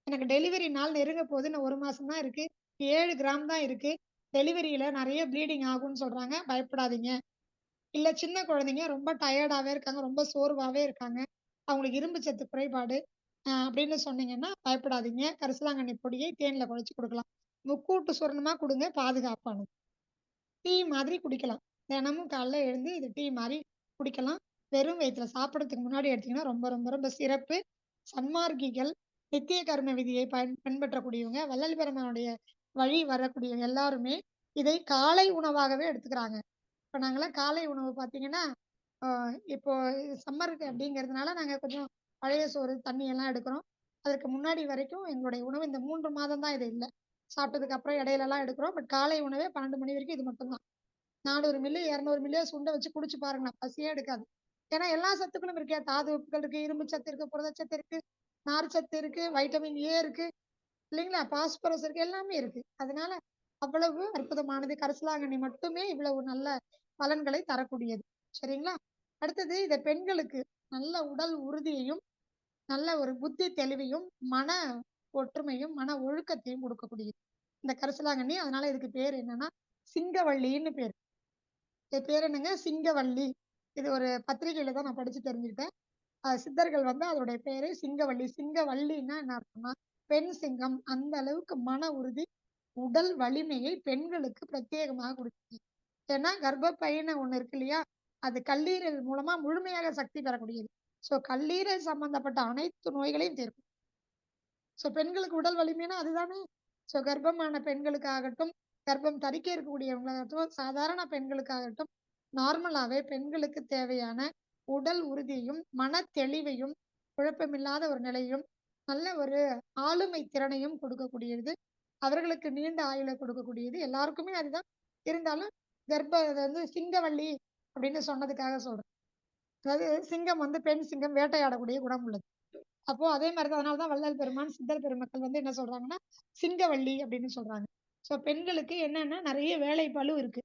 எனக்கு டெலிவரி நாள் நெருங்க போகுது. இன்னும் 1 மாசம் தான் இருக்கு. 7 கிராம் தான் இருக்கு. டெலிவரியில நெறைய ப்ளீடிங் ஆகும்ன்னு சொல்றாங்க. பயப்படாதீங்க. இல்ல சின்ன குழந்தைங்க ரொம்ப டயர்டாவே இருக்காங்க. ரொம்ப சோர்வாவே இருக்காங்க. அவங்களுக்கு இரும்பு சத்து குறைபாடு அப்படின்னு சொன்னீங்கன்னா, பயப்படாதீங்க. கரிசலாங்கண்ணி பொடியை தேன்ல குழச்சு குடுக்கலாம். முக்கூட்டு சூரணமா குடுங்க பாதுகாப்பானது. டீ மாதிரி குடிக்கலாம். தினமும் காலைல எழுந்து இது டீ மாரி குடிக்கலாம். வெறும் வயித்துல சாப்பிடறதுக்கு முன்னாடி எடுத்தீங்கன்னா ரொம்ப ரொம்ப ரொம்ப சிறப்பு. சன்மார்க்கிகள், நித்திய கர்ம விதியை பின்பற்றக்கூடியவங்க, வள்ளல் பெருமானுடைய வழி வரக்கூடியவங்க எல்லாருமே இதை காலை உணவாகவே எடுத்துக்கிறாங்க. இப்ப நாங்கலாம் காலை உணவு பார்த்தீங்கன்னா, அ இப்போ சம்மருக்கு அப்படிங்கிறதுனால நாங்க கொஞ்சம் பழைய சோறு, தண்ணி எல்லாம் எடுக்கிறோம். அதற்கு முன்னாடி வரைக்கும் எங்களுடைய உணவு இந்த 3 மாதம் தான் இது இல்ல. சாப்பிட்டதுக்கு அப்புறம் இடையிலலாம் எடுக்கிறோம். பட் காலை உணவே 12 மணி வரைக்கும் இது மட்டும் தான். 400 மில்லி, 200 மில்லிய சுண்ட வச்சு குடிச்சு பாருங்களேன். பசியே எடுக்காது. ஏன்னா எல்லா சத்துக்களும் இருக்கே. தாது உப்புகள் இருக்கு, இரும்பு சத்து இருக்கு, புரதச்சத்து இருக்கு, நார்ச்சத்து இருக்கு, வைட்டமின் ஏ இருக்கு. இல்லைங்களா? பாஸ்பரஸ் இருக்கு. எல்லாமே இருக்கு. அதனால அவ்வளவு அற்புதமானது. கரிசலாங்கண்ணி மட்டுமே இவ்வளவு நல்ல பலன்களை தரக்கூடியது. சரிங்களா? அடுத்தது இத பெண்களுக்கு நல்ல உடல் உறுதியையும், நல்ல ஒரு புத்தி தெளிவையும், மன ஒற்றுமையும், மன ஒழுக்கத்தையும் கொடுக்கக்கூடியது. இந்த கரிசலாங்கண்ணி. அதனால இதுக்கு பேர் என்னன்னா, சிங்கவள்ளின்னு பேரு. இது பேர் என்னங்க? சிங்கவள்ளி. இது ஒரு பத்திரிகையில தான் நான் படிச்சு தெரிஞ்சுக்கிட்டேன். சித்தர்கள் வந்து அதோடைய பேரு சிங்கவள்ளி. சிங்கவள்ளின்னா என்ன அர்த்தம்னா, பெண் சிங்கம். அந்த அளவுக்கு மன உறுதி, உடல் வலிமையை பெண்களுக்கு பிரத்யேகமாக குடுக்குது. ஏன்னா கர்ப்பப்பைன்னு ஒண்ணு இருக்கு இல்லையா? அது கல்லீரல் மூலமா முழுமையாக சக்தி பெறக்கூடியது. ஸோ கல்லீரல் சம்பந்தப்பட்ட அனைத்து நோய்களையும் தீர்க்கும். ஸோ பெண்களுக்கு உடல் வலிமைன்னா அதுதானே. ஸோ கர்ப்பமான பெண்களுக்காகட்டும், கர்ப்பம் தரிக்க இருக்கக்கூடியவங்களாகட்டும், சாதாரண பெண்களுக்காகட்டும், நார்மலாவே பெண்களுக்கு தேவையான உடல் உறுதியையும், மன தெளிவையும், குழப்பமில்லாத ஒரு நிலையும், நல்ல ஒரு ஆளுமை திறனையும் கொடுக்கக்கூடியது. அவர்களுக்கு நீண்ட ஆயுளை கொடுக்கக்கூடியது. எல்லாருக்குமே அதுதான். இருந்தாலும் அது வந்து சிங்கவள்ளி அப்படின்னு சொன்னதுக்காக சொல்றேன். அதாவது சிங்கம் வந்து பெண் சிங்கம் வேட்டையாடக்கூடிய குணம் உள்ளது. அப்போ அதே மாதிரி தான். அதனால தான் வள்ளல் பெருமான், சித்தர் பெருமக்கள் வந்து என்ன சொல்றாங்கன்னா, சிங்கவள்ளி அப்படின்னு சொல்றாங்க. ஸோ பெண்களுக்கு என்னன்னா நெறைய வேலை பளு இருக்கு.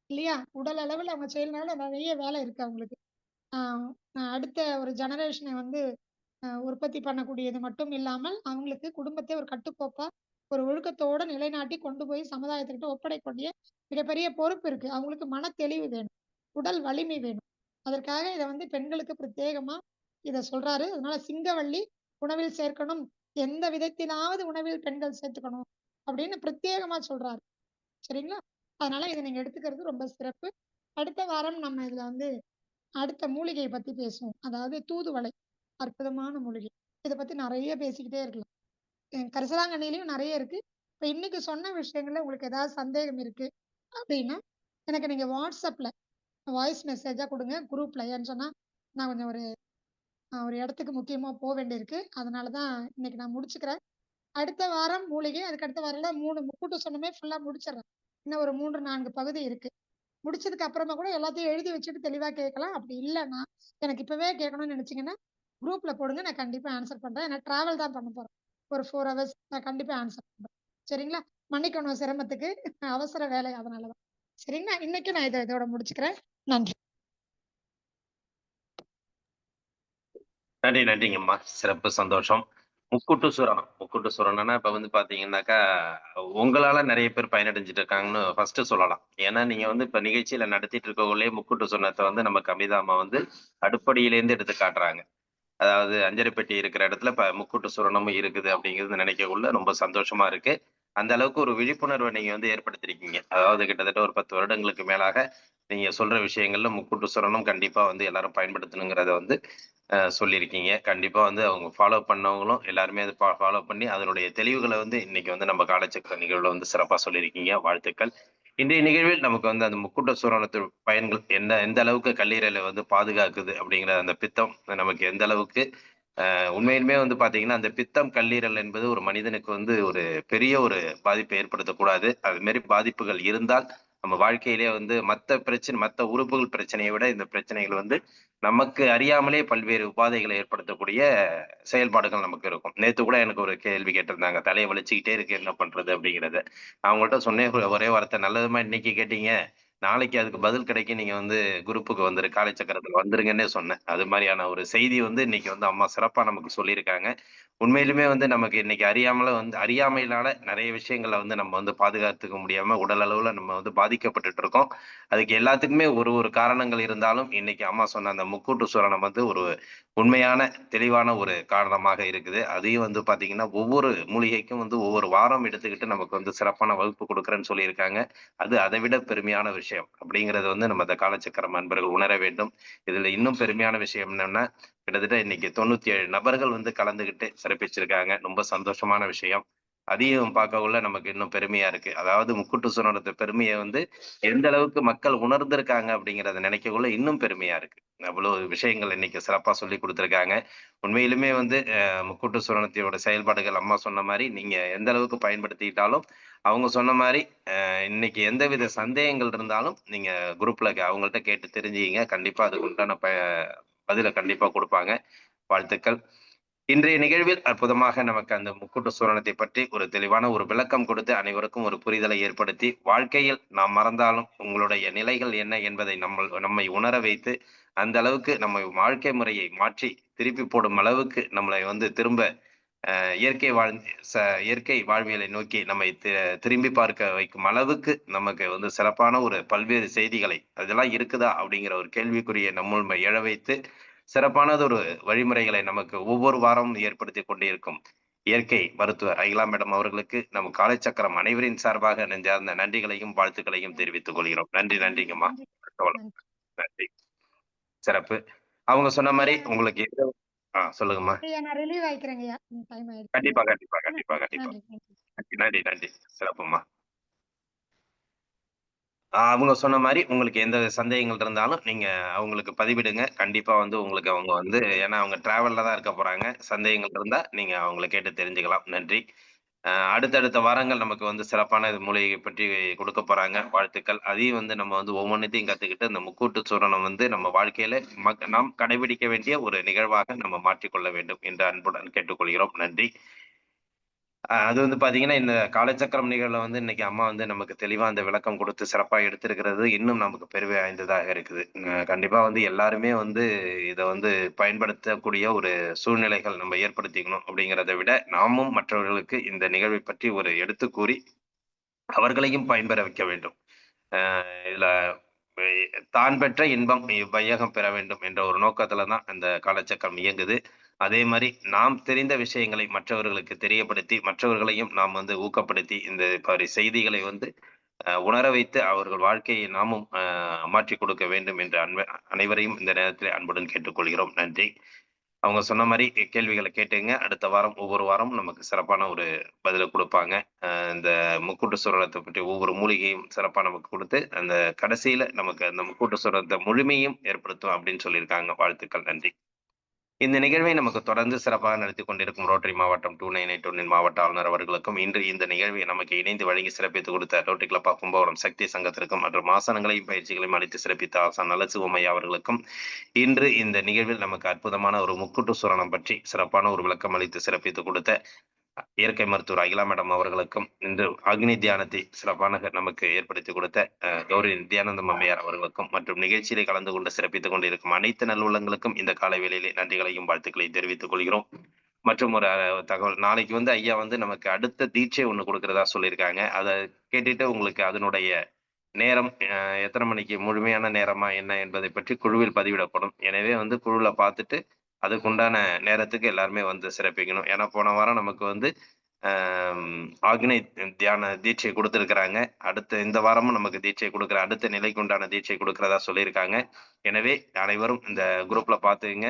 இல்லையா? உடல் அளவுல அவங்க செய்யறதுனால நெறைய வேலை இருக்கு அவங்களுக்கு. ஆ அடுத்த ஒரு ஜெனரேஷனை வந்து உற்பத்தி பண்ணக்கூடியது மட்டும் இல்லாமல், அவங்களுக்கு குடும்பத்தை ஒரு கட்டுக்கோப்பா, ஒரு ஒழுக்கத்தோட நிலைநாட்டி கொண்டு போய் சமுதாயத்துக்கிட்ட ஒப்படைக்கக்கூடிய மிகப்பெரிய பொறுப்பு இருக்கு. அவங்களுக்கு மன தெளிவு வேணும். உடல் வலிமை வேணும். அதற்காக இத வந்து பெண்களுக்கு பிரத்யேகமா இத சொல்றாரு. அதனால சிங்கவள்ளி உணவில் சேர்க்கணும். எந்த விதத்திலாவது உணவில் பெண்கள் சேர்த்துக்கணும். அப்படின்னு பிரத்யேகமா சொல்றாரு. சரிங்களா? அதனால இத நீங்க எடுத்துக்கிறது ரொம்ப சிறப்பு. அடுத்த வாரம் நம்ம இதுல வந்து அடுத்த மூலிகையை பத்தி பேசுவோம். அதாவது தூதுவளை. அற்புதமான மூலிகை. இத பத்தி நெறைய பேசிக்கிட்டே இருக்கலாம். கரிசலாங்கண்ணியிலயும் நெறைய இருக்கு. இப்ப இன்னைக்கு சொன்ன விஷயங்கள்ல உங்களுக்கு ஏதாவது சந்தேகம் இருக்கு அப்படின்னா, எனக்கு நீங்க வாட்ஸ்அப்ல வாய்ஸ் மெசேஜா கொடுங்க. குரூப்ல. ஏன்னு சொன்னா, நான் கொஞ்சம் ஒரு இடத்துக்கு முக்கியமா வேண்டியிருக்கு. அதனால தான் இன்னைக்கு நான் முடிச்சுக்கிறேன். அடுத்த வாரம் மூலிகை, அதுக்கு அடுத்த வாரம்ல 3 முக்கூட்டு சொன்னமே ஃபுல்லா முடிச்சிடுறேன். இன்னும் ஒரு 3, 4 பகுதி இருக்கு. முடிச்சதுக்கு அப்புறமா கூட எல்லாத்தையும் எழுதி வச்சுட்டு தெளிவா கேட்கலாம். அப்படி இல்லன்னா, எனக்கு இப்பவே கேட்கணும்னு நினைச்சீங்கன்னா, குரூப்ல போடுங்க. நான் கண்டிப்பா ஆன்சர் பண்றேன். ஏன்னா டிராவல் தான் பண்ண போறேன். ஒரு 4 ஹவர்ஸ் நான் கண்டிப்பா ஆன்சர் பண்றேன். சரிங்களா? மன்னிக்கணும் சிரமத்துக்கு. அவசர வேலை அதனால தான். சரிங்களா? இன்னைக்கு நான் இதோட முடிச்சுக்கிறேன். நன்றி. நன்றி, நன்றிங்கம்மா. சிறப்பு, சந்தோஷம். முக்கூட்டு சூரணம்னா இப்ப வந்து பாத்தீங்கன்னாக்கா, உங்களால நெறைய பேர் பயனடைஞ்சுட்டு இருக்காங்கன்னு ஃபர்ஸ்ட் சொல்லலாம். ஏன்னா, நீங்க வந்து இப்ப நிகழ்ச்சியில நடத்திட்டு இருக்கக்குள்ளயே முக்கூட்டு சூரணத்த வந்து நம்ம கவிதா அம்மா வந்து அடுப்படியிலேருந்து எடுத்து காட்டுறாங்க. அதாவது அஞ்சறை பெட்டி இருக்கிற இடத்துல இப்ப முக்கூட்டு சூரணமும் இருக்குது அப்படிங்கிறது நினைக்கக்குள்ள ரொம்ப சந்தோஷமா இருக்கு. அந்த அளவுக்கு ஒரு விழிப்புணர்வை நீங்க வந்து ஏற்படுத்தியிருக்கீங்க. அதாவது கிட்டத்தட்ட ஒரு 10 வருடங்களுக்கு மேலாக நீங்க சொல்ற விஷயங்கள்ல முக்கூட்டு சூரணம் கண்டிப்பா வந்து எல்லாரும் பயன்படுத்தணுங்கிறத வந்து சொல்லியிருக்கீங்க. கண்டிப்பா வந்து அவங்க ஃபாலோ பண்ணவங்களும் எல்லாருமே அத ஃபாலோ பண்ணி அதனுடைய தெளிவுகள வந்து இன்னைக்கு வந்து நம்ம காலச்சக்கர நிகழ்வுல வந்து சிறப்பா சொல்லியிருக்கீங்க. வாழ்த்துக்கள். இன்றைய நிகழ்வில் நமக்கு வந்து அந்த முக்கூட்ட சூரணத்து பயன்கள் எந்த அளவுக்கு கல்லீரல வந்து பாதுகாக்குது அப்படிங்கிற அந்த பித்தம் நமக்கு எந்த அளவுக்கு உண்மையிலுமே வந்து பார்த்தீங்கன்னா, அந்த பித்தம், கல்லீரல் என்பது ஒரு மனிதனுக்கு வந்து ஒரு பெரிய ஒரு பாதிப்பை ஏற்படுத்தக்கூடாது. அது மாரி பாதிப்புகள் இருந்தால், நம்ம வாழ்க்கையிலே வந்து மத்த உறுப்புகள் பிரச்சனைய விட இந்த பிரச்சனைகள் வந்து நமக்கு அறியாமலே பல்வேறு உபாதைகளை ஏற்படுத்தக்கூடிய செயல்பாடுகள் நமக்கு இருக்கும். நேத்து கூட எனக்கு ஒரு கேள்வி கேட்டிருந்தாங்க. தலைய வலிச்சுக்கிட்டே இருக்கு என்ன பண்றது? அப்படிங்கிறத. நான் அவங்கள்ட்ட சொன்னேன் ஒரே வார்த்தை, நல்லதும்மா இன்னைக்கு கேட்டீங்க. நாளைக்கு அதுக்கு பதில் கிடைக்கும். நீங்க வந்து குரூப்புக்கு வந்துரு காலை சக்கரத்துல வந்துருங்கன்னே சொன்னேன். அது மாரியான ஒரு செய்தி வந்து இன்னைக்கு வந்து அம்மா சிறப்பா நமக்கு சொல்லியிருக்காங்க. உண்மையிலுமே வந்து நமக்கு இன்னைக்கு அறியாமையினால நெறைய விஷயங்கள வந்து நம்ம வந்து பாதுகாத்துக்க முடியாம உடல் அளவுல நம்ம வந்து பாதிக்கப்பட்டுட்டு இருக்கோம். அதுக்கு எல்லாத்துக்குமே ஒரு காரணங்கள் இருந்தாலும், இன்னைக்கு அம்மா சொன்ன அந்த முக்கூட்டு சூரணம் வந்து ஒரு உண்மையான, தெளிவான ஒரு காரணமாக இருக்குது. அதையும் வந்து பார்த்தீங்கன்னா, ஒவ்வொரு மூலிகைக்கும் வந்து ஒவ்வொரு வாரம் எடுத்துக்கிட்டு நமக்கு வந்து சிறப்பான வகுப்பு குடுக்குறேன்னு சொல்லியிருக்காங்க. அது அதை விட பெருமையான விஷயம். அப்படிங்கிறத வந்து நம்ம இந்த காலச்சக்கரம் அன்பர்கள் உணர வேண்டும். இதுல இன்னும் பெருமையான விஷயம் என்னன்னா, கிட்டத்தட்ட இன்னைக்கு 97 நபர்கள் வந்து கலந்துகிட்டு சிறப்பிச்சிருக்காங்க. ரொம்ப சந்தோஷமான விஷயம். அதையும் பார்க்கக்குள்ள நமக்கு இன்னும் பெருமையா இருக்கு. அதாவது முக்கூட்டு சூரணத்து பெருமைய வந்து எந்த அளவுக்கு மக்கள் உணர்ந்திருக்காங்க அப்படிங்கிறத நினைக்கக்குள்ள இன்னும் பெருமையா இருக்கு. அவ்வளவு விஷயங்கள் இன்னைக்கு சிறப்பா சொல்லிக் குடுத்திருக்காங்க. உண்மையிலுமே வந்து முக்கூட்டு சூரணத்தோட செயல்பாடுகள் அம்மா சொன்ன மாரி நீங்க எந்த அளவுக்கு பயன்படுத்திக்கிட்டாலும், அவங்க சொன்ன மாரி இன்னைக்கு எந்தவித சந்தேகங்கள் இருந்தாலும் நீங்க குரூப்ல அவங்கள்ட்ட கேட்டு தெரிஞ்சுக்கிங்க. கண்டிப்பா அதுக்கு உண்டான பதில கண்டிப்பா குடுப்பாங்க. வாழ்த்துக்கள். இன்றைய நிகழ்வில் அற்புதமாக நமக்கு அந்த முக்கூட்டு சூரணத்தை பற்றி ஒரு தெளிவான ஒரு விளக்கம் கொடுத்து அனைவருக்கும் ஒரு புரிதலை ஏற்படுத்தி, வாழ்க்கையில் நாம் மறந்தாலும் உங்களுடைய நிலைகள் என்ன என்பதை நம்மை உணர வைத்து, அந்த அளவுக்கு நம்ம வாழ்க்கை முறையை மாற்றி திருப்பி போடும் அளவுக்கு நம்மளை வந்து திரும்ப இயற்கை இயற்கை வாழ்வியலை நோக்கி நம்மை திரும்பி பார்க்க வைக்கும் அளவுக்கு நமக்கு வந்து சிறப்பான ஒரு பல்வேறு செய்திகளை அதெல்லாம் இருக்குதா அப்படிங்கிற ஒரு கேள்விக்குறியை நம்முள் எழ வைத்து சிறப்பானது ஒரு வழிமுறைகளை நமக்கு ஒவ்வொரு வாரமும் ஏற்படுத்தி கொண்டிருக்கும் இயற்கை மருத்துவர் அகிலா மேடம் அவர்களுக்கு நம் காலை சக்கரம் அனைவரின் சார்பாக நெஞ்சார்ந்த நன்றிகளையும் வாழ்த்துக்களையும் தெரிவித்துக் கொள்கிறோம். நன்றி, நன்றிங்கம்மா. நன்றி. நன்றி. நன்றி. சிறப்பு. அவங்க சொன்ன மாதிரி ஐயா, உங்களுக்கு சொல்லுங்கம்மா. ஐயா நான் ரிலீவ் ஆயிக்கிறேங்கய்யா. டைம் ஆயிடுச்சு. கண்டிப்பா, கண்டிப்பா, கண்டிப்பா, கண்டிப்பா. நன்றி. நன்றி. நன்றி, நன்றி. சிறப்பும்மா. அவங்க சொன்ன மாரி உங்களுக்கு எந்த சந்தேகங்கள் இருந்தாலும் நீங்க அவங்களுக்கு பதிவிடுங்க. கண்டிப்பா வந்து உங்களுக்கு அவங்க வந்து ஏன்னா அவங்க டிராவல்ல தான் இருக்க போறாங்க. சந்தேகங்கள் இருந்தா நீங்க அவங்கள கேட்டு தெரிஞ்சுக்கலாம். நன்றி. அடுத்தடுத்த வாரங்கள் நமக்கு வந்து சிறப்பான மூலிகை பற்றி குடுக்கப் போறாங்க. வாழ்த்துக்கள். அதையும் வந்து நம்ம வந்து ஒவ்வொன்னத்தையும் கத்துக்கிட்டு, இந்த முக்கூட்டு சூரணம் வந்து நம்ம வாழ்க்கையில நாம் கடைபிடிக்க வேண்டிய ஒரு நிகழ்வாக நம்ம மாற்றிக்கொள்ள வேண்டும் என்று அன்புடன் கேட்டுக்கொள்கிறோம். நன்றி. அது வந்து பாத்தீங்கன்னா, இந்த காலச்சக்கரம் நிகழ்வுல வந்து இன்னைக்கு அம்மா வந்து நமக்கு தெளிவா அந்த விளக்கம் குடுத்து சிறப்பா எடுத்திருக்கிறது இன்னும் நமக்கு பெருமை வாய்ந்ததாக இருக்குது. கண்டிப்பா வந்து எல்லாருமே வந்து இத வந்து பயன்படுத்தக்கூடிய ஒரு சூழ்நிலைகள் நம்ம ஏற்படுத்திக்கணும் அப்படிங்கிறத விட, நாமும் மற்றவர்களுக்கு இந்த நிகழ்வை பற்றி ஒரு எடுத்துக் கூறி, அவர்களையும் பயன்பெற வைக்க வேண்டும். அ இதுல வை தான் பெற்ற இன்பம் இவ்வையகம் பெற வேண்டும் என்ற ஒரு நோக்கத்துல தான் அந்த காலச்சக்கரம் இயங்குது. அதே மாரி நாம் தெரிந்த விஷயங்களை மற்றவர்களுக்கு தெரியப்படுத்தி, மற்றவர்களையும் நாம் வந்து ஊக்கப்படுத்தி, இந்த மாரி செய்திகளை வந்து உணர வைத்து அவர்கள் வாழ்க்கையை நாமும் மாற்றிக் கொடுக்க வேண்டும் என்று அனைவரையும் இந்த நேரத்திலே அன்புடன் கேட்டுக்கொள்கிறோம். நன்றி. அவங்க சொன்ன மாரி கேள்விகள கேட்டுங்க. அடுத்த வாரம் ஒவ்வொரு வாரமும் நமக்கு சிறப்பான ஒரு பதில குடுப்பாங்க. இந்த முக்கூட்டு சூரணத்த பற்றி ஒவ்வொரு மூலிகையும் சிறப்பா நமக்கு குடுத்து, அந்த கடைசியில நமக்கு அந்த முக்கூட்டு சூரணத்த முழுமையும் ஏற்படுத்தும் அப்படின்னு சொல்லியிருக்காங்க. வாழ்த்துக்கள். நன்றி. இந்த நிகழ்வை நமக்கு தொடர்ந்து சிறப்பாக நடத்திக் கொண்டிருக்கும் ரோட்டரி மாவட்டம் 2981 மாவட்ட ஆளுநர் அவர்களுக்கும், இன்று இந்த நிகழ்வை நமக்கு இணைந்து வழங்கி சிறப்பித்துக் கொடுத்த ரோட்டரி கிளப் ஆஃப் கும்பகோணம் சக்தி சங்கத்திற்கும் மற்றும் ஆசனங்களையும் பயிற்சிகளையும் அளித்து சிறப்பித்த ஆசான் நலசிவம் ஐயா அவர்களுக்கும், இன்று இந்த நிகழ்வில் நமக்கு அற்புதமான ஒரு முக்கூட்டு சூரணம் பற்றி சிறப்பான ஒரு விளக்கம் அளித்து சிறப்பித்துக் கொடுத்த இயற்கை மருத்துவர் அகிலா மேடம் அவர்களுக்கும், இன்று அக்னி தியானத்தை சிறப்பான நமக்கு ஏற்படுத்தி கொடுத்த கௌரி நித்யானந்தம் அம்மையார் அவர்களுக்கும் மற்றும் நிகழ்ச்சியிலே கலந்து கொண்டு சிறப்பித்துக் கொண்டிருக்கும் அனைத்து நல்லுள்ளங்களுக்கும் இந்த காலை வேளையிலே நன்றிகளையும் வாழ்த்துக்களையும் தெரிவித்துக் கொள்கிறோம். மற்றும் ஒரு தகவல், நாளைக்கு வந்து ஐயா வந்து நமக்கு அடுத்த தீட்சை ஒண்ணு கொடுக்கிறதா சொல்லியிருக்காங்க. அதை கேட்டுட்டு உங்களுக்கு அதனுடைய நேரம் எத்தனை மணிக்கு முழுமையான நேரமா என்ன என்பதை பற்றி குழுவில் பதிவிடப்படும். எனவே வந்து குழுல பார்த்துட்டு அதுக்குண்டான நேரத்துக்கு எல்லாருமே வந்து சிறப்பிக்கணும். ஏன்னா போன வாரம் நமக்கு வந்து ஆக்னை தியான தீட்சை குடுத்திருக்கிறாங்க. அடுத்த இந்த வாரமும் நமக்கு தீட்சை குடுக்குற அடுத்த நிலைக்கு உண்டான தீட்சை குடுக்கிறதா சொல்லியிருக்காங்க. எனவே அனைவரும் இந்த குரூப்ல பார்த்துக்கங்க.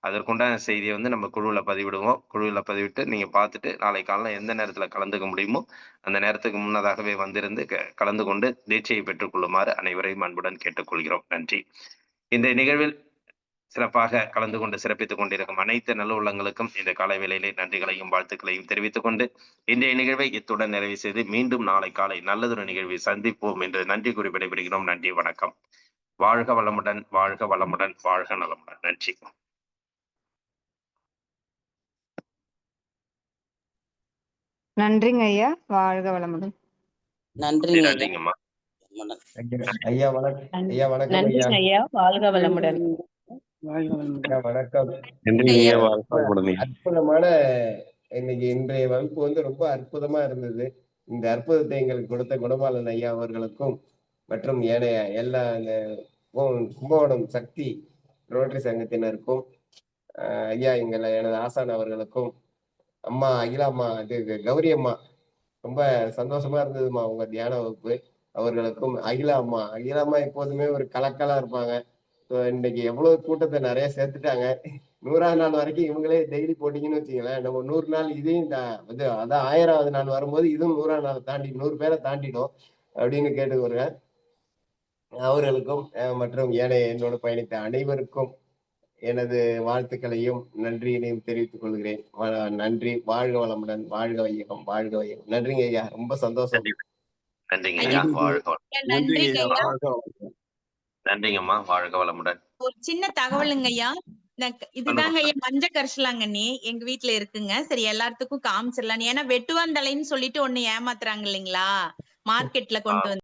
அதற்குண்டான செய்திய வந்து நம்ம குழுவுல பதிவிடுவோம். குழுவுல பதிவிட்டு நீங்க பார்த்துட்டு நாளை காலையில எந்த நேரத்துல கலந்துக்க முடியுமோ, அந்த நேரத்துக்கு முன்னதாகவே வந்திருந்து கலந்து கொண்டு தீட்சையை பெற்றுக் கொள்ளுமாறு அனைவரையும் அன்புடன் கேட்டுக்கொள்கிறோம். நன்றி. இந்த நிகழ்வில் சிறப்பாக கலந்து கொண்டு சிறப்பித்துக் கொண்டிருக்கும் அனைத்து நல்ல உள்ளங்களுக்கும் இந்த காலை வேளையிலே நன்றிகளையும் வாழ்த்துக்களையும் தெரிவித்துக் கொண்டு இன்றைய நிகழ்வை இத்துடன் நிறைவு செய்து மீண்டும் நாளை காலை நல்லதொரு நிகழ்வை சந்திப்போம் என்று நன்றி கூறி விடைபெறுகிறோம். நன்றி, வணக்கம். வாழ்க வளமுடன், வாழ்க வளமுடன், வாழ்க நலமுடன். நன்றி. நன்றிங்க ஐயா. வாழ்க வளமுடன். நன்றிங்க ஐயா. நன்றிங்கம்மா. ஐயா வணக்கம். ஐயா வணக்கம் ஐயா. நன்றிங்க ஐயா. வாழ்க வளமுடன். ஐயா வணக்கம். நன்றிங்க. வாழ்க வளமுடன். அற்புதமான இன்னைக்கு இன்றைய வகுப்பு வந்து ரொம்ப அற்புதமா இருந்தது. இந்த அற்புதத்தை எங்களுக்கு கொடுத்த குணபாலன் ஐயா அவர்களுக்கும் மற்றும் ஏனைய எல்லா இந்த கும்பகோணம் சக்தி ரோட்டரி சங்கத்தினருக்கும் ஐயா எனது ஆசான் அவர்களுக்கும், அம்மா அகிலா அம்மா இது கௌரி அம்மா ரொம்ப சந்தோஷமா இருந்ததுமா உங்க தியான வகுப்பு. அவர்களுக்கும் அகிலா அம்மா எப்போதுமே ஒரு கலக்கலா இருப்பாங்க. இன்னைக்கு எவ்வளவு கூட்டத்தை நிறைய சேர்த்துட்டாங்க. 100ஆம் நாள் வரைக்கும் இவங்களே டெய்லி போட்டீங்கன்னு வச்சுங்களேன், நம்ம 100 நாள் இதையும் அதான் 1000வது நாள் வரும்போது இதுவும் 100ஆம் நாள் தாண்டி 100 பேரை தாண்டிடும் அப்படின்னு கேட்டுக்கொள்றேன். அவர்களுக்கும் மற்றும் ஏனைய என்னோடு பயணித்த அனைவருக்கும் எனது வாழ்த்துக்களையும் நன்றியினையும் தெரிவித்துக் கொள்கிறேன். நன்றி. வாழ்க வளமுடன், வாழ்க வையகம், வாழ்க வையகம். நன்றிங்க ஐயா, ரொம்ப சந்தோஷம். நன்றிங்க ஐயா. வாழ்க நன்றிங்க ஐயா. நன்றிங்கம்மா. வாழ்க வளமுடன். ஒரு சின்ன தகவலுங்க ஐயா. இதுதாங்க ஐயா மஞ்ச கரிசலாங்கண்ணி எங்க வீட்டுல இருக்குங்க. சரி, எல்லாத்துக்கும் காமிச்சிடலாம். ஏன்னா வெட்டுவாந்தலைன்னு சொல்லிட்டு ஒண்ணு ஏமாத்துறாங்க இல்லைங்களா மார்க்கெட்ல கொண்டு வந்து.